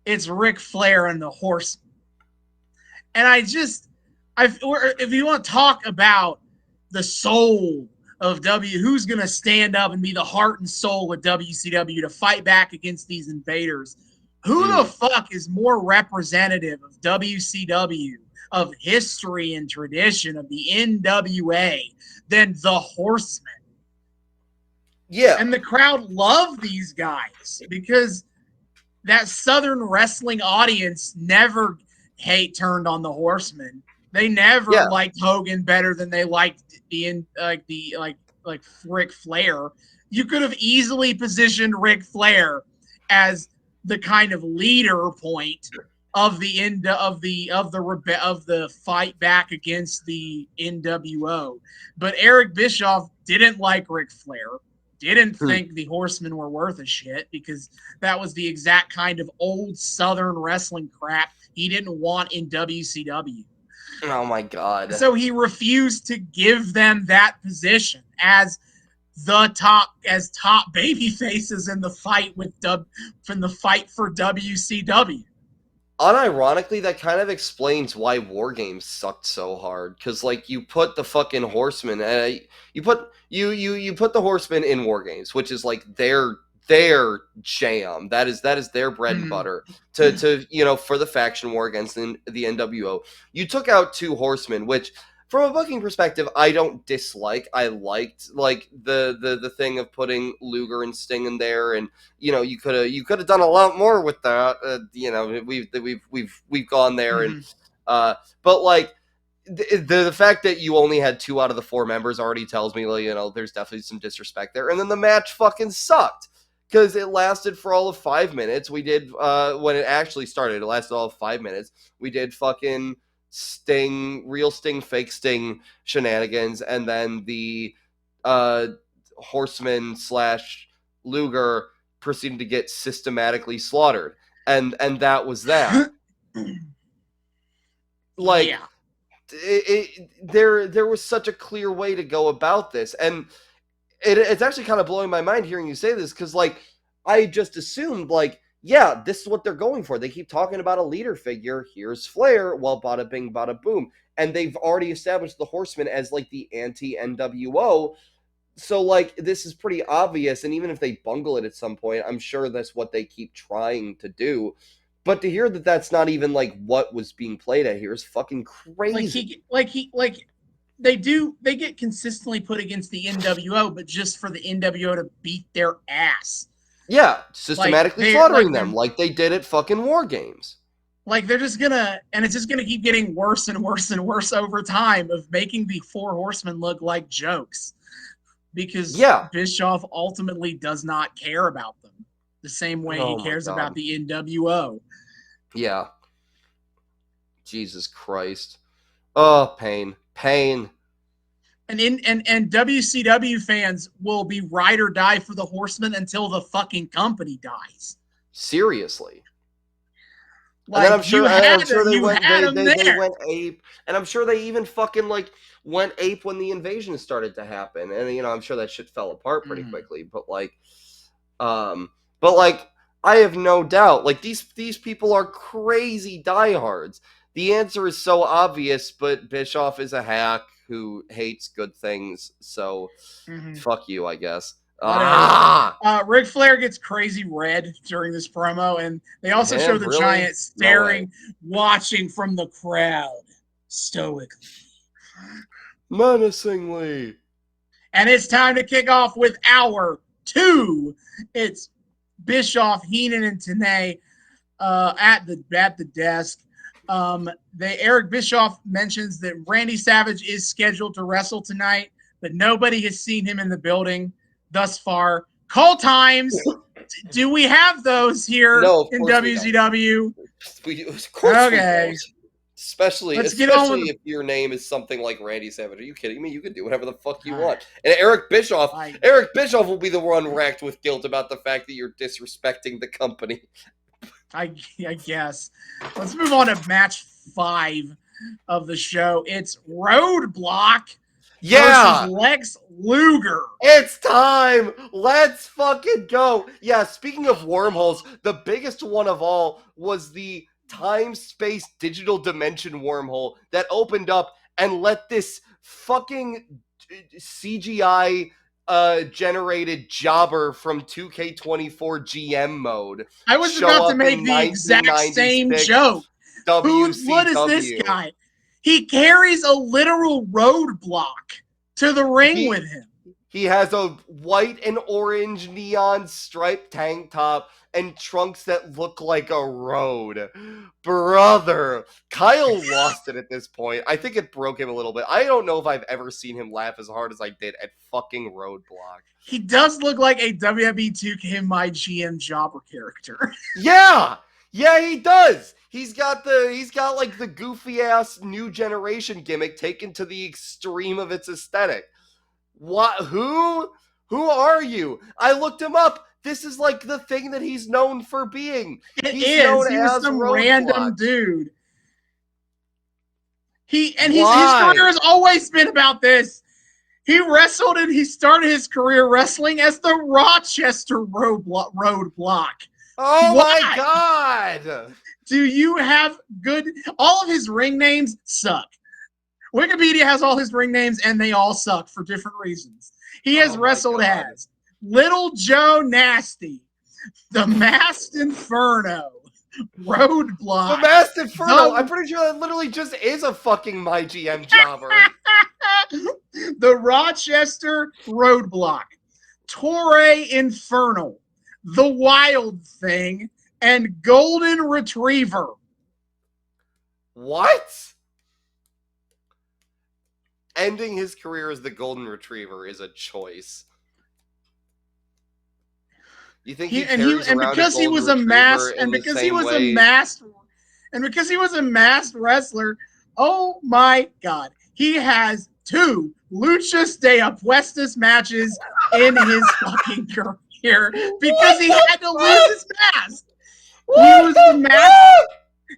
it's Ric Flair and the Horsemen. And if you want to talk about the soul of who's going to stand up and be the heart and soul of WCW to fight back against these invaders, who the fuck is more representative of WCW, of history and tradition of the NWA than the Horsemen? Yeah. And the crowd loved these guys because that Southern wrestling audience never turned on the Horsemen. They never liked Hogan better than they liked Ric Flair. You could have easily positioned Ric Flair as the kind of leader point of the end of the fight back against the NWO. But Eric Bischoff didn't like Ric Flair. Didn't think the Horsemen were worth a shit because that was the exact kind of old Southern wrestling crap he didn't want in WCW. Oh my God. So he refused to give them that position as top baby faces in the fight for WCW. Unironically, that kind of explains why War Games sucked so hard. Because like you put the fucking Horsemen, you put the Horsemen in War Games, which is like their jam. That is their bread and butter to for the faction war against the NWO. You took out two Horsemen, which from a booking perspective, I don't dislike. I liked like the thing of putting Luger and Sting in there, and you could have done a lot more with that. We've gone there, and but like the fact that you only had 2 out of the 4 members already tells me there's definitely some disrespect there. And then the match fucking sucked because it lasted for all of 5 minutes. We did when it actually started, it lasted all of 5 minutes. We did fucking Sting, real Sting, fake Sting shenanigans, and then the Horseman / Luger proceeded to get systematically slaughtered, and that was that. Like, there was such a clear way to go about this, and it's actually kind of blowing my mind hearing you say this because, like, I just assumed this is what they're going for. They keep talking about a leader figure. Here's Flair. Well, bada bing, bada boom. And they've already established the Horsemen as, like, the anti-NWO. So, like, this is pretty obvious. And even if they bungle it at some point, I'm sure that's what they keep trying to do. But to hear that that's not even, like, what was being played at here is fucking crazy. They get consistently put against the NWO, but just for the NWO to beat their ass. Yeah, systematically slaughtering them like they did at fucking War Games. Like they're just gonna, and it's just gonna keep getting worse and worse and worse over time of making the 4 Horsemen look like jokes. Because Bischoff ultimately does not care about them the same way he cares about the NWO. Yeah. Jesus Christ. Oh, pain. And WCW fans will be ride or die for the Horsemen until the fucking company dies. Seriously. Like, and then I'm sure they went ape, and I'm sure they even fucking went ape when the invasion started to happen, and I'm sure that shit fell apart pretty quickly. But I have no doubt, these people are crazy diehards. The answer is so obvious, but Bischoff is a hack who hates good things, so fuck you, I guess. Ric Flair gets crazy red during this promo, and they also show the Giant staring, watching from the crowd, stoically. Menacingly. And it's time to kick off with hour 2. It's Bischoff, Heenan, and Tenay at the desk. Eric Bischoff mentions that Randy Savage is scheduled to wrestle tonight, but nobody has seen him in the building thus far. Call times. Do we have those here in WCW? Of course we don't. Especially if your name is something like Randy Savage. Are you kidding me? You can do whatever the fuck you want. And Eric Bischoff will be the one racked with guilt about the fact that you're disrespecting the company. I guess. Let's move on to match 5 of the show. It's Roadblock versus Lex Luger. It's time. Let's fucking go. Yeah, speaking of wormholes, the biggest one of all was the time-space digital dimension wormhole that opened up and let this fucking CGI generated jobber from 2K24 GM mode. I was about to make the exact same joke. WCW. What is this guy? He carries a literal roadblock to the ring with him. He has a white and orange neon striped tank top and trunks that look like a road. Brother, Kyle lost it at this point. I think it broke him a little bit. I don't know if I've ever seen him laugh as hard as I did at fucking Roadblock. He does look like a WWE 2K My GM jobber character. Yeah, he does. He's got like the goofy ass new generation gimmick taken to the extreme of its aesthetic. What? Who are you? I looked him up. This is like the thing that he's known for being. He was some random dude. His career has always been about this. He wrestled and he started his career wrestling as the Rochester Roadblock. Oh my God! Do you have good? All of his ring names suck. Wikipedia has all his ring names, and they all suck for different reasons. He has wrestled as Little Joe Nasty, the Masked Inferno, Roadblock. The Masked Inferno? I'm pretty sure that literally just is a fucking My GM jobber. The Rochester Roadblock, Torre Infernal, The Wild Thing, and Golden Retriever. What? Ending his career as the Golden Retriever is a choice. You think because he was a masked wrestler, oh my God, he has 2 Luchas de Apuestas matches in his fucking career because he had to lose his mask.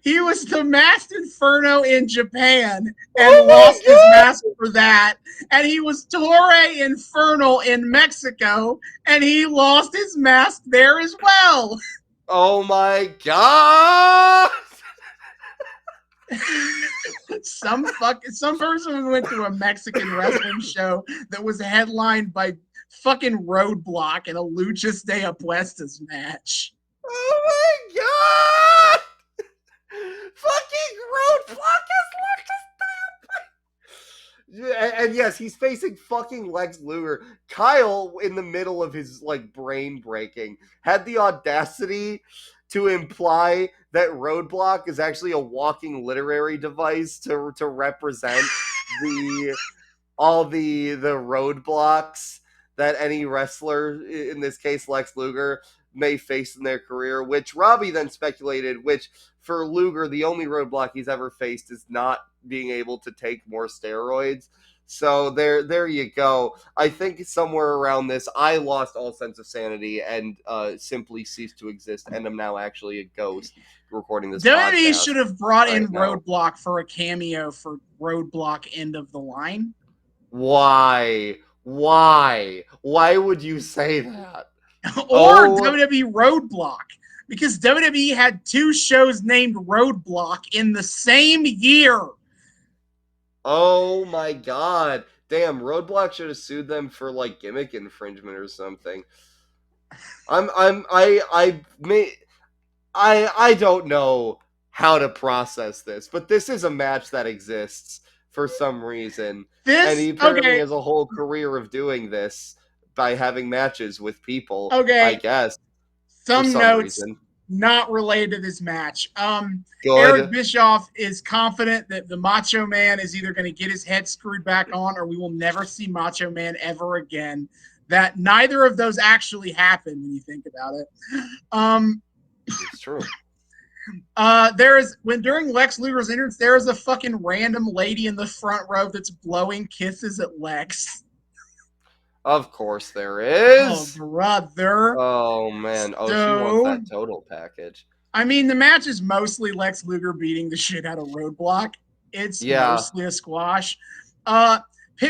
He was the Masked Inferno in Japan and lost his mask for that. And he was Torre Infernal in Mexico and he lost his mask there as well. Oh my God! Some person went to a Mexican wrestling show that was headlined by fucking Roadblock in a Luchas de Apuestas match. Oh my God! Fucking Roadblock is Luchas. And yes, he's facing fucking Lex Luger. Kyle, in the middle of his like brain breaking, had the audacity to imply that Roadblock is actually a walking literary device to represent all the roadblocks that any wrestler, in this case Lex Luger, may face in their career, which Robbie then speculated, which for Luger, the only roadblock he's ever faced is not being able to take more steroids. So there you go. I think somewhere around this, I lost all sense of sanity and simply ceased to exist, and I'm now actually a ghost recording this podcast. WWE should have brought in Roadblock for a cameo for Roadblock End of the Line. Why? Why would you say that? Or WWE Roadblock. Because WWE had 2 shows named Roadblock in the same year. Oh my God. Damn, Roadblock should have sued them for like gimmick infringement or something. I don't know how to process this, but this is a match that exists for some reason. And he apparently has a whole career of doing this by having matches with people, I guess. Some notes reason. Not related to this match. Eric Bischoff is confident that the Macho Man is either going to get his head screwed back on or we will never see Macho Man ever again. That neither of those actually happened when you think about it. It's true. During Lex Luger's entrance, there is a fucking random lady in the front row that's blowing kisses at Lex. Of course there is. Oh, brother. Oh, man. Oh, she So, wants that total package. I mean, the match is mostly Lex Luger beating the shit out of Roadblock. It's mostly a squash.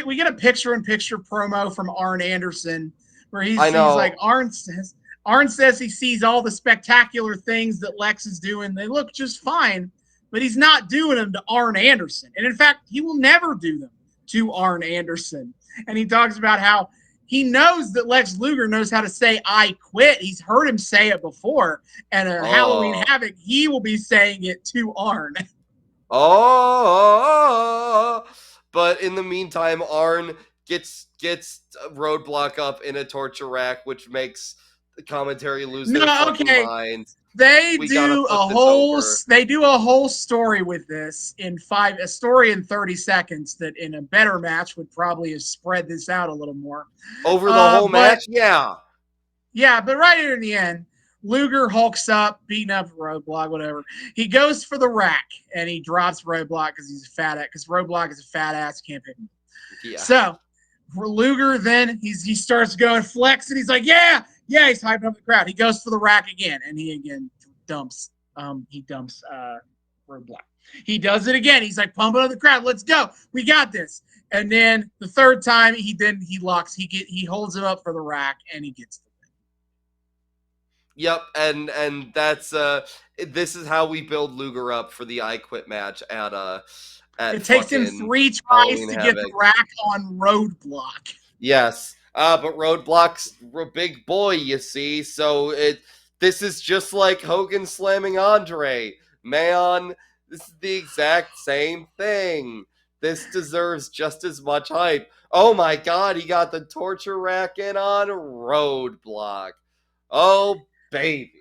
We get a picture-in-picture promo from Arn Anderson where he's like, Arn says he sees all the spectacular things that Lex is doing. They look just fine, but he's not doing them to Arn Anderson. And in fact, he will never do them to Arn Anderson. And he talks about how he knows that Lex Luger knows how to say "I quit." He's heard him say it before. And at Halloween Havoc, he will be saying it to Arn. But in the meantime, Arn gets Roadblock up in a torture rack, which makes the commentary lose their fucking minds. They do a whole story with this a story in 30 seconds that in a better match would probably have spread this out a little more. Over the whole match? Yeah. Yeah, but right here in the end, Luger hulks up, beating up Roadblock, whatever. He goes for the rack, and he drops Roadblock because Roadblock is a fat ass, can't pick him. Yeah. So, for Luger, then, he starts going flex, and he's like, yeah, he's hyping up the crowd. He goes for the rack again, and he again dumps Roadblock. He does it again. He's like pumping up the crowd. Let's go. We got this. And then the third time, he holds him up for the rack, and he gets the win. Yep, and that's this is how we build Luger up for the I Quit match at it takes him 3 tries to get the rack on Roadblock. Yes. But Roadblock's a big boy, you see, so this is just like Hogan slamming Andre. Man, this is the exact same thing. This deserves just as much hype. Oh my god, he got the torture rack in on Roadblock. Oh, baby.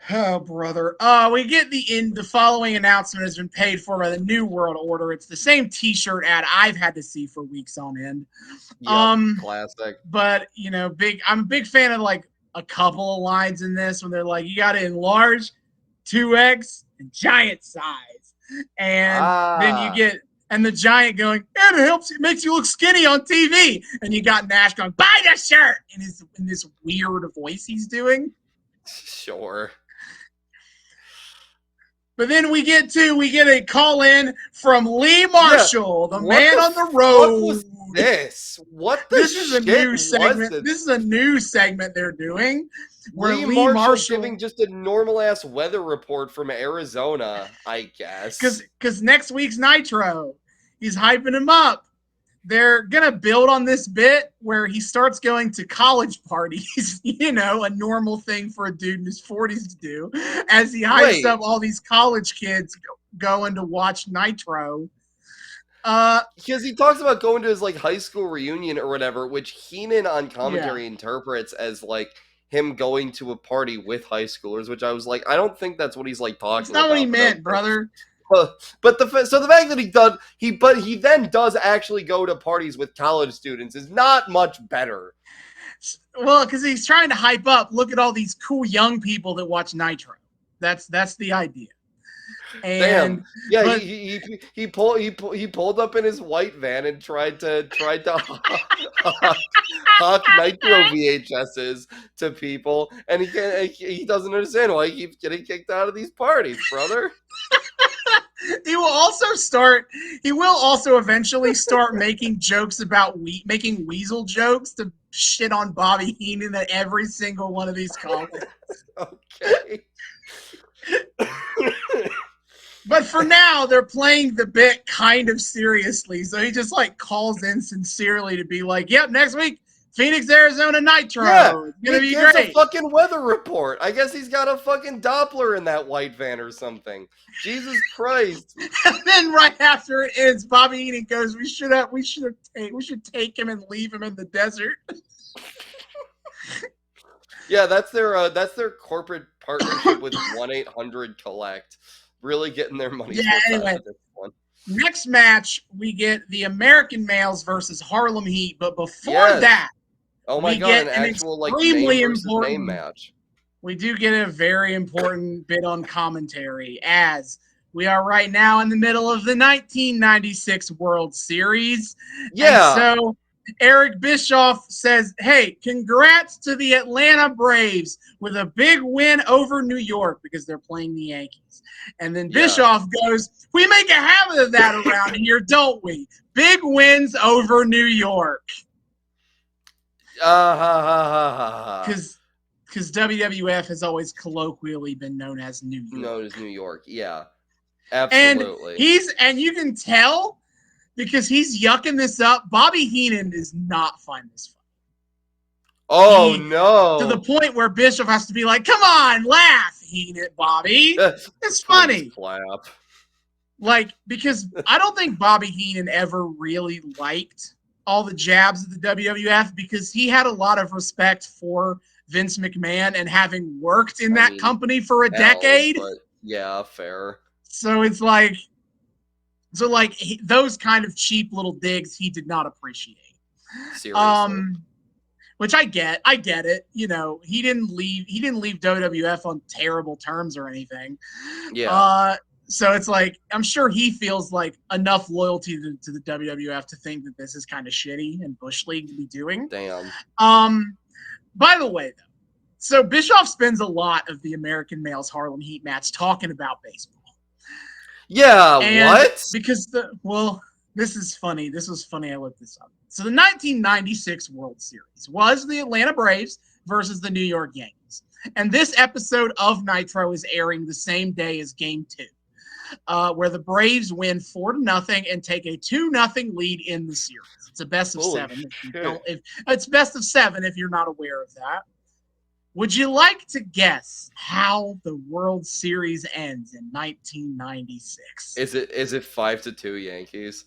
Oh, brother. We get the following announcement has been paid for by the New World Order. It's the same T-shirt ad I've had to see for weeks on end. Yep, classic. But, I'm a big fan of, like, a couple of lines in this when they're like, you got to enlarge, 2X, and giant size. And then you get, and the giant going, and it makes you look skinny on TV. And you got Nash going, buy the shirt! In this weird voice he's doing. Sure. But then we get a call in from Lee Marshall, the man on the road. What was this? This is a new segment. This is a new segment they're doing where Lee Marshall giving just a normal ass weather report from Arizona, I guess. Because next week's Nitro, he's hyping him up. They're gonna build on this bit where he starts going to college parties, a normal thing for a dude in his 40s to do, as he hypes up all these college kids going to watch Nitro. Because he talks about going to his high school reunion or whatever, which Heenan on commentary interprets as him going to a party with high schoolers, which I was like, I don't think that's what he's talking about. That's not what he meant, brother. But the fact that he then does actually go to parties with college students is not much better. Well, because he's trying to hype up. Look at all these cool young people that watch Nitro. That's the idea. And, damn. Yeah, but he pulled up in his white van and tried to hawk Nitro VHSs to people, and he doesn't understand why he keeps getting kicked out of these parties, brother. He will also eventually start making jokes about making weasel jokes to shit on Bobby Heenan at every single one of these comments. Okay. But for now, they're playing the bit kind of seriously. So he just calls in sincerely to be like, yep, next week, Phoenix, Arizona Nitro. Yeah, it's going to be great. Great. A fucking weather report. I guess he's got a fucking Doppler in that white van or something. Jesus Christ. And then right after it ends, Bobby Heenan goes, we should take him and leave him in the desert. Yeah, that's their corporate partnership with 1-800-COLLECT. Really getting their money. Yeah, anyway. At this one. Next match, we get the American Males versus Harlem Heat. But before that, oh my god, an actual name versus name match. we do get a very important bit on commentary, as we are right now in the middle of the 1996 World Series. Yeah. And so Eric Bischoff says, hey, congrats to the Atlanta Braves with a big win over New York, because they're playing the Yankees. And then Bischoff goes, we make a habit of that around here, don't we? Big wins over New York. Because WWF has always colloquially been known as New York. Known as New York, yeah. Absolutely. And you can tell, because he's yucking this up, Bobby Heenan does not find this funny. Oh, no. To the point where Bischoff has to be like, come on, laugh, Heenan, Bobby. It's funny. Clap. Like, because I don't think Bobby Heenan ever really liked all the jabs of the WWF, because he had a lot of respect for Vince McMahon and having worked in that company for a decade. But yeah, fair. So it's like, those kind of cheap little digs he did not appreciate. Seriously. Which I get it. You know, he didn't leave WWF on terrible terms or anything. Yeah. So it's like, I'm sure he feels like enough loyalty to the WWF to think that this is kind of shitty and Bush League to be doing. Damn. By the way, though, so Bischoff spends a lot of the American Males Harlem Heat match talking about baseball. Yeah, and what? Because this is funny. This was funny. I looked this up. So the 1996 World Series was the Atlanta Braves versus the New York Yankees. And this episode of Nitro is airing the same day as Game 2. Where the Braves win 4-0 and take a 2-0 lead in the series. It's a best of 7. It's best of 7 if you're not aware of that. Would you like to guess how the World Series ends in 1996? Is it 5-2 Yankees?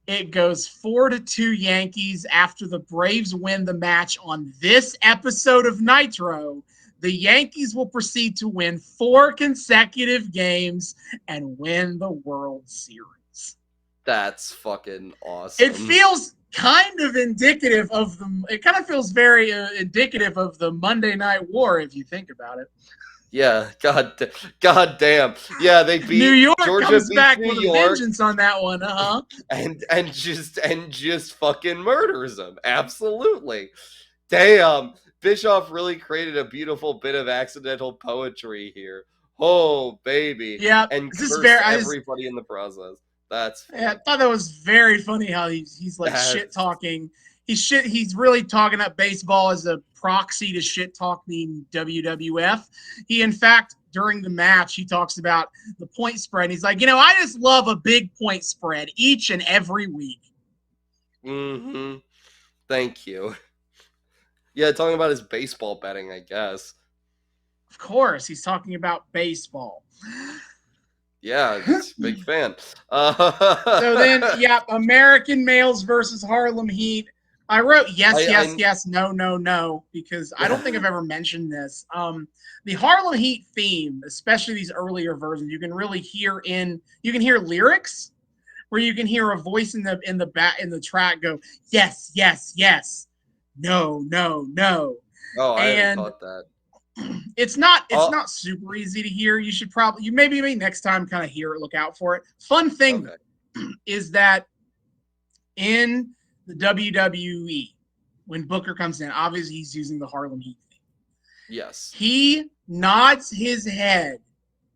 It goes 4-2 Yankees after the Braves win the match on this episode of Nitro. The Yankees will proceed to win 4 consecutive games and win the World Series. That's fucking awesome. It feels kind of indicative of it kind of feels very indicative of the Monday Night War, if you think about it. Yeah, god damn. Yeah, they beat New York. Georgia Comes beat back New with York, a vengeance on that one, and just fucking murders them. Absolutely. Damn. Bischoff really created a beautiful bit of accidental poetry here. Oh, baby. Yeah. And cursed everybody in the process. That's funny. Yeah, I thought that was very funny how he's like shit talking. He's really talking up baseball as a proxy to shit talking WWF. He, in fact, during the match, he talks about the point spread. He's like, I just love a big point spread each and every week. Mm-hmm. Thank you. Yeah, talking about his baseball betting, I guess. Of course, he's talking about baseball. Yeah, he's a big fan. So then, American Males versus Harlem Heat. I wrote yes, no, because I don't think I've ever mentioned this. The Harlem Heat theme, especially these earlier versions, you can really hear lyrics where you can hear a voice in the track go, yes, no. Oh, I haven't caught that. It's not super easy to hear. You should maybe next time kind of hear it, look out for it. Fun thing is that in the WWE, when Booker comes in, obviously he's using the Harlem Heat theme. Yes. He nods his head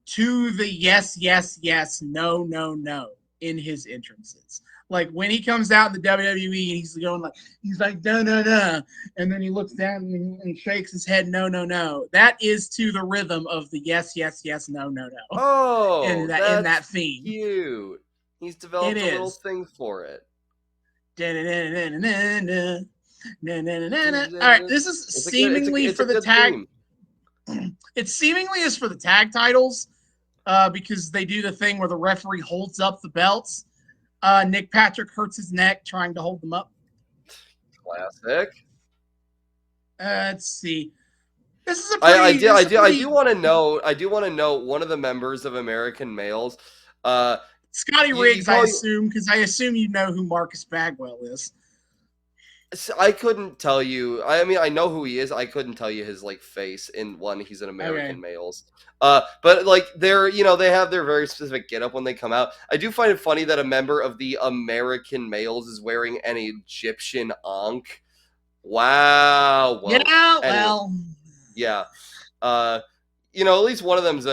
to the yes, no in his entrances. Like when he comes out in the WWE, he's like no, and then he looks down and he shakes his head no. That is to the rhythm of the yes, no. Oh, in that theme. Cute. He's developed a little thing for it. All right, this is seemingly for the tag. It seemingly is for the tag titles, because they do the thing where the referee holds up the belts. Nick Patrick hurts his neck trying to hold them up. Classic. Let's see. This is a I do want to know one of the members of American Males. Scotty Riggs, I assume, because I assume you know who Marcus Bagwell is. I couldn't tell you. I mean, I know who he is. I couldn't tell you his like face in one. He's an American Males. But like they're they have their very specific getup when they come out. I do find it funny that a member of the American Males is wearing an Egyptian ankh. Wow. Whoa. Yeah. Anyway, Well. yeah. At least one of them's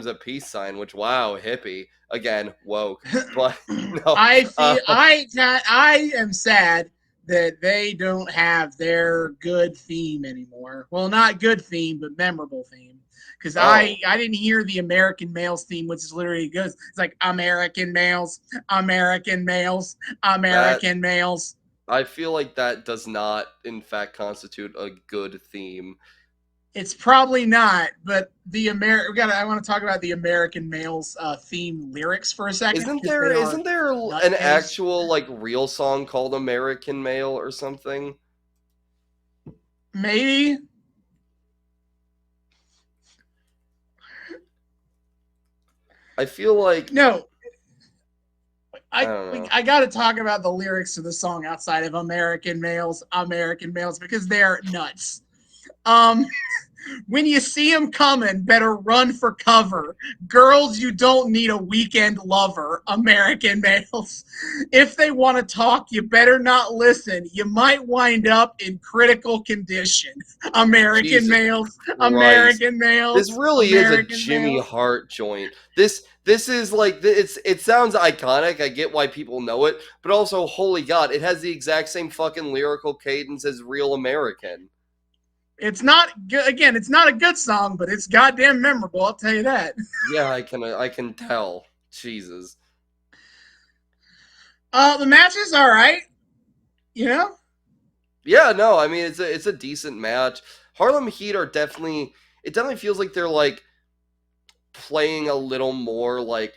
a peace sign. Which wow, hippie again, woke. But no. I am sad that they don't have their good theme anymore. Well, not good theme, but memorable theme. Because I didn't hear the American Males theme, which is literally goes. It's like American Males, American Males, American Males. I feel like that does not, in fact, constitute a good theme. It's probably not, but I want to talk about the American Males theme lyrics for a second. Isn't there an actual like real song called American Male or something? Maybe. I feel like no. I got to talk about the lyrics to the song outside of American Males, because they're nuts. When you see them coming, better run for cover. Girls, you don't need a weekend lover. American Males. If they want to talk, you better not listen. You might wind up in critical condition. American Males. American Males. This really American is a Jimmy Males. Hart joint. This is like it sounds iconic. I get why people know it, but also holy god, it has the exact same fucking lyrical cadence as Real American. It's not good. Again, it's not a good song, but it's goddamn memorable. I'll tell you that. Yeah, I can tell. Jesus. The match is all right. Yeah, no, I mean it's a decent match. Harlem Heat are definitely. It definitely feels like they're like playing a little more like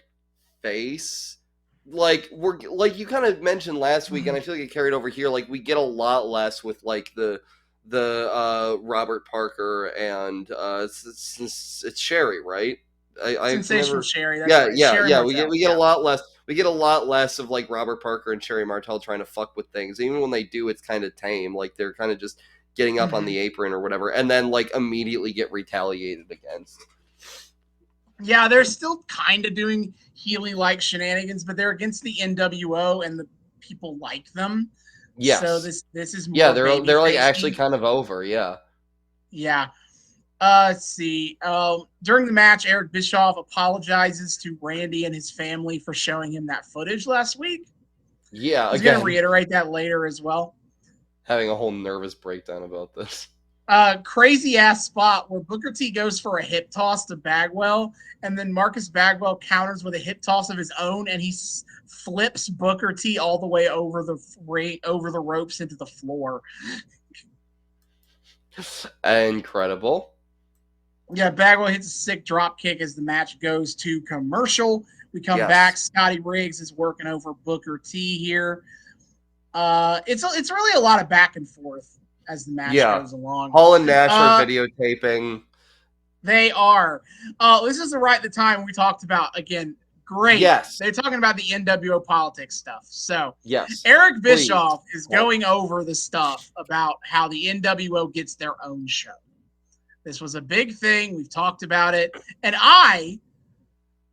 face. Like we're like you kind of mentioned last week, and I feel like it carried over here. Like we get a lot less with like the Robert Parker and it's Sherry, right? Sensational Sherry. That's yeah, right. yeah, Sherry yeah. Martel, We get a lot less. We get a lot less of like Robert Parker and Sherry Martel trying to fuck with things. Even when they do, it's kind of tame. Like they're kind of just getting up on the apron or whatever, and then like immediately get retaliated against. Yeah, they're still kind of doing Healy-like shenanigans, but they're against the NWO, and the people like them. Yes. So this is more they're like actually kind of over. Yeah. Yeah. Let's see. During the match, Eric Bischoff apologizes to Randy and his family for showing him that footage last week. Yeah, He's going to reiterate that later as well. Having a whole nervous breakdown about this. Crazy ass spot where Booker T goes for a hip toss to Bagwell, and then Marcus Bagwell counters with a hip toss of his own, and he flips Booker T all the way over the ropes into the floor. Incredible. Yeah, Bagwell hits a sick drop kick as the match goes to commercial. We come back. Scotty Riggs is working over Booker T here. It's really a lot of back and forth as the match goes along. Hall and Nash are videotaping. They are. This is the time we talked about, again, great. Yes. They're talking about the NWO politics stuff. So yes, Eric Bischoff is going over the stuff about how the NWO gets their own show. This was a big thing. We've talked about it. And I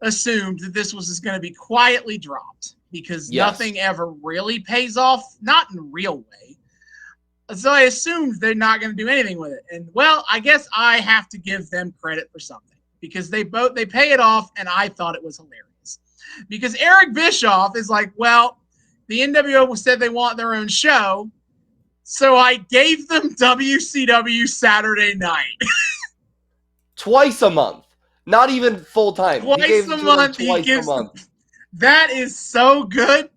assumed that this was just going to be quietly dropped because nothing ever really pays off, not in a real way. So I assumed they're not going to do anything with it. And, well, I guess I have to give them credit for something because they pay it off, and I thought it was hilarious. Because Eric Bischoff is like, well, the NWO said they want their own show, so I gave them WCW Saturday Night. Twice a month. Not even full time. Twice a month. That is so good.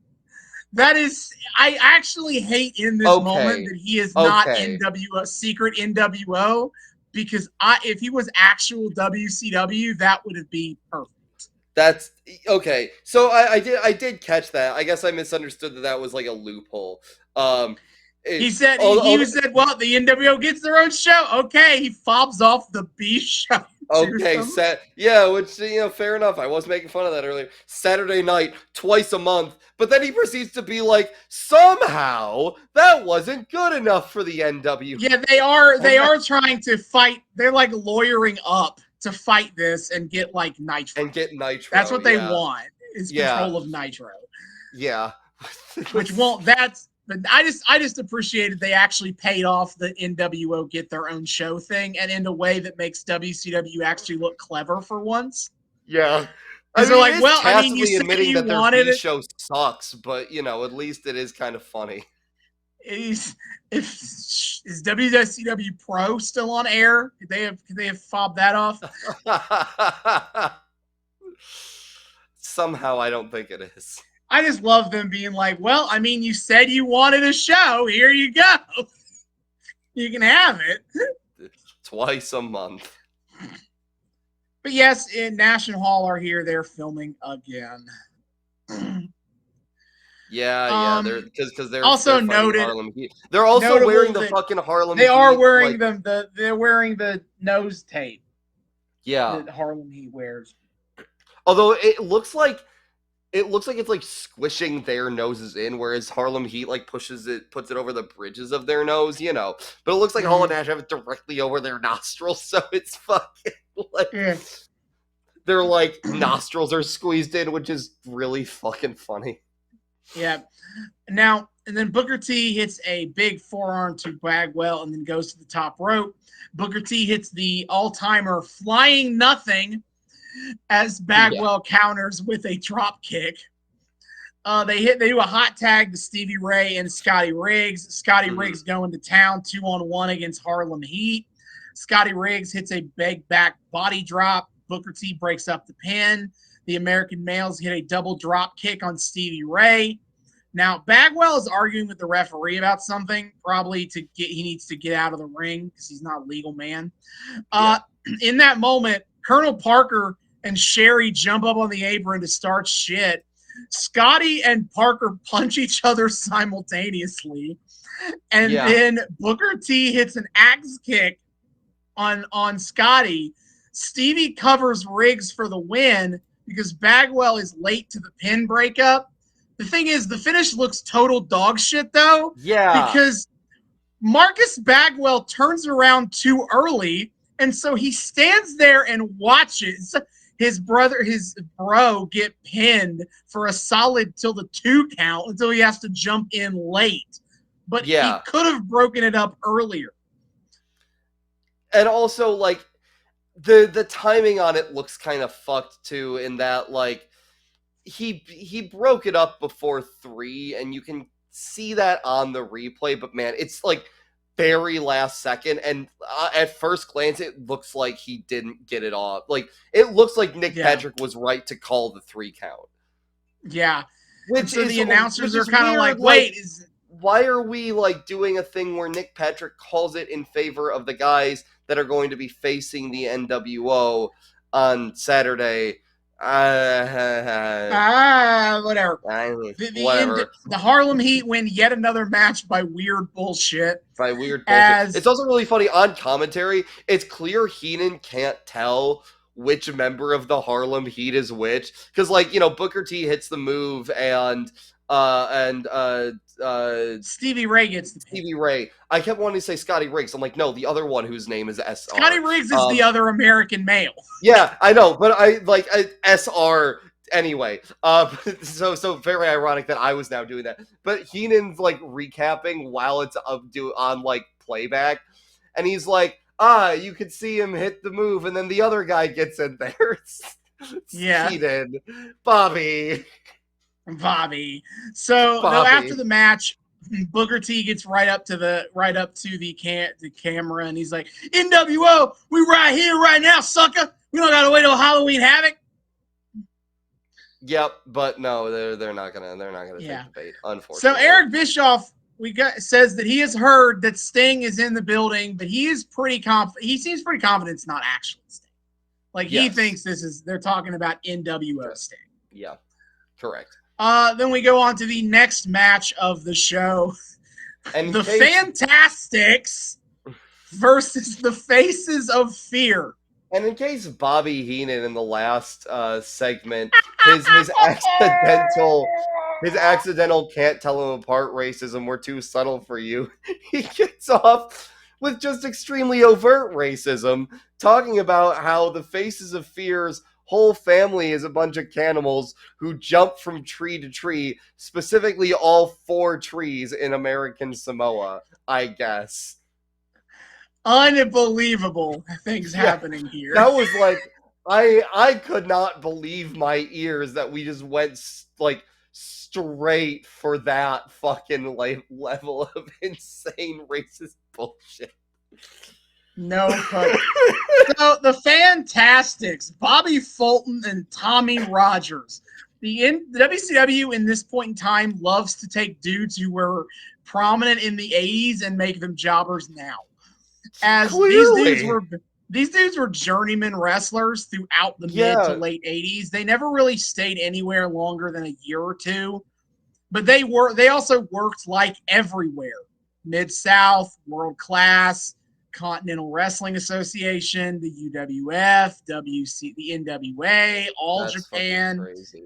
That is, I actually hate in this moment that he is not NWO, secret NWO, because if he was actual WCW, that would have been perfect. That's okay. So I did catch that. I guess I misunderstood that was like a loophole. He said, well, the NWO gets their own show. Okay, he fobs off the B show. Okay, which, fair enough. I was making fun of that earlier. Saturday night, twice a month. But then he proceeds to be like, somehow that wasn't good enough for the NW. Yeah, they are trying to fight. They're like lawyering up to fight this and get like Nitro. That's what they want, is control of Nitro. Yeah. Which won't, but I just appreciated they actually paid off the NWO get their own show thing, and in a way that makes WCW actually look clever for once. Yeah. Because they're like, well, I mean, you said admitting you that their wanted it. show sucks, but at least it is kind of funny. Is WCW Pro still on air? Could they have fobbed that off? Somehow, I don't think it is. I just love them being like, well, I mean, you said you wanted a show. Here you go. You can have it. Twice a month. But yes, in National Hall are here. They're filming again. Yeah, because they're also noted. Harlem Heat. They're also wearing the fucking Harlem. They are wearing they're wearing the nose tape. Yeah, that Harlem Heat wears. Although it looks like it's like squishing their noses in, whereas Harlem Heat like puts it over the bridges of their nose, But it looks like Hall and Nash have it directly over their nostrils, so it's fucking like their like nostrils are squeezed in, which is really fucking funny. Yeah. Now, and then Booker T hits a big forearm to Bagwell and then goes to the top rope. Booker T hits the all-timer flying nothing as Bagwell counters with a drop kick. They do a hot tag to Stevie Ray and Scotty Riggs. Scotty Riggs going to town 2-on-1 against Harlem Heat. Scotty Riggs hits a big back body drop. Booker T breaks up the pin. The American males hit a double drop kick on Stevie Ray. Now, Bagwell is arguing with the referee about something, probably he needs to get out of the ring because he's not a legal man. In that moment, Colonel Parker and Sherry jump up on the apron to start shit. Scotty and Parker punch each other simultaneously. And then Booker T hits an axe kick on Scotty. Stevie covers Riggs for the win because Bagwell is late to the pin breakup. The thing is, the finish looks total dog shit, though. Yeah. Because Marcus Bagwell turns around too early, and so he stands there and watches his bro get pinned for a solid till the 2 count until he has to jump in late. But he could have broken it up earlier. And also, like, the timing on it looks kind of fucked, too, in that, like, he broke it up before 3, and you can see that on the replay, but man, it's like very last second, and at first glance, it looks like he didn't get it off. Like, it looks like Nick Patrick was right to call the 3 count. Yeah. Which so is, the announcers are kind of like, wait, why are we like doing a thing where Nick Patrick calls it in favor of the guys that are going to be facing the NWO on Saturday? Whatever. The Harlem Heat win yet another match by weird bullshit. It's also really funny on commentary. It's clear Heenan can't tell which member of the Harlem Heat is which, because Booker T hits the move and Stevie Ray gets the Stevie Ray. I kept wanting to say Scotty Riggs. I'm like, no, the other one whose name is SR. Scotty Riggs is the other American male. Yeah, I know, but I like SR anyway. So very ironic that I was now doing that. But Heenan's like recapping while it's on like playback, and he's like, you could see him hit the move, and then the other guy gets in there. Heenan, Bobby. So after the match, Booker T gets right up to the camera, and he's like, "NWO, we right here, right now, sucker. We don't gotta wait till Halloween Havoc." Yep, but no, they're not gonna take the bait, unfortunately. So Eric Bischoff says that he has heard that Sting is in the building, but he is pretty confident. He seems pretty confident it's not actually Sting. Like he thinks they're talking about NWO Sting. Yeah, correct. Then we go on to the next match of the show. And Fantastics versus the Faces of Fear. And in case Bobby Heenan in the last segment, his accidental can't tell him apart racism were too subtle for you. He gets off with just extremely overt racism, talking about how the Faces of Fear's whole family is a bunch of cannibals who jump from tree to tree, specifically all 4 trees in American Samoa, I guess. Unbelievable things happening here. That was like, I could not believe my ears that we just went like straight for that fucking level of insane racist bullshit. No, so the Fantastics, Bobby Fulton and Tommy Rogers. The WCW in this point in time loves to take dudes who were prominent in the 80s and make them jobbers now. As these dudes were journeyman wrestlers throughout the mid to late 80s. They never really stayed anywhere longer than a year or two. But they also worked like everywhere. Mid-South, World Class, Continental Wrestling Association, the UWF, the NWA, All Japan,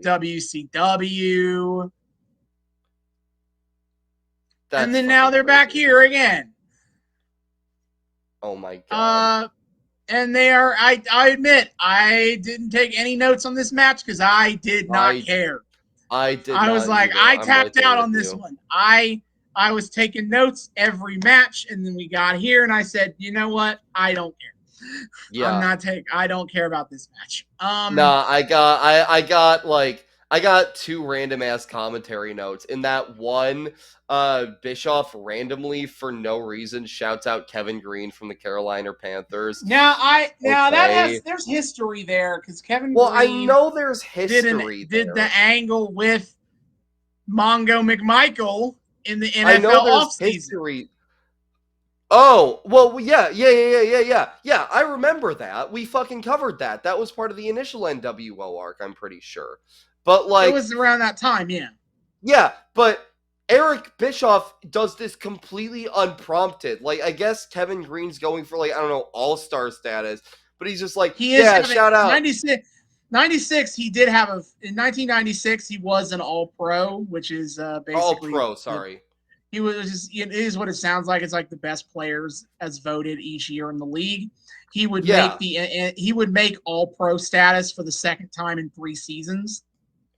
WCW. And then now they're back here again. Oh my god. And they are, I admit, I didn't take any notes on this match because I did not care. I was like, I tapped out on this one. I was taking notes every match, and then we got here, and I said, you know what? I don't care. Yeah. I don't care about this match. Nah, I got 2 random ass commentary notes. In that one, Bischoff randomly for no reason shouts out Kevin Green from the Carolina Panthers. There's history there because Kevin Green. Well, I know there's history. Did the angle with Mongo McMichael in the NFL offseason. Oh, well, yeah. Yeah, I remember that. We fucking covered that. That was part of the initial NWO arc, I'm pretty sure. But like, it was around that time, yeah. Yeah, but Eric Bischoff does this completely unprompted. Like, I guess Kevin Green's going for, like, I don't know, all-star status, but he's just like, shout out. 96, he did have in 1996, he was an all-pro, which is basically... All-pro, sorry. He was just, it is what it sounds like. It's like the best players as voted each year in the league. He would make all-pro status for the second time in 3 seasons.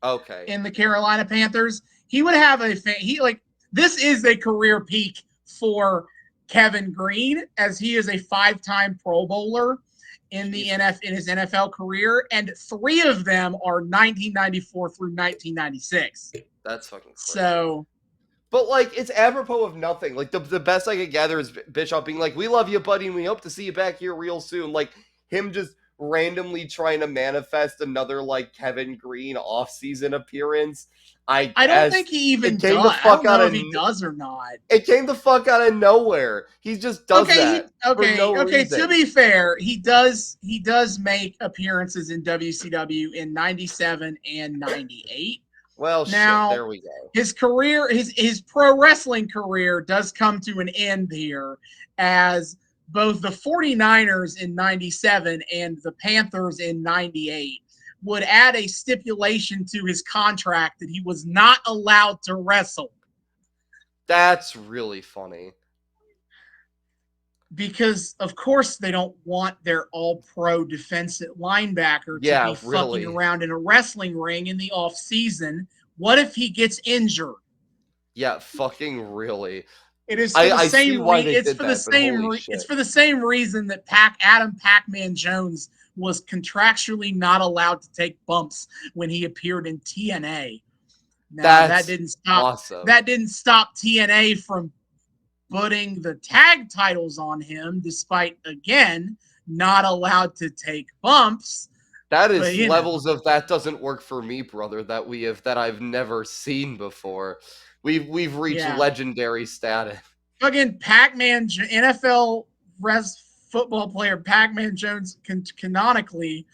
Okay. In the Carolina Panthers, he would have this is a career peak for Kevin Green, as he is a 5-time Pro Bowler in his NFL career, and 3 of them are 1994 through 1996. That's fucking crazy. So, but like, it's apropos of nothing. Like, the best I could gather is Bischoff being like, "We love you, buddy, and we hope to see you back here real soon." Like, him just randomly trying to manifest another like Kevin Green off-season appearse. I don't think he even does. I don't know if he does or not. It came the fuck out of nowhere. He just does that. Okay. To be fair, he does make appearances in WCW in 97 and 98. Well, now, there we go. His career, his pro wrestling career does come to an end here, as both the 49ers in 97 and the Panthers in 98 would add a stipulation to his contract that he was not allowed to wrestle. That's really funny. Because, of course, they don't want their all-pro defensive linebacker to be fucking around in a wrestling ring in the off-season. What if he gets injured? Yeah, fucking really. It is for the same reason. It's for the same reason that Adam Pac-Man Jones was contractually not allowed to take bumps when he appeared in TNA. Now, that didn't stop TNA from putting the tag titles on him, despite again not allowed to take bumps. That is levels of that doesn't work for me, brother. That I've never seen before. We've reached legendary status. Fucking Pac-Man, NFL football player Pac-Man Jones canonically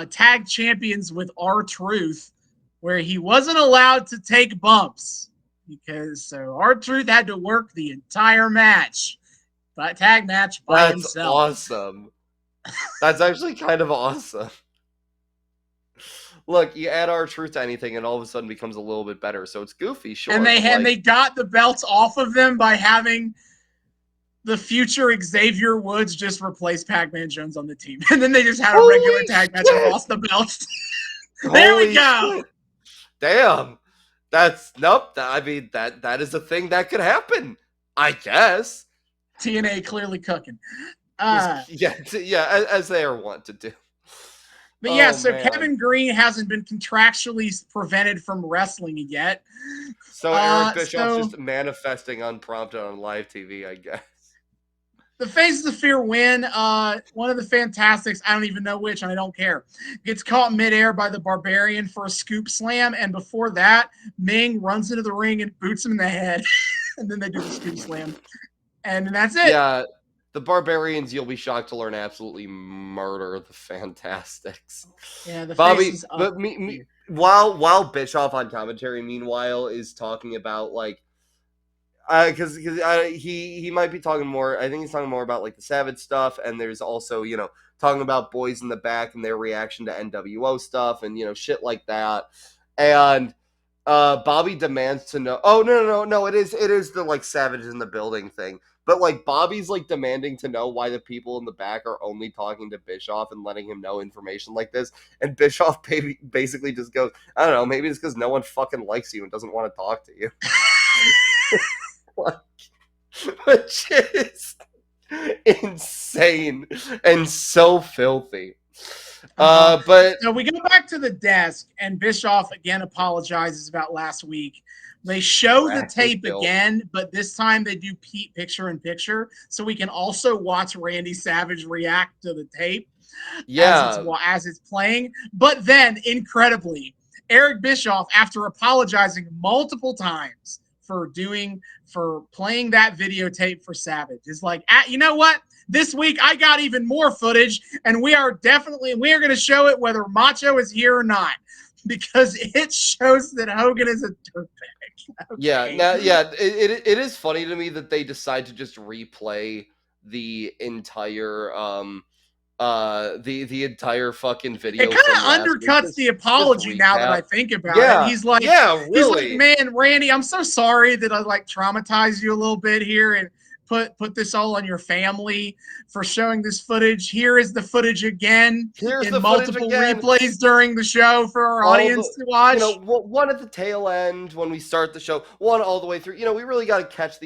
tag champions with R-Truth, where he wasn't allowed to take bumps because R-Truth had to work the entire match, tag match by himself. That's awesome. That's actually kind of awesome. Look, you add R-Truth to anything, and all of a sudden becomes a little bit better. So it's goofy, sure. And they got the belts off of them by having the future Xavier Woods just replace Pac-Man Jones on the team, and then they just had a regular tag match and lost the belts. There we go. Shit. Damn. I mean, that is a thing that could happen, I guess. TNA clearly cooking. As they are wont to do. But yeah, so man. Kevin Green hasn't been contractually prevented from wrestling yet. So Eric Bischoff's just manifesting unprompted on live TV, I guess. The Faces of Fear win. One of the Fantastics, I don't even know which, and I don't care, gets caught midair by the Barbarian for a scoop slam, and before that, Ming runs into the ring and boots him in the head, and then they do the scoop slam. And that's it. Yeah, the Barbarians, you'll be shocked to learn, absolutely murder the Fantastics. Yeah, the Bobby, Faces but while Bischoff on commentary, meanwhile, is talking about, like, because he might be talking more. I think he's talking more about like the Savage stuff, and there's also talking about Boys in the Back and their reaction to NWO stuff, and shit like that. And Bobby demands to know. Oh no! It is the like Savage in the building thing. But like Bobby's like demanding to know why the people in the back are only talking to Bischoff and letting him know information like this. And Bischoff basically just goes, I don't know, maybe it's because no one fucking likes you and doesn't want to talk to you. Which is insane and so filthy. But so we go back to the desk, and Bischoff again apologizes about last week. They show the tape again, but this time they do Pete picture-in-picture, so we can also watch Randy Savage react to the tape as it's playing. But then, incredibly, Eric Bischoff, after apologizing multiple times for playing that videotape for Savage, is like, you know what? This week I got even more footage, and we are going to show it whether Macho is here or not, because it shows that Hogan is a dirtbag. Okay. It is funny to me that they decide to just replay the entire the entire fucking video. It kind of undercuts the apology now that I think about it. He's like, really? He's like, man, Randy, I'm so sorry that I like traumatized you a little bit here and put this all on your family for showing this footage. Here is the footage again. Here's in the multiple again. Replays during the show for our audience to watch. One at the tail end when we start the show, one all the way through. We really got to catch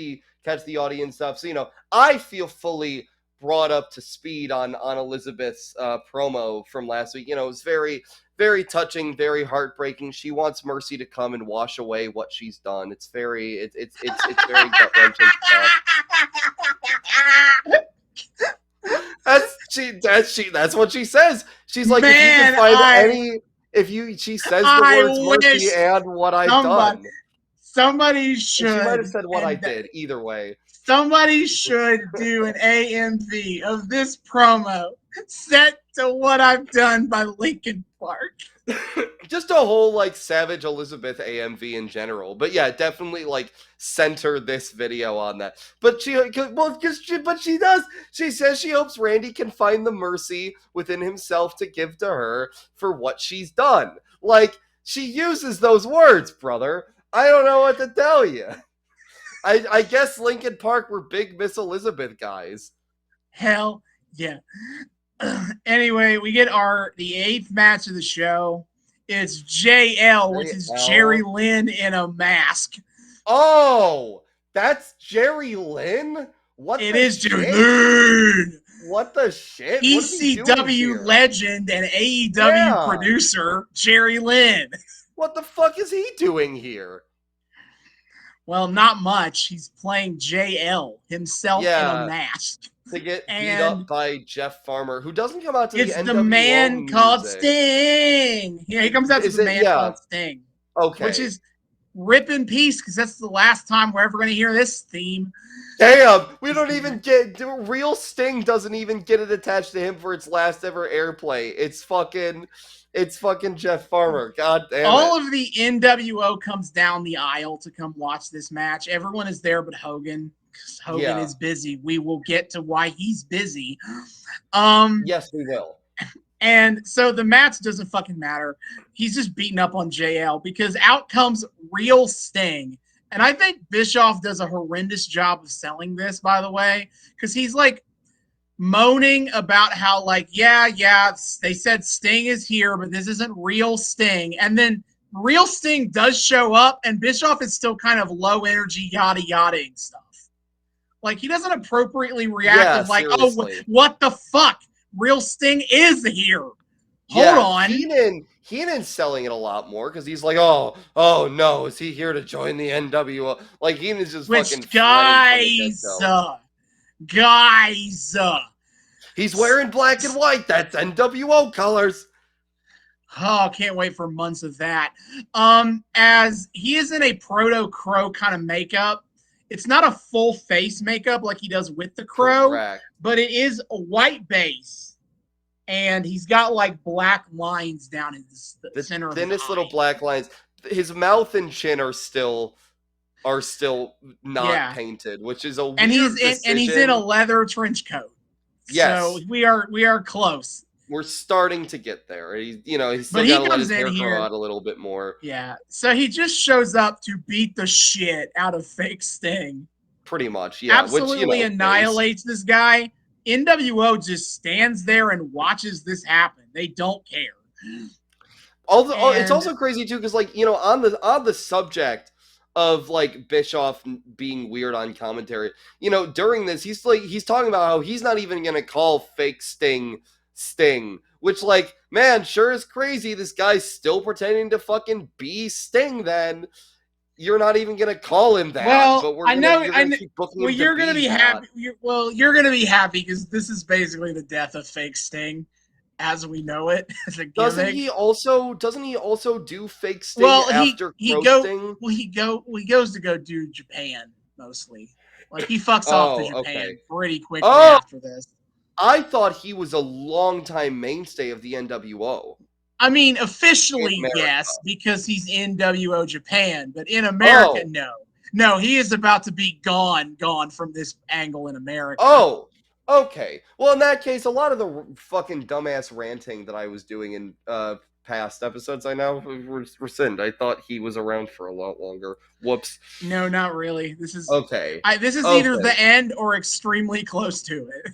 the audience stuff. So I feel fully brought up to speed on Elizabeth's promo from last week. It was very, very touching, very heartbreaking. She wants Mercy to come and wash away what she's done. It's very very gut-wrenching stuff. That's what she says. She's like, if you can find she says the words Mercy and what I've done. Somebody should. She might have said what I did. Either way. Somebody should do an AMV of this promo set to what I've done by Linkin Park. Just a whole like Savage Elizabeth AMV in general, but yeah, definitely like center this video on that. But she does. She says she hopes Randy can find the mercy within himself to give to her for what she's done. Like she uses those words, brother. I don't know what to tell you. I guess Linkin Park were big Miss Elizabeth guys. Hell yeah. Anyway, we get the 8th match of the show. It's JL, which is Jerry Lynn in a mask. Oh, that's Jerry Lynn? It is Jerry Lynn. What the shit? ECW legend and AEW producer, Jerry Lynn. What the fuck is he doing here? Well, not much. He's playing JL himself in a mask. To get beat up by Jeff Farmer, who doesn't come out to the NWO It's the man called Sting. Yeah, he comes out to the man called Sting. Okay. Which is rip in peace, because that's the last time we're ever going to hear this theme. Damn, we don't even real Sting doesn't even get it attached to him for its last ever airplay. It's fucking Jeff Farmer. God damn All of the NWO comes down the aisle to come watch this match. Everyone is there but Hogan, because Hogan is busy. We will get to why he's busy. Yes, we will. And so the match doesn't fucking matter. He's just beating up on JL because out comes real Sting. And I think Bischoff does a horrendous job of selling this, by the way, because he's like moaning about how like, yeah, they said Sting is here, but this isn't real Sting. And then real Sting does show up and Bischoff is still kind of low energy, yada-yadaing stuff. Like he doesn't appropriately react of like, seriously. oh, what the fuck? Real Sting is here. Hold on. Heenan's selling it a lot more because he's like, oh no, is he here to join the NWO? Like Heenan's just fucking guys. He's wearing black and white. That's NWO colors. Oh, can't wait for months of that. As he is in a Proto Crow kind of makeup. It's not a full face makeup like he does with the Crow, Correct. But it is a white base. And he's got like black lines down in the center of his thinnest eye. little black lines. His mouth and chin are still not painted, which is a weird decision. And he's in a leather trench coat. Yes. So we are close. We're starting to get there. He's still got to let his hair grow out a little bit more. Yeah. So he just shows up to beat the shit out of fake Sting. Pretty much, yeah. Absolutely annihilates this guy. NWO just stands there and watches this happen. They don't care. It's also crazy too, because like on the subject of like Bischoff being weird on commentary, during this he's talking about how he's not even gonna call fake Sting, which like, man, sure is crazy. This guy's still pretending to fucking be Sting. Then you're not even gonna call him that. Well, but I know. You're gonna be happy. You're gonna be happy because this is basically the death of fake Sting, as we know it. As a doesn't he also do fake Sting after Sting? He goes to go do Japan mostly. Like he fucks off to Japan pretty quickly after this. I thought he was a longtime mainstay of the NWO. I mean, officially, yes, because he's in NWO Japan, but in America, no. No, he is about to be gone from this angle in America. Oh, okay. Well, in that case, a lot of the fucking dumbass ranting that I was doing in past episodes, I now rescind. I thought he was around for a lot longer. Whoops. No, not really. This is okay. This is either the end or extremely close to it.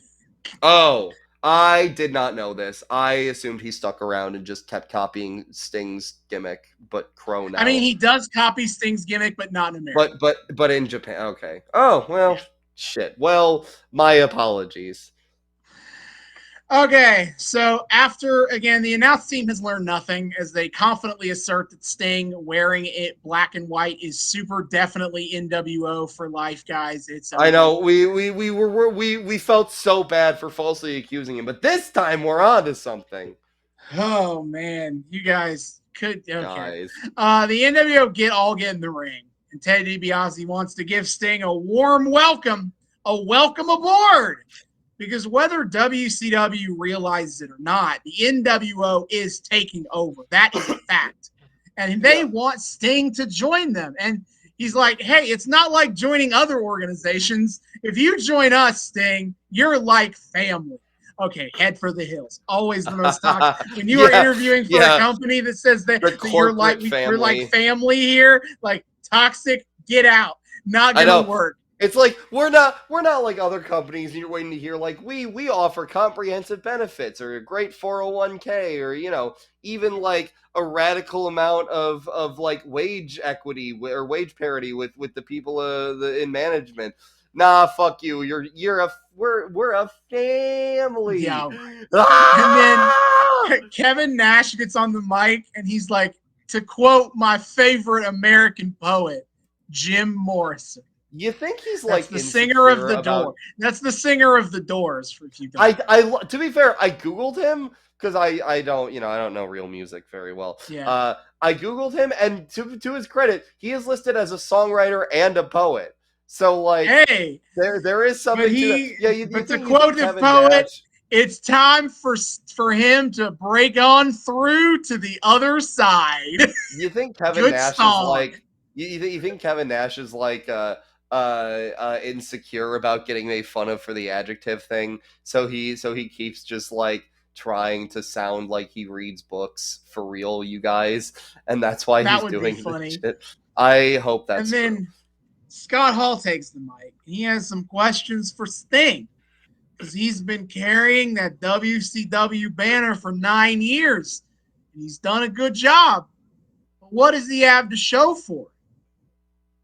Oh, I did not know this. I assumed he stuck around and just kept copying Sting's gimmick, but Crow now. I mean, he does copy Sting's gimmick, but not in America. But in Japan, okay. Oh, well, shit. Well, my apologies. Okay, so after, again, the announce team has learned nothing as they confidently assert that Sting wearing it black and white is super definitely NWO for life, guys. I know, we felt so bad for falsely accusing him, but this time we're on to something. Oh, man, you guys could, okay. Guys. The NWO get in the ring, and Ted DiBiase wants to give Sting a warm welcome aboard. Because whether WCW realizes it or not, the NWO is taking over. That is a fact. And they want Sting to join them. And he's like, hey, it's not like joining other organizations. If you join us, Sting, you're like family. Okay, head for the hills. Always the most toxic. When you are interviewing for a company that says that you're like family here, like toxic, get out. Not gonna work. It's like we're not like other companies and you're waiting to hear like we offer comprehensive benefits or a great 401k or even like a radical amount of like wage equity or wage parity with the people in management. Nah, fuck you. We're a family. Yeah. And then Kevin Nash gets on the mic and he's like, to quote my favorite American poet, Jim Morrison. You think he's like the singer of the Doors? That's the singer of the Doors. For you guys. To be fair, I googled him because I don't know real music very well. Yeah. I googled him, and to his credit, he is listed as a songwriter and a poet. So like, hey, there is something to that. Yeah, you but to quote the poet, it's time for him to break on through to the other side. You think Kevin Nash is like? You think Kevin Nash is like insecure about getting made fun of for the adjective thing. So he keeps just like trying to sound like he reads books for real, you guys, and that's why That he's would be doing funny. this shit. I hope that's And then true. Scott Hall takes the mic. He has some questions for Sting because he's been carrying that WCW banner for 9 years. And he's done a good job. But what does he have to show for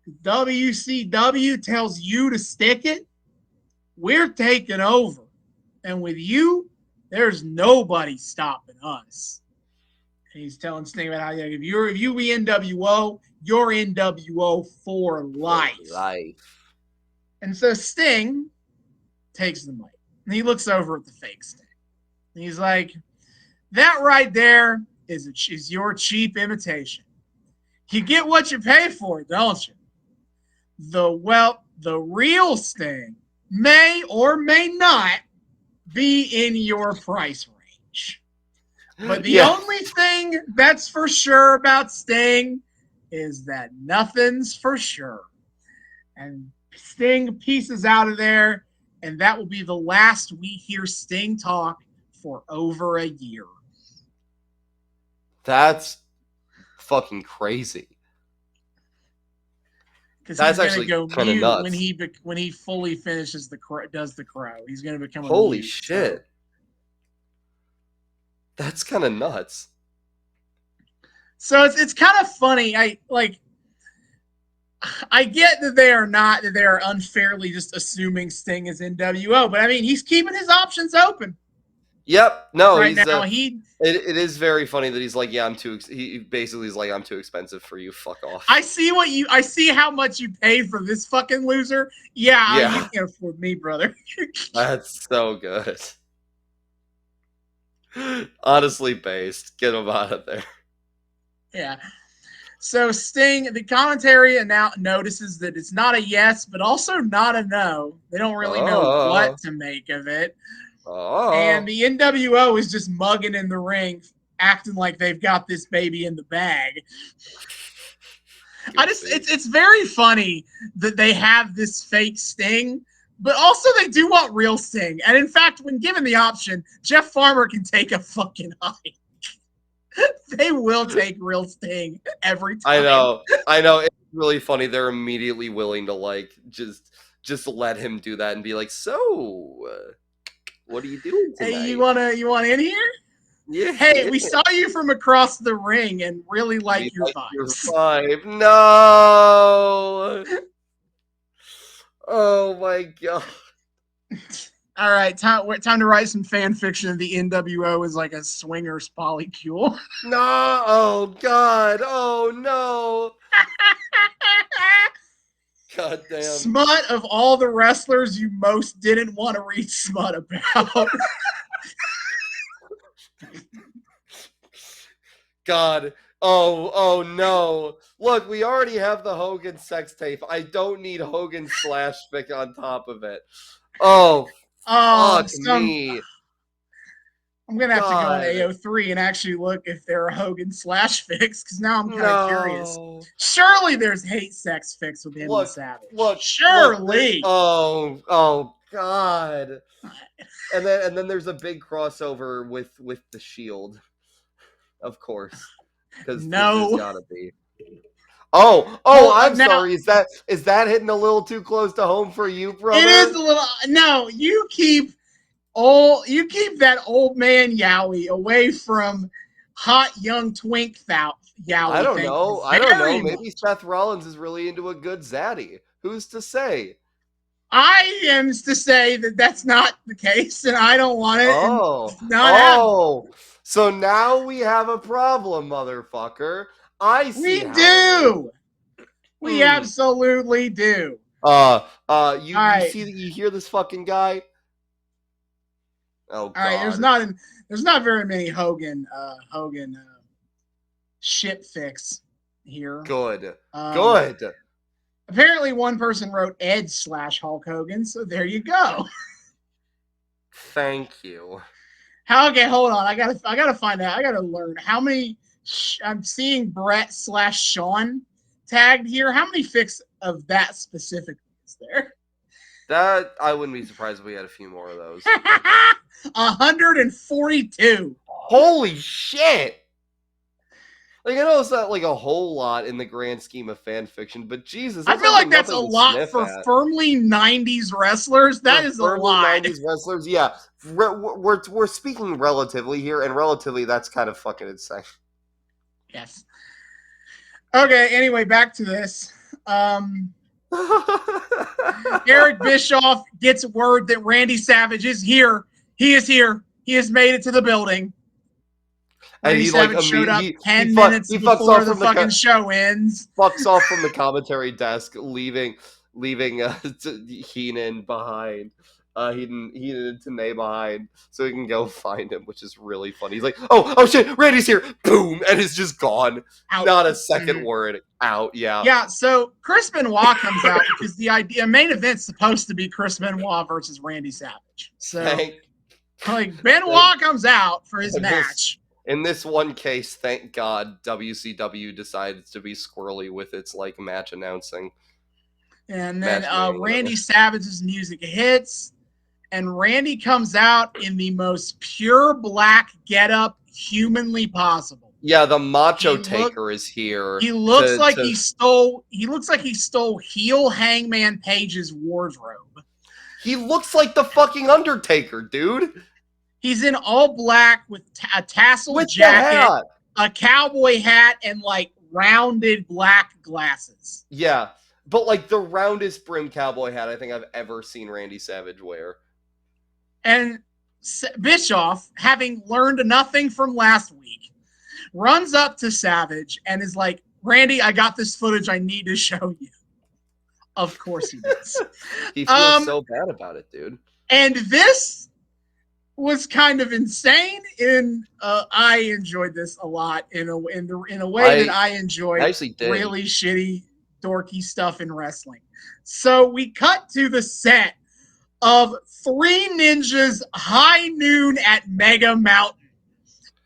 it? WCW tells you to stick it. We're taking over. And with you, there's nobody stopping us. And he's telling Sting about how if you be NWO, you're NWO for life. And so Sting takes the mic. And he looks over at the fake Sting. And he's like, that right there is your cheap imitation. You get what you pay for, don't you? The real Sting may or may not be in your price range. But the only thing that's for sure about Sting is that nothing's for sure. And Sting pieces out of there, and that will be the last we hear Sting talk for over a year. That's fucking crazy. That's actually kind of nuts. when he fully finishes does the crow. He's going to become a holy mute, shit. So. That's kind of nuts. So it's kind of funny. I get that they are unfairly just assuming Sting is NWO, but I mean he's keeping his options open. Yep. No, right now it is very funny that he's like, yeah, he basically is like, I'm too expensive for you. Fuck off. I see how much you paid for this fucking loser. Yeah. You can't afford me, brother. That's so good. Honestly based. Get him out of there. Yeah. So Sting, the commentary now notices that it's not a yes, but also not a no. They don't really know what to make of it. And the NWO is just mugging in the ring, acting like they've got this baby in the bag. It's very funny that they have this fake Sting, but also they do want real Sting. And in fact, when given the option, Jeff Farmer can take a fucking hike. They will take real Sting every time. I know. It's really funny. They're immediately willing to like just let him do that and be like, so what are you doing tonight? Hey, you want in here? Yeah. Hey, we saw you from across the ring and really like your vibes. No. Oh my god. All right, time to write some fan fiction. The NWO is like a swingers polycule. No. Oh god. Oh no. God damn. Smut of all the wrestlers you most didn't want to read smut about. God. Oh no. Look, we already have the Hogan sex tape. I don't need Hogan /fic on top of it. Fuck me. I'm going to have to go on AO3 and actually look if there are Hogan /fics, because now I'm kind of curious. Surely there's hate sex fics with him and Savage. Surely. Oh god. And then there's a big crossover with the Shield. Of course. Because there's gotta be. I'm sorry. Is that hitting a little too close to home for you, brother? It is a little. No, you keep that old man Yowie away from hot young twink Yowie. I don't know. Maybe Seth Rollins is really into a good zaddy. Who's to say? I am to say that that's not the case, and I don't want it. So now we have a problem, motherfucker. We absolutely do. You see that you hear this fucking guy? Oh god. All right, there's not very many Hogan ship fix here. Good. Apparently one person wrote Ed /Hulk Hogan, so there you go. Thank you. Okay, hold on. I gotta find out. I gotta learn how many. I'm seeing Brett /Sean tagged here. How many fics of that specifically there. That I wouldn't be surprised if we had a few more of those. 142. Holy shit! Like, I know it's not like a whole lot in the grand scheme of fan fiction, but Jesus, I feel like that's a lot for firmly 90s wrestlers. That is a lot. 90s wrestlers, yeah. We're speaking relatively here, and relatively, that's kind of fucking insane. Yes. Okay, anyway, back to this. Eric Bischoff gets word that Randy Savage is here. He is here. He has made it to the building. Randy Savage showed up 10 minutes before the fucking show ends. Fucks off from the commentary desk, leaving Heenan behind. Heenan and Tenay behind, so he can go find him, which is really funny. He's like, oh shit, Randy's here, boom, and it's just gone. Out. Not a second word. Out, yeah. Yeah, so Chris Benoit comes out because the main event's supposed to be Chris Benoit versus Randy Savage. So, Benoit comes out for his match. In this one case, thank God, WCW decides to be squirrely with its, match announcing. And then Randy Savage's music hits. And Randy comes out in the most pure black getup humanly possible. Yeah, the Macho Taker is here. He looks like he stole heel Hangman Page's wardrobe. He looks like the fucking Undertaker, dude. He's in all black with a tassel jacket, a cowboy hat, and rounded black glasses. Yeah, but the roundest brim cowboy hat I think I've ever seen Randy Savage wear. And Bischoff, having learned nothing from last week, runs up to Savage and is like, Randy, I got this footage I need to show you. Of course he does. He feels so bad about it, dude. And this was kind of insane. I enjoyed this a lot in a way that I enjoyed really shitty, dorky stuff in wrestling. So we cut to the set of Three Ninjas High Noon at Mega Mountain,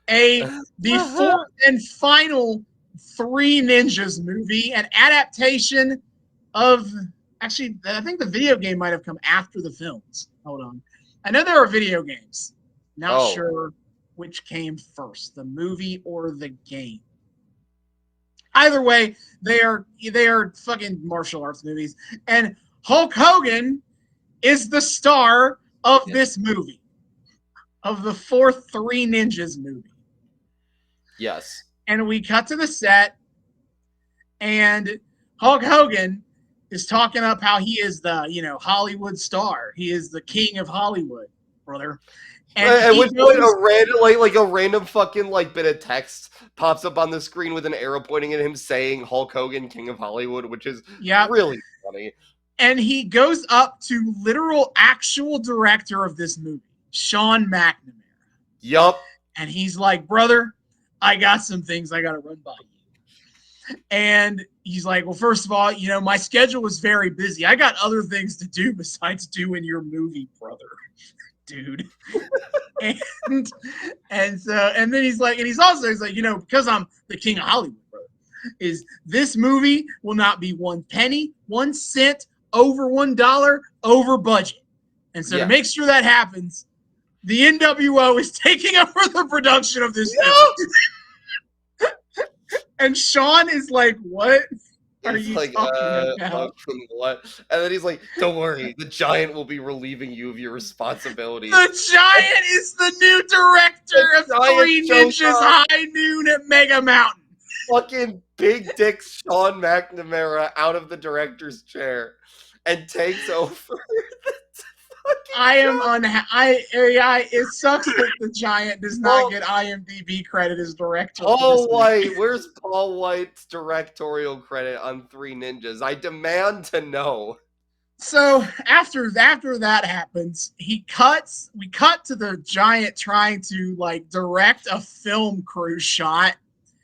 the fourth and final Three Ninjas movie, an adaptation of, actually, I think the video game might have come after the films. Hold on. I know there are video games. Not sure which came first, the movie or the game. Either way, they are fucking martial arts movies. And Hulk Hogan is the star of this movie, of the fourth Three Ninjas movie. Yes. And we cut to the set, and Hulk Hogan is talking up how he is the, Hollywood star. He is the king of Hollywood, brother. And when a random fucking bit of text pops up on the screen with an arrow pointing at him saying Hulk Hogan, King of Hollywood, which is really funny. And he goes up to actual director of this movie, Sean McNamara. Yup. And he's like, brother, I got some things I got to run by you. And he's like, well, first of all, my schedule was very busy. I got other things to do besides doing your movie, brother. Dude. and then he's like, because I'm the king of Hollywood, brother, is this movie will not be 1 penny, 1 cent, over $1, over budget. And so to make sure that happens, the NWO is taking over the production of this movie. And Sean is like, what are you talking about? What? And then he's like, don't worry, the Giant will be relieving you of your responsibilities. The Giant is the new director of Three Ninjas High Noon at Mega Mountain. Fucking big dick Sean McNamara out of the director's chair and takes over. It sucks that the Giant does not get IMDb credit as director. Paul White, where's Paul White's directorial credit on Three Ninjas? I demand to know. So after that happens, we cut to the Giant trying to direct a film crew shot.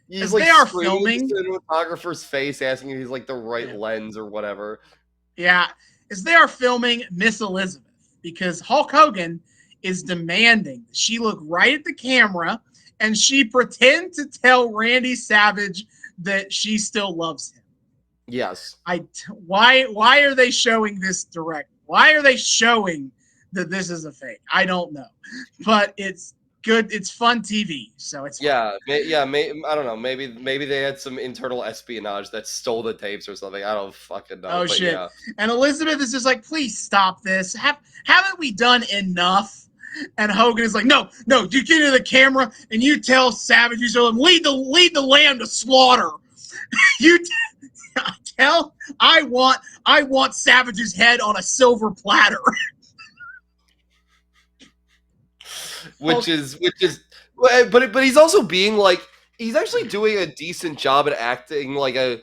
He's they are filming the cinematographer's face, asking if he's the right lens or whatever. Yeah, as they are filming Miss Elizabeth, because Hulk Hogan is demanding that she look right at the camera and she pretend to tell Randy Savage that she still loves him. Yes. Why are they showing this direct? Why are they showing that this is a fake? I don't know, but it's good. It's fun TV, so it's fun. I don't know. Maybe they had some internal espionage that stole the tapes or something. I don't fucking know. Oh But shit! yeah, And Elizabeth is just like, please stop this. Haven't we done enough? And Hogan is like, no, you get into the camera and you tell Savage, you tell him lead the lamb to slaughter. You tell I want Savage's head on a silver platter. which is but he's also being like he's actually doing a decent job at acting like a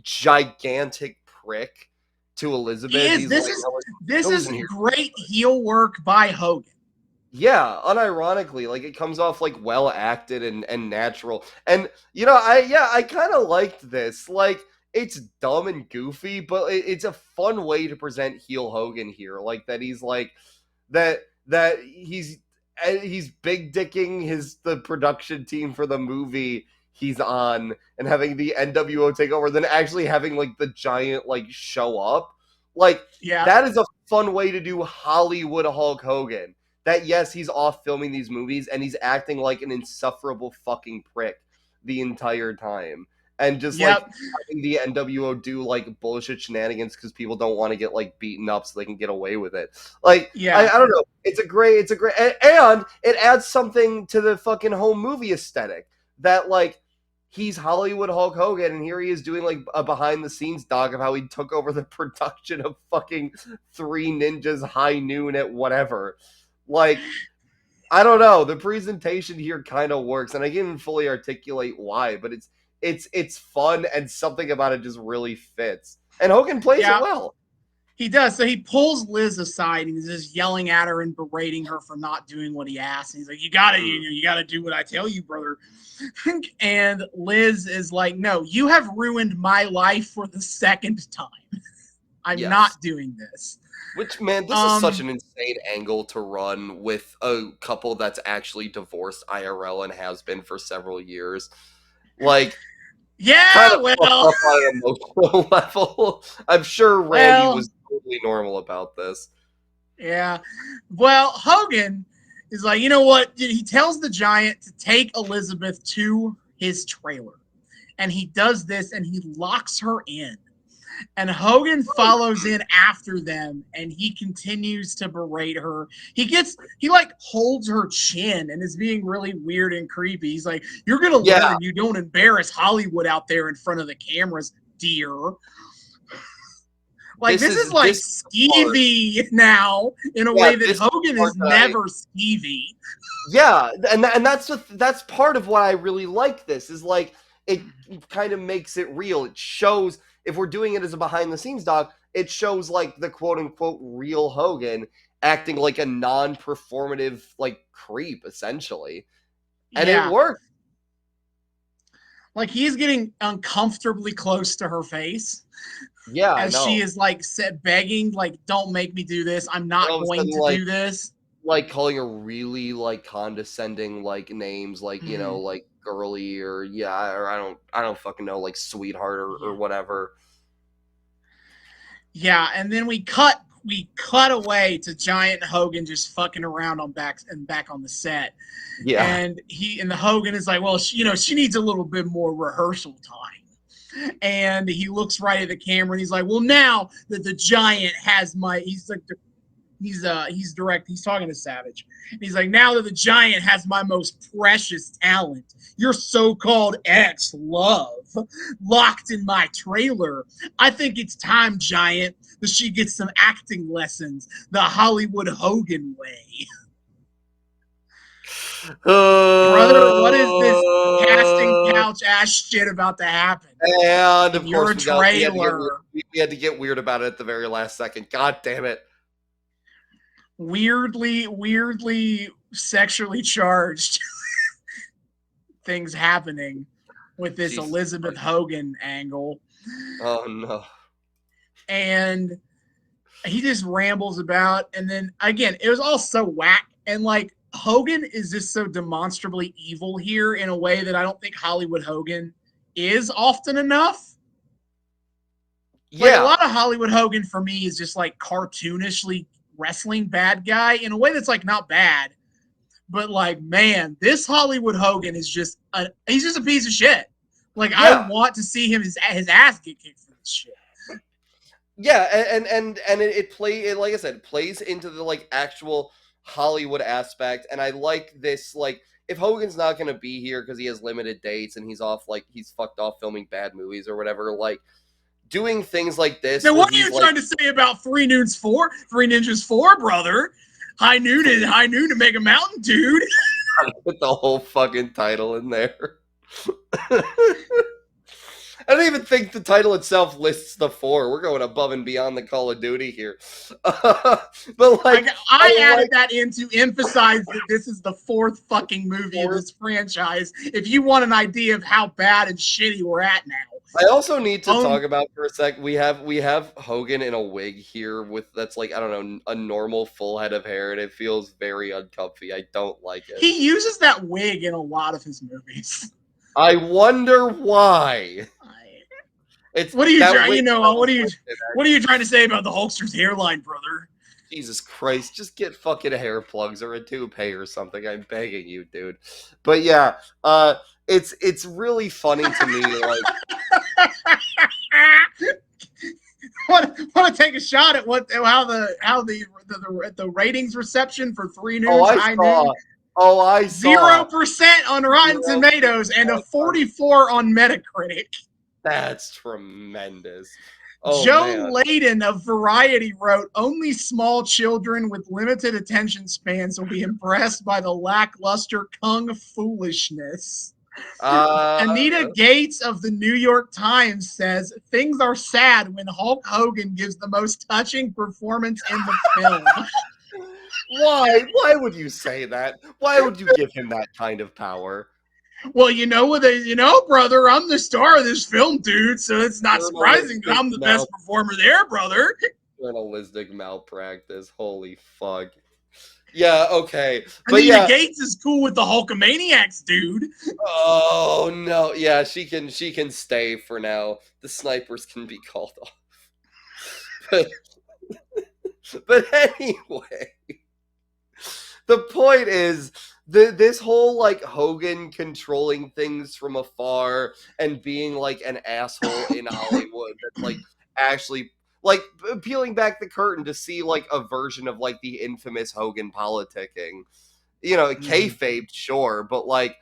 gigantic prick to Elizabeth. He's This is great heel work by Hogan. Yeah, unironically, like it comes off like well acted and natural. And I kind of liked this. Like it's dumb and goofy, but it's a fun way to present heel Hogan here. Like that he's like that he's big dicking the production team for the movie he's on and having the NWO take over, then actually having like the Giant like show up. Like that is a fun way to do Hollywood Hulk Hogan. That yes, he's off filming these movies and he's acting like an insufferable fucking prick the entire time. And just like having the NWO do like bullshit shenanigans because people don't want to get like beaten up so they can get away with it. Like, I don't know. It's a great, and it adds something to the fucking home movie aesthetic that like he's Hollywood Hulk Hogan and here he is doing like a behind the scenes doc of how he took over the production of fucking Three Ninjas High Noon at whatever. Like, I don't know. The presentation here kind of works, and I can't even fully articulate why, but it's fun, and something about it just really fits. And Hogan plays it well. He does. So he pulls Liz aside, and he's just yelling at her and berating her for not doing what he asked. And he's like, "You gotta do what I tell you, brother." And Liz is like, "No, you have ruined my life for the second time. I'm not doing this." Which, man, this is such an insane angle to run with a couple that's actually divorced IRL and has been for several years. Like, kind of up on an emotional level. I'm sure Randy was totally normal about this. Yeah. Well, Hogan is like, you know what? He tells the Giant to take Elizabeth to his trailer. And he does this, and he locks her in. And Hogan follows in after them, and he continues to berate her. He like holds her chin and is being really weird and creepy. He's like, "You're gonna learn you don't embarrass Hollywood out there in front of the cameras, dear." Like this is like skeevy now in a way that Hogan is never skeevy. Yeah, and that's part of why I really like this is like it kind of makes it real. It shows. If we're doing it as a behind-the-scenes doc, it shows, like, the quote-unquote real Hogan acting like a non-performative, like, creep, essentially. And it works. Like, he's getting uncomfortably close to her face. Yeah, as she is, like, begging, like, don't make me do this. I'm not going to do this. Like, calling her really, like, condescending, like, names, like, you know, like, girly or I don't fucking know, like sweetheart or whatever. Yeah, and then we cut away to Giant and Hogan just fucking around back on the set. Yeah, and the Hogan is like, well, she needs a little bit more rehearsal time. And he looks right at the camera and he's like, well, now that the Giant has he's direct. He's talking to Savage. And he's like, now that the Giant has my most precious talent, your so-called ex-love, locked in my trailer, I think it's time, Giant, that she gets some acting lessons the Hollywood Hogan way. Brother, what is this casting couch ass shit about to happen? And of your course, trailer. We had to get weird about it at the very last second. God damn it. Weirdly sexually charged things happening with this Elizabeth Hogan angle. Oh no. And he just rambles about, and then again, it was all so whack, and like Hogan is just so demonstrably evil here in a way that I don't think Hollywood Hogan is often enough. Like, Yeah. a lot of Hollywood Hogan for me is just like cartoonishly wrestling bad guy in a way that's like not bad. But like, man, this Hollywood Hogan is just he's just a piece of shit. Like, I Yeah. want to see him his ass get kicked for this shit. Yeah, and it like I said, it plays into the like actual Hollywood aspect, and I like this. Like, if Hogan's not gonna be here because he has limited dates and he's off, like he's fucked off filming bad movies or whatever, like doing things like this. Now, where what are you trying to say about Three Ninjas 4, brother? High noon to make a mountain, dude. Put the whole fucking title in there. I don't even think the title itself lists the 4. We're going above and beyond the Call of Duty here. But like, I added that in to emphasize that this is the 4th fucking movie of this franchise. If you want an idea of how bad and shitty we're at now. I also need to talk about for a sec. We have Hogan in a wig here that's like, I don't know, a normal full head of hair, and it feels very uncomfy. I don't like it. He uses that wig in a lot of his movies. I wonder why. What are you trying to say about the Hulkster's hairline, brother? Jesus Christ, just get fucking hair plugs or a toupee or something. I'm begging you, dude. But yeah, it's really funny to me. Like, want to take a shot at how the ratings reception for 3 News High Noon. I saw 0% on Rotten Tomatoes and a 44 on Metacritic. That's tremendous. Oh, Joe Layden of Variety wrote, "Only small children with limited attention spans will be impressed by the lackluster Kung foolishness." Anita Gates of the New York Times says, "Things are sad when Hulk Hogan gives the most touching performance in the film." Why? Why would you say that? Why would you give him that kind of power? Well, brother, I'm the star of this film, dude, so it's not surprising that I'm the best performer there, brother. Journalistic malpractice. Holy fuck. Yeah, okay. But Anita Gates is cool with the Hulkamaniacs, dude. Oh, no. Yeah, she can stay for now. The snipers can be called off. But anyway, the point is, this whole like Hogan controlling things from afar and being like an asshole in Hollywood that's like actually like peeling back the curtain to see like a version of like the infamous Hogan politicking. Kayfabe, sure, but like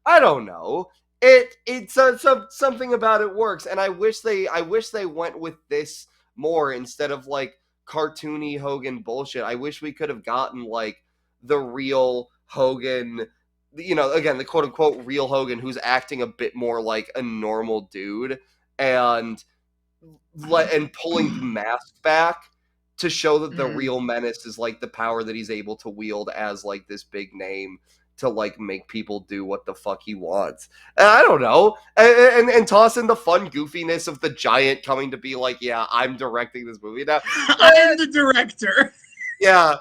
I don't know. It's something about it works, and I wish they went with this more instead of like cartoony Hogan bullshit. I wish we could have gotten like the real Hogan, again, the quote-unquote real Hogan who's acting a bit more like a normal dude and pulling the mask back to show that the real menace is like the power that he's able to wield as like this big name to like make people do what the fuck he wants. And I don't know. And toss in the fun goofiness of the Giant coming to be like, yeah, I'm directing this movie now. I'm the director. Yeah.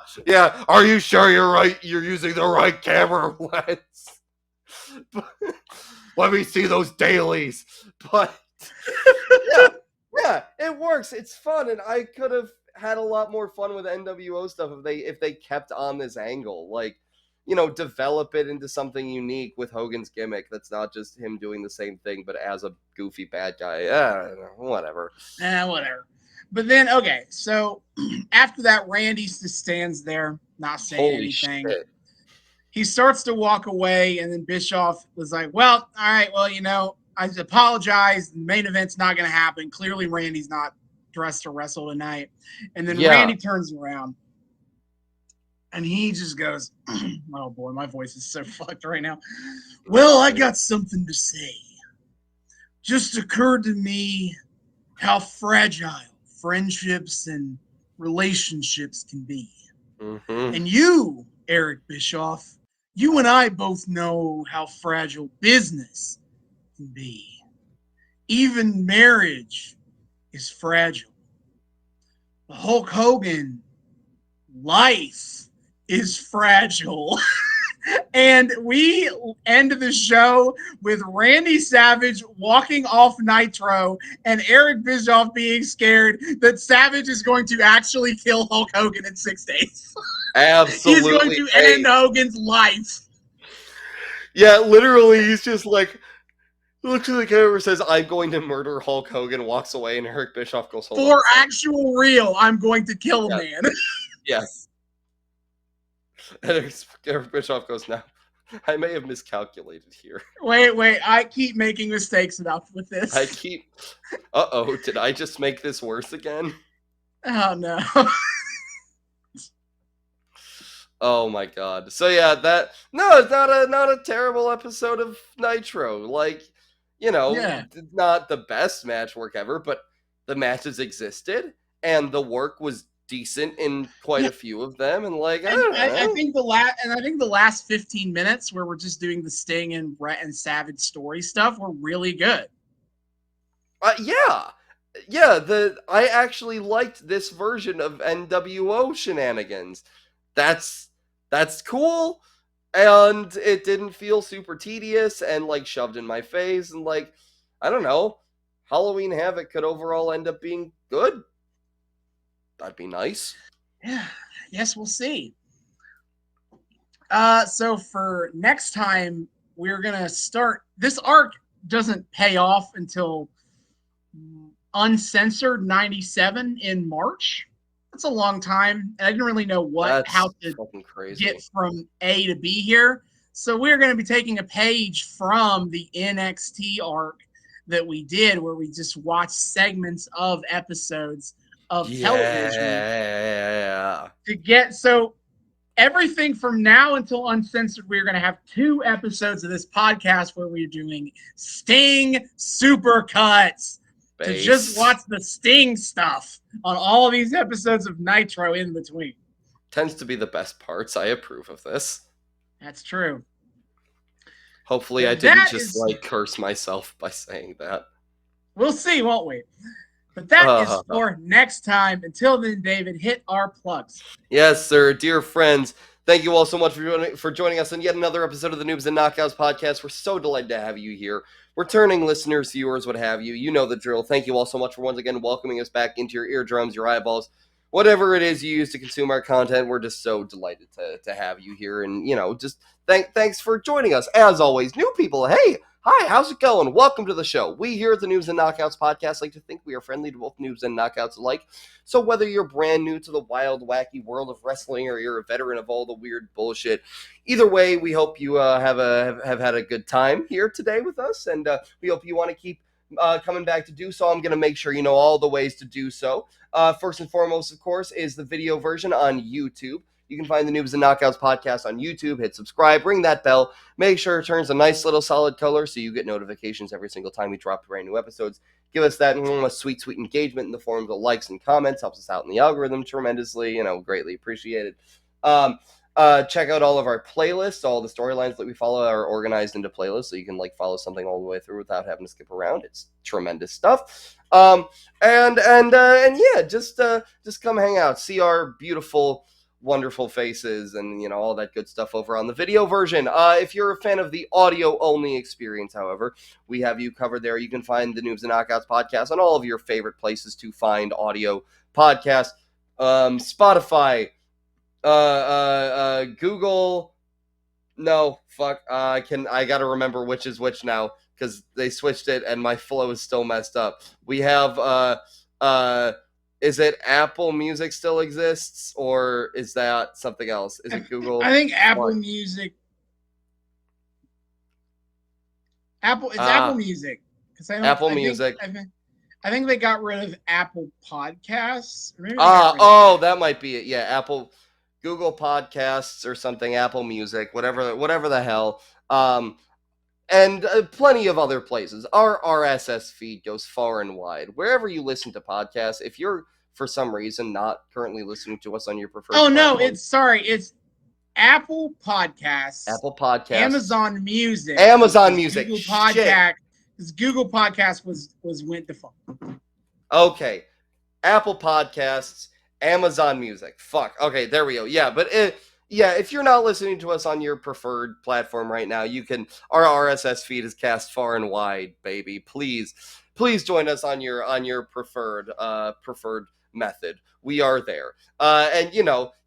Are you sure you're right? You're using the right camera lens. Let me see those dailies. But yeah, it works. It's fun, and I could have had a lot more fun with NWO stuff if they kept on this angle. Like, develop it into something unique with Hogan's gimmick that's not just him doing the same thing, but as a goofy bad guy. Yeah, whatever. Whatever. But then, okay, so after that, Randy just stands there, not saying anything. Shit. He starts to walk away, and then Bischoff was like, well, all right, well, I apologize. The main event's not going to happen. Clearly, Randy's not dressed to wrestle tonight. And then Randy turns around, and he just goes, oh, boy, my voice is so fucked right now. Well, I got something to say. Just occurred to me how fragile friendships and relationships can be. Mm-hmm. And you, Eric Bischoff, you and I both know how fragile business can be. Even marriage is fragile. The Hulk Hogan life is fragile. And we end the show with Randy Savage walking off Nitro and Eric Bischoff being scared that Savage is going to actually kill Hulk Hogan in 6 days. Absolutely. He's going to end Hogan's life. Yeah, literally, he's just like, looks at the camera, says, "I'm going to murder Hulk Hogan," walks away, and Eric Bischoff goes, "Hold For on actual real, I'm going to kill a man. Yes. And Eric Bischoff goes, "Now, I may have miscalculated here. Wait, I keep making mistakes with this. Did I just make this worse again?" Oh, no. Oh my god. So yeah, it's not a terrible episode of Nitro. Like, not the best match work ever, but the matches existed and the work was decent in quite a few of them, and like I think the last 15 minutes where we're just doing the Sting and Brett and Savage story stuff were really good. I actually liked this version of NWO shenanigans. That's cool, and it didn't feel super tedious and like shoved in my face, and like, I don't know, Halloween Havoc could overall end up being good. That'd be nice. Yeah, yes, we'll see. So for next time, we're gonna start. This arc doesn't pay off until Uncensored 97 in March. That's a long time, and I didn't really know how to get from A to B here. So we're going to be taking a page from the NXT arc that we did, where we just watched segments of episodes of television. So everything from now until Uncensored, we're going to have 2 episodes of this podcast where we're doing Sting Supercuts. To just watch the Sting stuff on all of these episodes of Nitro in between. Tends to be the best parts. I approve of this. That's true. Hopefully I didn't just curse myself by saying that. We'll see, won't we? But that is for next time. Until then, David, hit our plugs. Yes, sir. Dear friends, thank you all so much for joining us on yet another episode of the Noobs and Knockouts Podcast. We're so delighted to have you here. Returning listeners, viewers, what have you. You know the drill. Thank you all so much for once again welcoming us back into your eardrums, your eyeballs, whatever it is you use to consume our content. We're just so delighted to have you here. And, just thanks for joining us. As always, new people, hey, hi, how's it going? Welcome to the show. We here at the Noobs and Knockouts Podcast like to think we are friendly to both noobs and knockouts alike. So whether you're brand new to the wild, wacky world of wrestling or you're a veteran of all the weird bullshit, either way, we hope you have had a good time here today with us, and we hope you want to keep coming back to do so. I'm going to make sure you know all the ways to do so. First and foremost, of course, is the video version on YouTube. You can find the Noobs and Knockouts Podcast on YouTube. Hit subscribe, ring that bell, make sure it turns a nice little solid color so you get notifications every single time we drop brand new episodes. Give us that sweet engagement in the forms of likes and comments. Helps us out in the algorithm tremendously. Greatly appreciated. Check out all of our playlists. All the storylines that we follow are organized into playlists, so you can follow something all the way through without having to skip around. It's tremendous stuff. Just come hang out, see our beautiful, wonderful faces, and all that good stuff over on the video version. If you're a fan of the audio only experience, however, we have you covered there. You can find the Noobs and Knockouts Podcast on all of your favorite places to find audio podcasts. Spotify, Google. No, fuck. I gotta remember which is which now because they switched it and my flow is still messed up. We have is it Apple Music still exists, or is that something else? Is it Google? I think Apple Music. Apple Music. Apple Music. I think they got rid of Apple Podcasts. That might be it. Yeah, Google Podcasts or something. Apple Music, whatever the hell. And plenty of other places. Our RSS feed goes far and wide. Wherever you listen to podcasts, if you're, for some reason, not currently listening to us on your preferred platform, it's Apple Podcasts. Amazon Music. Google Podcast. Because Google Podcast went defunct. Okay. Apple Podcasts, Amazon Music. Fuck. Okay, there we go. Yeah, but Yeah, if you're not listening to us on your preferred platform right now, our RSS feed is cast far and wide, baby. Please join us on your preferred method. We are there. And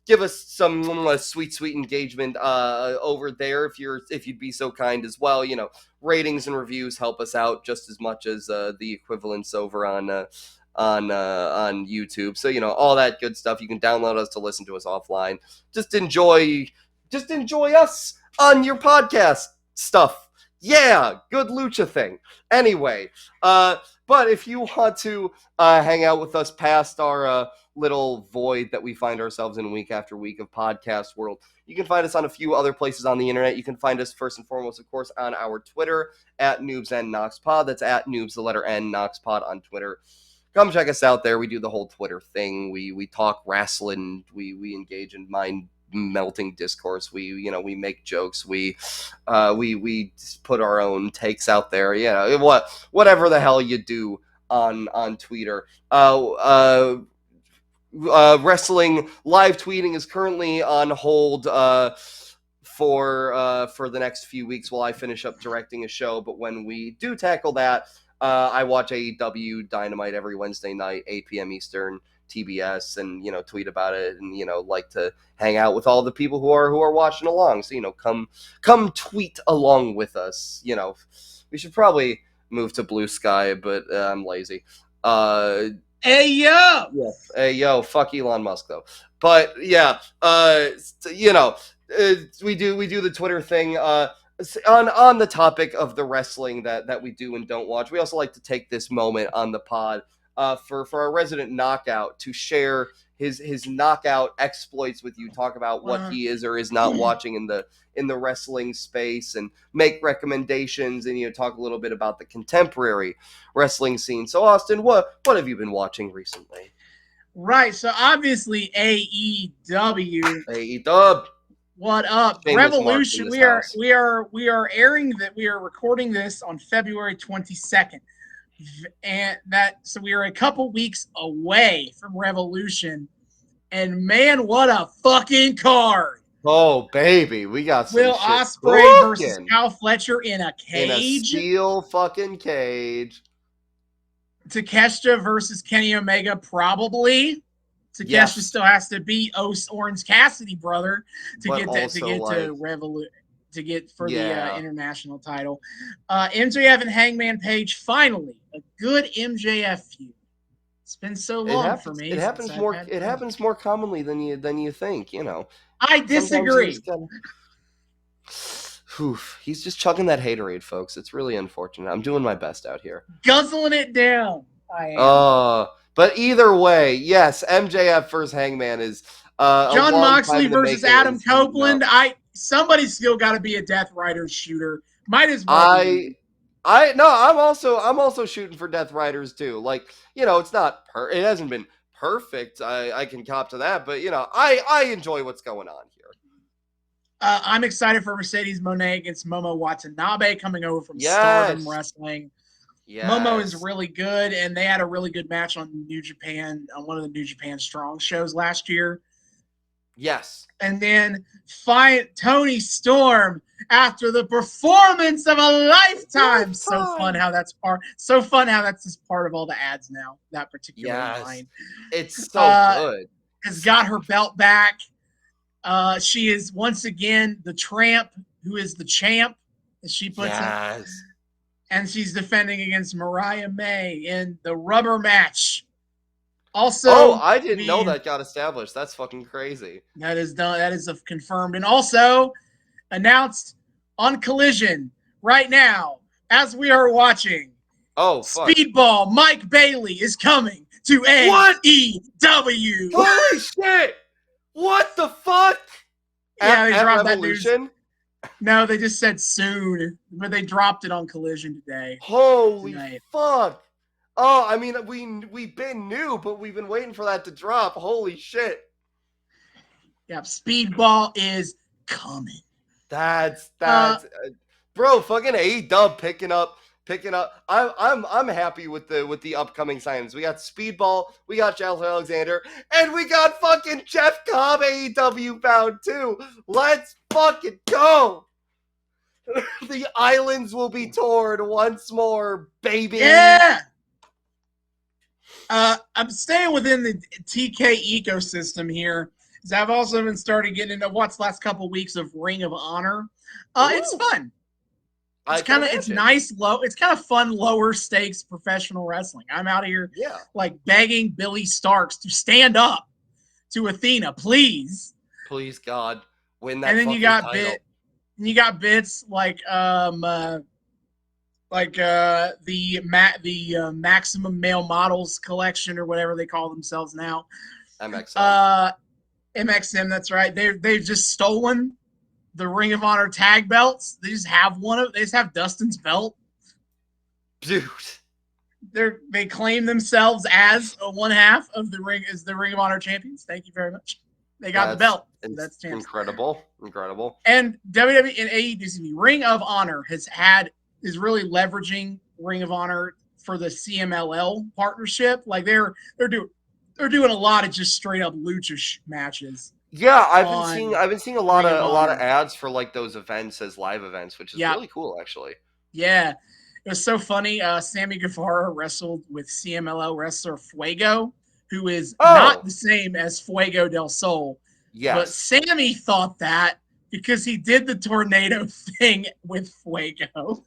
give us some sweet engagement over there if you'd be so kind as well. Ratings and reviews help us out just as much as the equivalents over on YouTube. So all that good stuff. You can download us to listen to us offline. Just enjoy us on your podcast stuff. Yeah, good lucha thing. Anyway, but if you want to hang out with us past our little void that we find ourselves in week after week of podcast world, you can find us on a few other places on the internet. You can find us first and foremost, of course, on our Twitter at Noobs and Knox Pod. That's at Noobs, the letter N, Knox Pod on Twitter. Come check us out there. We do the whole Twitter thing. We talk wrestling. We engage in mind melting discourse. We make jokes. We just put our own takes out there. Whatever the hell you do on Twitter. Wrestling live tweeting is currently on hold for the next few weeks while I finish up directing a show. But when we do tackle that, I watch AEW Dynamite every Wednesday night, 8 p.m. Eastern, TBS, and tweet about it, and like to hang out with all the people who are watching along. So come tweet along with us. We should probably move to Blue Sky, but I'm lazy. Hey yo! Yeah. Hey yo! Fuck Elon Musk though. But yeah, we do the Twitter thing. On the topic of the wrestling that we do and don't watch, we also like to take this moment on the pod for our resident knockout to share his knockout exploits with you, talk about what he is or is not watching in the wrestling space, and make recommendations, and talk a little bit about the contemporary wrestling scene. So Austin, what have you been watching recently? Right, so obviously AEW. AEW. What up? Shameless Revolution. We are airing that. We are recording this on February 22nd. And so we are a couple weeks away from Revolution. And man, what a fucking card. Oh, baby. We got some Will shit Ospreay versus Kyle Fletcher in a cage. In a steel fucking cage. Takeshita versus Kenny Omega, probably. Takeshita still has to beat Orange Cassidy, brother, to get for the international title. MJF and Hangman Page, finally a good MJF feud. It's been so long for me. It happens more. It happens more commonly than you think. I disagree. He's just chugging that haterade, folks. It's really unfortunate. I'm doing my best out here, guzzling it down. I am. But either way, yes, MJF versus Hangman is John Moxley versus Adam Copeland. Somebody's still got to be a Death Riders shooter. Might as well. I'm also shooting for Death Riders too. Like, it's not it hasn't been perfect. I can cop to that, but I enjoy what's going on here. I'm excited for Mercedes Moné against Momo Watanabe coming over from Stardom Wrestling. Yes. Momo is really good, and they had a really good match on New Japan, on one of the New Japan Strong shows last year. Yes. And then Tony Storm after the performance of a lifetime. So fun how that's just part of all the ads now, that particular line. It's so good. Has got her belt back. She is once again the tramp who is the champ, as she puts it. And she's defending against Mariah May in the rubber match. Also, I didn't know that got established. That's fucking crazy. That is done. That is confirmed, and also announced on Collision right now as we are watching. Oh, fuck. Speedball Mike Bailey is coming to AEW. Holy shit! What the fuck? Yeah, they dropped that news. No, they just said soon, but they dropped it on Collision today. Holy fuck! Oh, I mean, we've been new, but we've been waiting for that to drop. Holy shit! Yeah, Speedball is coming. That's bro. Fucking AEW picking up picking up. I'm happy with the upcoming signings. We got Speedball, we got Giles Alexander, and we got fucking Jeff Cobb AEW bound too. Let's fucking go. The islands will be torn once more, baby. Yeah. I'm staying within the TK ecosystem here. Because I've also been starting getting into what's last couple weeks of Ring of Honor. It's fun. It's nice, low. It's kind of fun, lower stakes professional wrestling. I'm out here, like begging Billy Starks to stand up to Athena, please. Please, God, win that. And then title. You got bits like the Maximum Male Models Collection or whatever they call themselves now. MXM. MXM, that's right. They've just stolen the Ring of Honor tag belts. They just have they just have Dustin's belt. Dude. They claim themselves as one half of the Ring of Honor champions. Thank you very much. They got the belt. So that's incredible. And WWE and AEW Ring of Honor is really leveraging Ring of Honor for the CMLL partnership. Like they're doing a lot of just straight up lucha matches. Yeah, I've been seeing a lot of ads for like those events as live events, which is really cool actually. Yeah. It was so funny. Sammy Guevara wrestled with CMLL wrestler Fuego, who is not the same as Fuego del Sol. Yes. But Sammy thought that because he did the tornado thing with Fuego.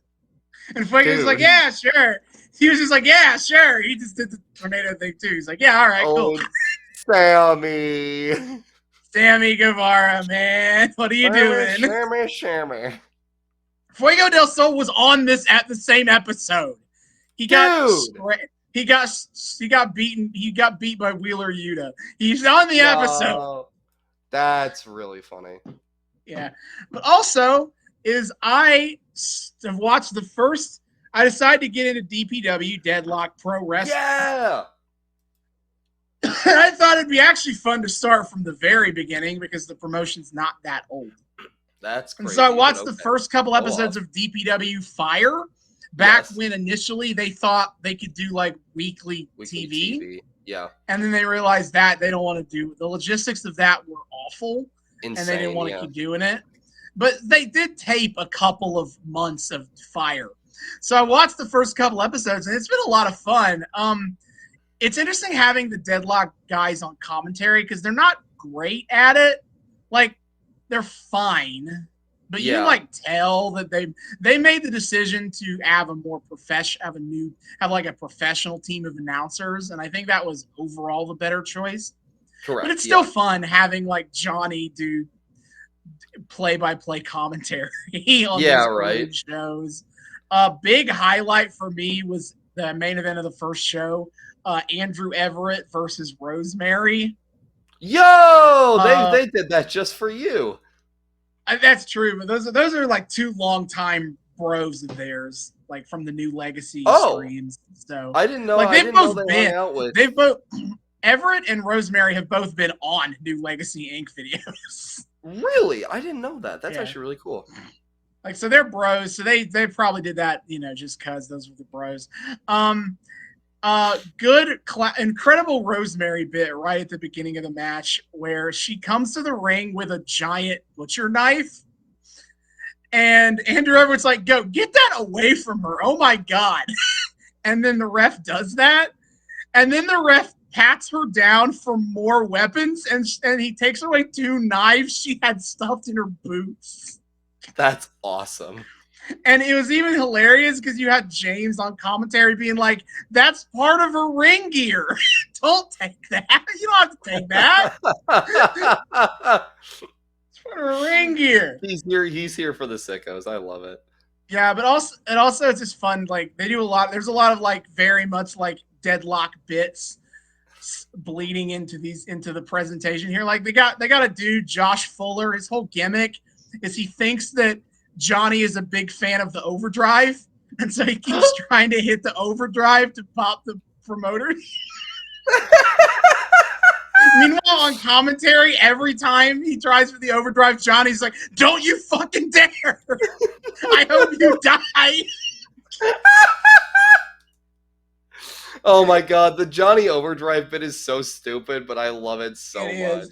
And Fuego's like, yeah, sure. He was just like, yeah, sure. He just did the tornado thing too. He's like, yeah, all right, cool. Sammy Guevara, man. What are you doing? Sammy. Fuego del Sol was on at the same episode. He got beat by Wheeler Yuta. He's on the episode. That's really funny. Yeah. But also I have watched I decided to get into DPW, Deadlock Pro Wrestling. Yeah. And I thought it'd be actually fun to start from the very beginning because the promotion's not that old. That's crazy. And so I watched the first couple episodes of DPW Fire back when initially they thought they could do like weekly TV. Yeah. And then they realized that they don't want to do the logistics of that were awful. Insane, and they didn't want to keep doing it. But they did tape a couple of months of Fire. So I watched the first couple episodes and it's been a lot of fun. It's interesting having the Deadlock guys on commentary because they're not great at it. Like, they're fine, but you like tell that they made the decision to have a more have like a professional team of announcers, and I think that was overall the better choice. Correct. But it's still fun having like Johnny do play-by-play commentary on those shows. A big highlight for me was the main event of the first show. Andrew Everett versus Rosemary. Yo, they did that just for you. That's true, but those are like two longtime bros of theirs, like from the New Legacy streams. So I didn't know. Like they've both Everett and Rosemary have both been on New Legacy Inc. videos. Really, I didn't know that. That's actually really cool. Like, so they're bros, so they probably did that, just because those were the bros. Incredible Rosemary bit right at the beginning of the match where she comes to the ring with a giant butcher knife. And Andrew Everett's like, go, get that away from her. Oh my God. And then the ref does that. And then the ref pats her down for more weapons and he takes away 2 knives she had stuffed in her boots. That's awesome. And it was even hilarious because you had James on commentary being like, that's part of her ring gear. Don't take that. You don't have to take that. It's part of her ring gear. He's here for the sickos. I love it. Yeah, but also it's just fun. Like, they do there's a lot of like very much like Deadlock bits bleeding into the presentation here. Like they got a dude, Josh Fuller. His whole gimmick is he thinks that Johnny is a big fan of the overdrive, and so he keeps trying to hit the overdrive to pop the promoter. Meanwhile, on commentary, every time he tries for the overdrive, Johnny's like, don't you fucking dare. I hope you die. Oh my god, the Johnny Overdrive bit is so stupid, but I love it so much. Is.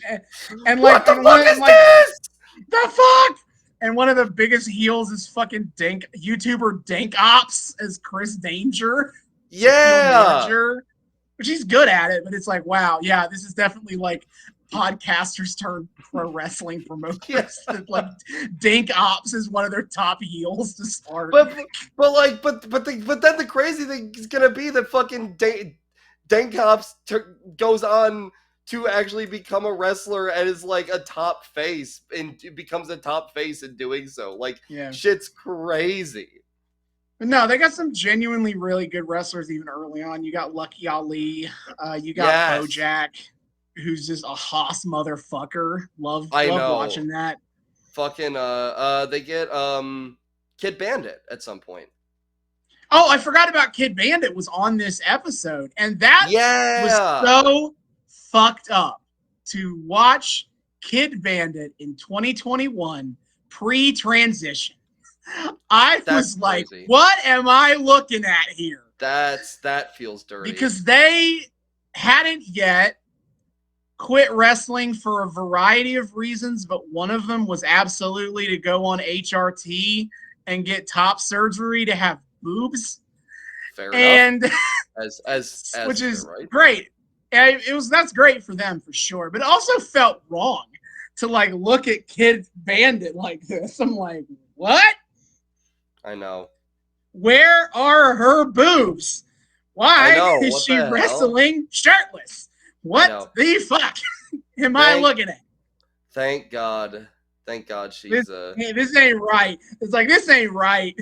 And like, what the fuck is this? The fuck? And one of the biggest heels is fucking YouTuber Dank Ops as Chris Danger. Yeah. Manager, which he's good at it, but it's like, wow, yeah, this is definitely like podcasters turn pro wrestling promoters. Yeah. Like Dank Ops is one of their top heels to start. But then the crazy thing is gonna be that fucking Dank Ops goes on to actually become a wrestler and is like a top face and becomes a top face in doing so. Like, shit's crazy. But no, they got some genuinely really good wrestlers even early on. You got Lucky Ali. You got Bojack, who's just a hoss motherfucker. Love watching that. Fucking they get Kid Bandit at some point. Oh, I forgot about Kid Bandit was on this episode, and that was so fucked up to watch Kid Bandit in 2021 pre-transition. I was like, crazy. What am I looking at here? That feels dirty. Because they hadn't yet quit wrestling for a variety of reasons, but one of them was absolutely to go on HRT and get top surgery to have boobs. Fair enough. As which is right. Great. That's great for them for sure, but it also felt wrong to like look at Kid Bandit like this. I'm like, what? I know. Where are her boobs? Why is she wrestling shirtless? What the fuck am I looking at? Thank God she's this ain't right. It's like, this ain't right.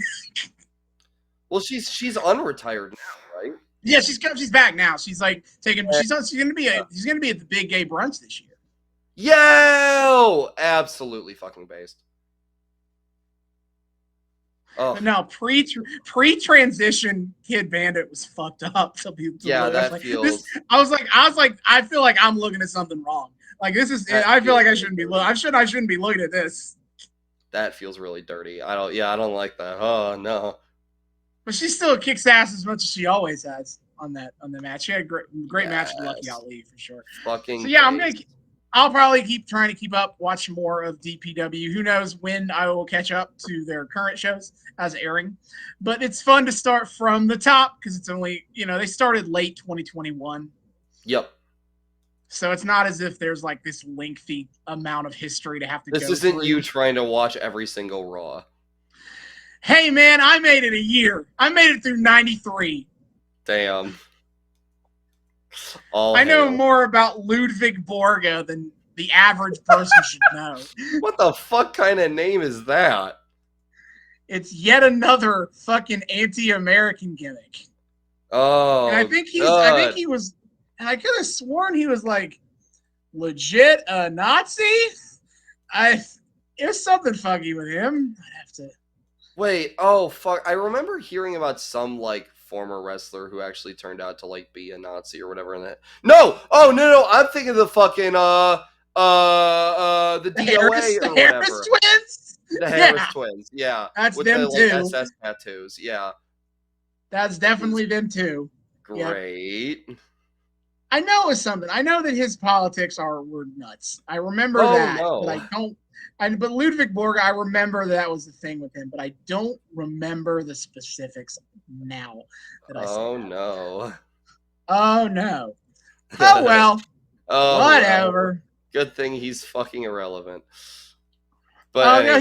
Well, she's unretired now, right? Yeah, she's back now. She's like taking. She's gonna be at the Big Gay Brunch this year. Yo, absolutely fucking based. Oh. But no, pre-transition Kid Bandit was fucked up. That feels. I was like, I feel like I'm looking at something wrong. Like, this is. I feel like I shouldn't be. I shouldn't be looking at this. That feels really dirty. I don't like that. Oh no. But she still kicks ass as much as she always has on the match. She had a great match with Lucky Ali for sure. Fucking. So yeah, I'll probably keep trying to keep up, watch more of DPW. Who knows when I will catch up to their current shows as airing. But it's fun to start from the top because it's only, they started late 2021. Yep. So it's not as if there's like this lengthy amount of history to have to go through. This isn't you trying to watch every single Raw. Hey, man, I made it a year. I made it through 93. Damn. I know more about Ludwig Borga than the average person should know. What the fuck kind of name is that? It's yet another fucking anti-American gimmick. Oh, and I think he was, and I could have sworn he was like legit a Nazi. It was something funky with him. I'd have to. Wait, oh fuck! I remember hearing about some like former wrestler who actually turned out to like be a Nazi or whatever. No, no! I'm thinking of the fucking the DOA or whatever. Harris twins. The Harris twins, yeah. That's with them the, too. Like, SS tattoos, yeah. That's definitely them too. Great. Yep. I know it was something. I know that his politics were nuts. I remember that, but I don't. But Ludwig Borga, I remember that was the thing with him, but I don't remember the specifics now that I saw. No. Oh no. Oh well. Whatever. Well. Good thing he's fucking irrelevant. But anyway, no,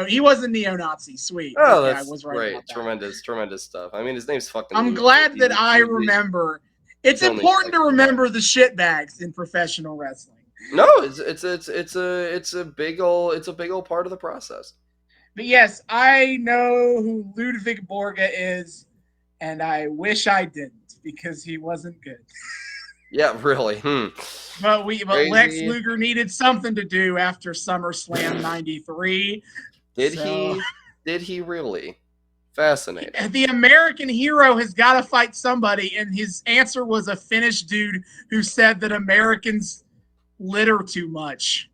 he wasn't neo-Nazi. Sweet. Oh, that's I was right great. about that. Tremendous stuff. I mean, his name's fucking. I'm glad that I remember. It's important to remember the shitbags in professional wrestling. No, it's a big old part of the process. But yes, I know who Ludwig Borga is, and I wish I didn't because he wasn't good. Yeah, really. But Lex Luger needed something to do after SummerSlam '93. Did he really? Fascinating. The American hero has got to fight somebody, and his answer was a Finnish dude who said that Americans litter too much.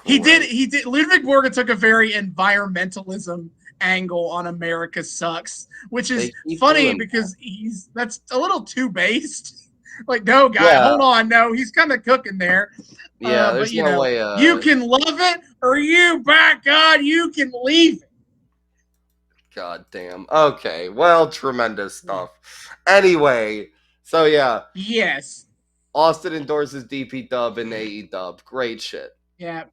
He did. Ludwig Borga took a very environmentalism angle on America Sucks, which is They keep funny doing because that's a little too based. Like, no, guy, hold on, no, he's kind of cooking there. Yeah, But there's no way. you can love it, or you, by God, you can leave it. God damn. Okay, well, tremendous stuff. Anyway, so yeah, Yes. Austin endorses DP Dub and AE Dub. Great shit. Yeah.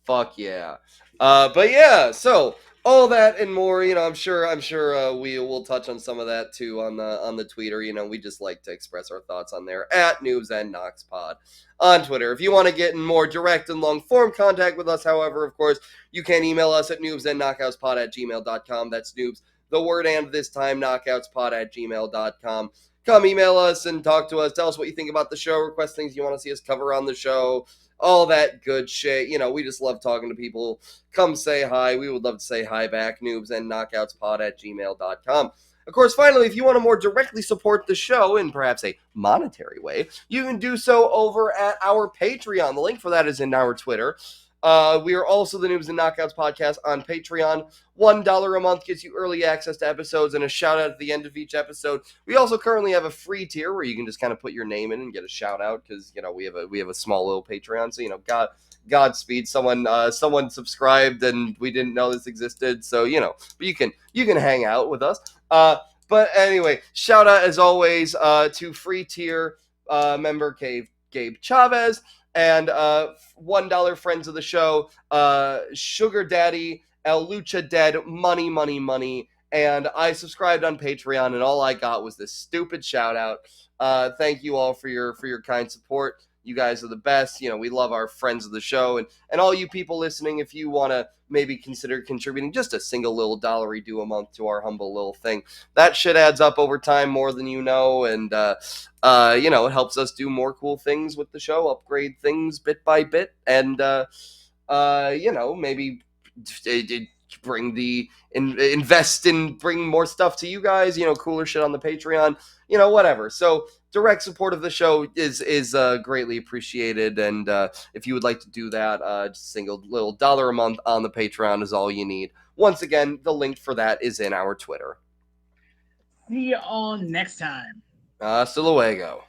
Fuck yeah. But yeah, so all that and more, I'm sure we will touch on some of that too on the Twitter. We just like to express our thoughts on there at Noobs and Knox Pod on Twitter. If you want to get in more direct and long form contact with us, however, of course, you can email us at noobsandknockoutspod@gmail.com. That's noobs, the word and this time knockoutspod@gmail.com. Come email us and talk to us. Tell us what you think about the show. Request things you want to see us cover on the show. All that good shit. We just love talking to people. Come say hi. We would love to say hi back. Noobs and knockoutspod@gmail.com. Of course, finally, if you want to more directly support the show in perhaps a monetary way, you can do so over at our Patreon. The link for that is in our Twitter. We are also the Noobs and Knockouts Podcast on Patreon. $1 a month gets you early access to episodes and a shout out at the end of each episode. We also currently have a free tier where you can just kind of put your name in and get a shout out because we have a small little Patreon. So Godspeed. Someone subscribed and we didn't know this existed. So but you can hang out with us. But anyway, shout out as always to free tier member Gabe Chavez. And $1 friends of the show, Sugar Daddy, El Lucha Dead, Money. And I subscribed on Patreon, and all I got was this stupid shout out. Thank you all for your kind support. You guys are the best. We love our friends of the show. And all you people listening, if you want to maybe consider contributing just a single little $1 a month to our humble little thing, that shit adds up over time more than you know. And, it helps us do more cool things with the show, upgrade things bit by bit. And, maybe invest in bring more stuff to you guys, cooler shit on the Patreon, whatever. So direct support of the show is greatly appreciated. And if you would like to do that, just a single little $1 a month on the Patreon is all you need. Once again, the link for that is in our Twitter. See you all next time. Hasta luego.